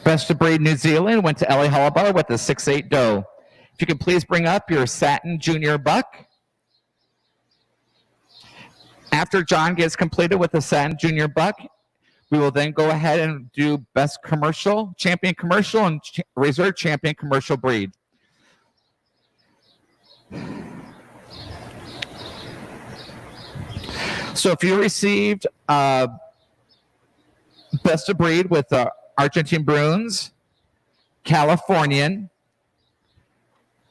Speaker 1: Best of breed New Zealand went to Ellie Halabar with the 6'8" doe. If you could please bring up your Satin Junior buck. After John gets completed with the Satin Junior buck, we will then go ahead and do Best Commercial, Champion Commercial, and Reserve Champion Commercial breed. So if you received Best of Breed with Argentine Bruins, Californian,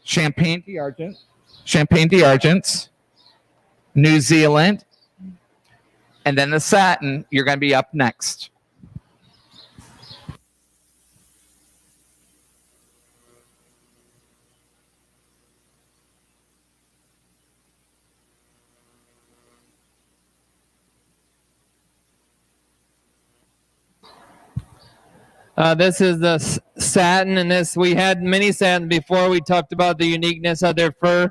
Speaker 1: Champagne d'Argent, New Zealand, and then the Satin, you're going to be up next.
Speaker 2: This is the Satin, and this we had many Satin before. We talked about the uniqueness of their fur.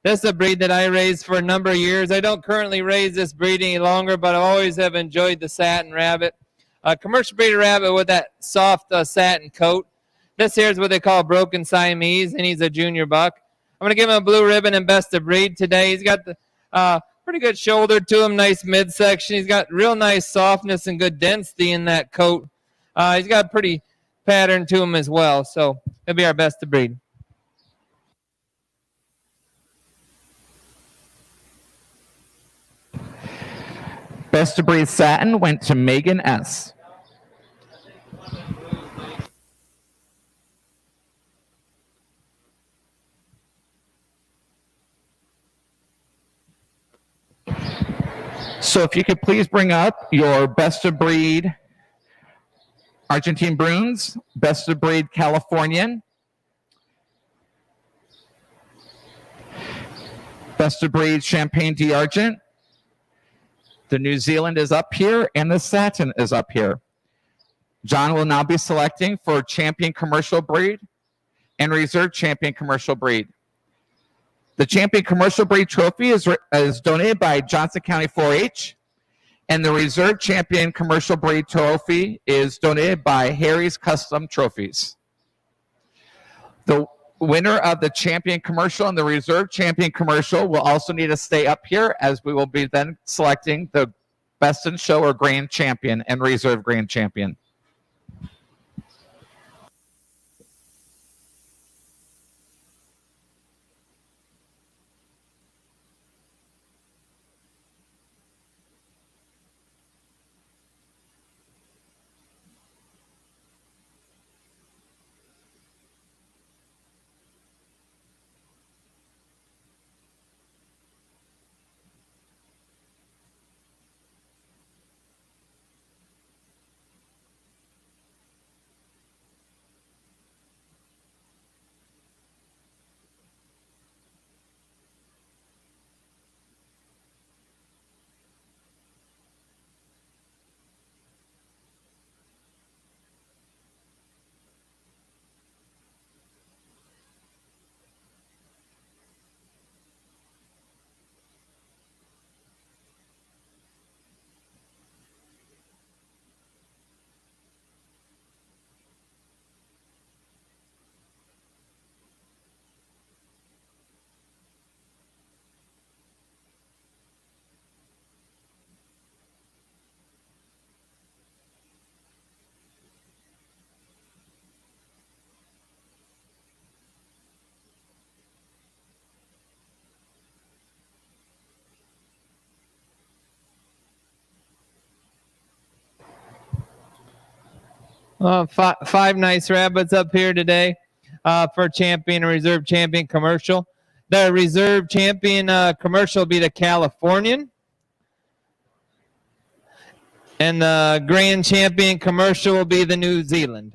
Speaker 2: This is a breed that I raised for a number of years. I don't currently raise this breed any longer, but I always have enjoyed the Satin rabbit. A commercial breed rabbit with that soft satin coat. This here is what they call a broken Siamese, and he's a junior buck. I'm going to give him a blue ribbon and best of breed today. He's got the pretty good shoulder to him, nice midsection. He's got real nice softness and good density in that coat. He's got a pretty pattern to him as well, so he'll be our best of breed.
Speaker 1: Best of Breed Satin went to Megan S. So if you could please bring up your Best of Breed Argentine Bruins, Best of Breed Californian, Best of Breed Champagne d'Argent. The New Zealand is up here, and the Satin is up here. John will now be selecting for Champion Commercial Breed and Reserve Champion Commercial Breed. The Champion Commercial Breed trophy is donated by Johnson County 4-H, and the Reserve Champion Commercial Breed trophy is donated by Harry's Custom Trophies. The winner of the Champion Commercial and the Reserve Champion Commercial will also need to stay up here, as we will be then selecting the Best in Show or Grand Champion and Reserve Grand Champion.
Speaker 2: Five nice rabbits up here today for Champion and Reserve Champion Commercial. The Reserve Champion Commercial will be the Californian. And the Grand Champion Commercial will be the New Zealand.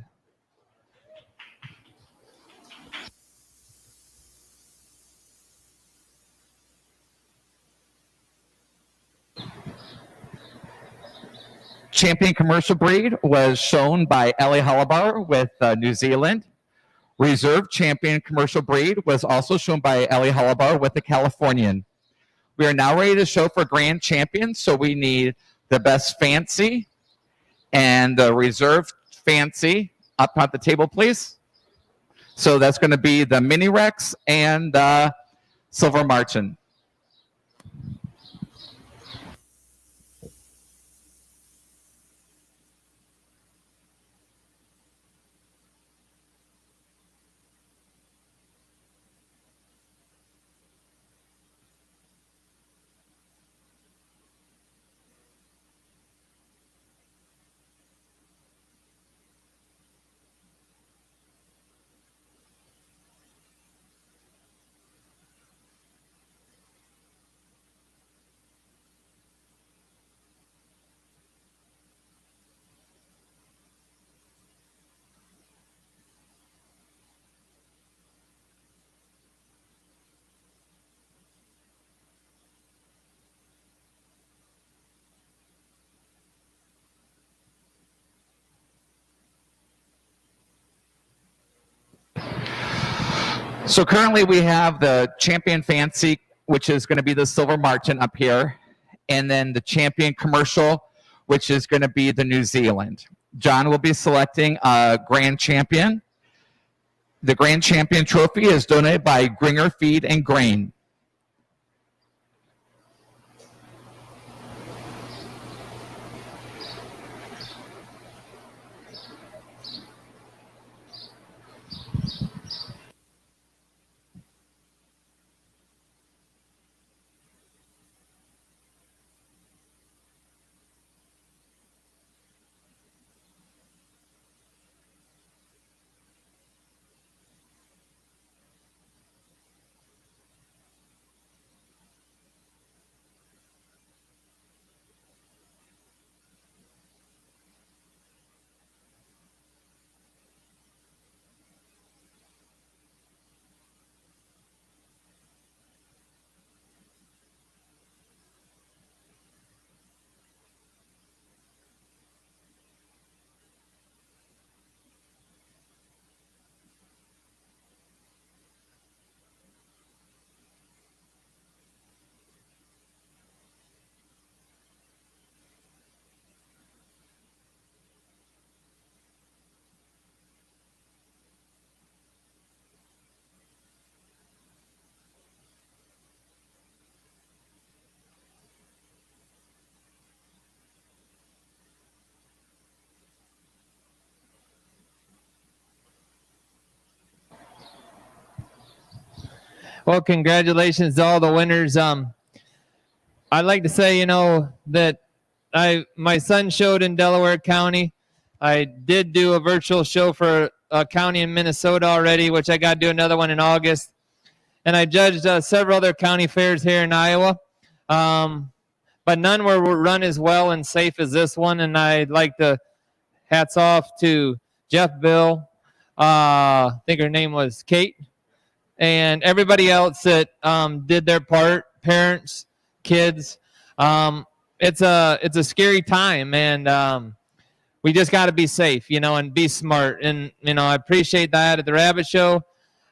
Speaker 1: Champion Commercial Breed was shown by Ellie Halabar with New Zealand. Reserve champion commercial breed was also shown by Ellie Halabar with the Californian. We are now ready to show for grand champion, so we need the best fancy and the reserve fancy up at the table, please. So that's going to be the Mini Rex and Silver Martin. So currently we have the champion fancy, which is going to be the Silver Martin up here, and then the champion commercial, which is going to be the New Zealand. John will be selecting a grand champion. The grand champion trophy is donated by Gringer Feed and Grain.
Speaker 2: Well, congratulations to all the winners. I'd like to say, that my son showed in Delaware County. I did do a virtual show for a county in Minnesota already, which I got to do another one in August. And I judged several other county fairs here in Iowa. But none were run as well and safe as this one. And I'd like to hats off to Jeff Bill. I think her name was Kate. And everybody else that did their part, parents, kids. It's a scary time, and we just got to be safe, and be smart. And I appreciate that at the Rabbit Show.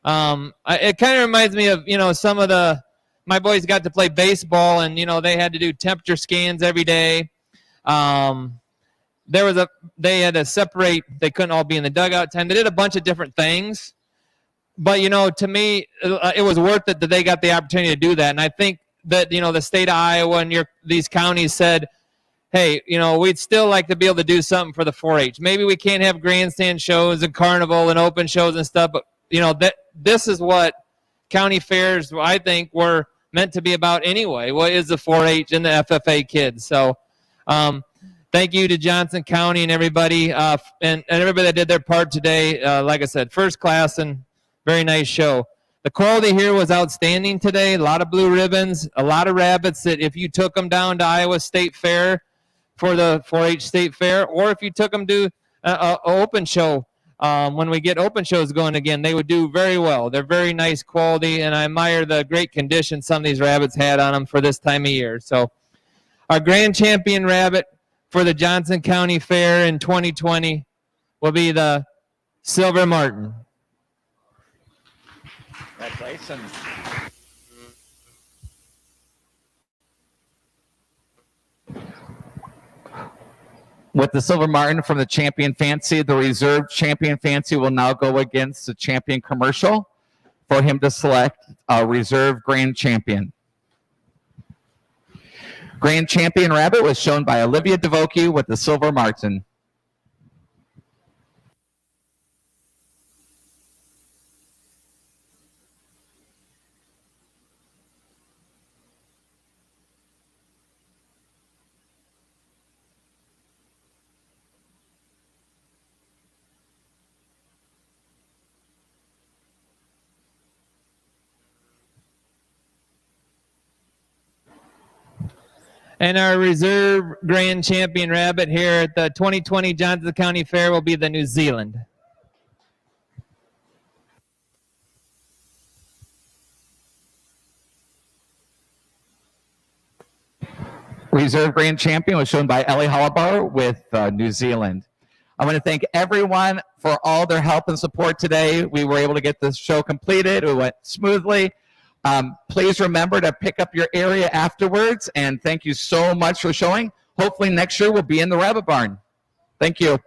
Speaker 2: It kind of reminds me of some of my boys got to play baseball, and they had to do temperature scans every day. They had to separate. They couldn't all be in the dugout time. They did a bunch of different things. But, to me, it was worth it that they got the opportunity to do that. And I think that, the state of Iowa and these counties said, hey, we'd still like to be able to do something for the 4-H. Maybe we can't have grandstand shows and carnival and open shows and stuff, but, this is what county fairs, I think, were meant to be about anyway. What is the 4-H and the FFA kids? So thank you to Johnson County and everybody, and everybody that did their part today. Like I said, first class and very nice show. The quality here was outstanding today. A lot of blue ribbons, a lot of rabbits that if you took them down to Iowa State Fair for the 4-H State Fair, or if you took them to an open show, when we get open shows going again, they would do very well. They're very nice quality, and I admire the great condition some of these rabbits had on them for this time of year. So our grand champion rabbit for the Johnson County Fair in 2020 will be the Silver Martin.
Speaker 1: Congratulations. With the Silver Martin from the Champion Fancy, the reserve Champion Fancy will now go against the Champion Commercial for him to select a reserve Grand Champion. Grand Champion Rabbit was shown by Olivia DeVoki with the Silver Martin.
Speaker 2: And our reserve grand champion rabbit here at the 2020 Johnson County Fair will be the New Zealand.
Speaker 1: Reserve Grand Champion was shown by Ellie Hollabar with New Zealand. I want to thank everyone for all their help and support today. We were able to get this show completed. It went smoothly. Please remember to pick up your area afterwards, and thank you so much for showing. Hopefully next year we'll be in the Rabbit Barn. Thank you.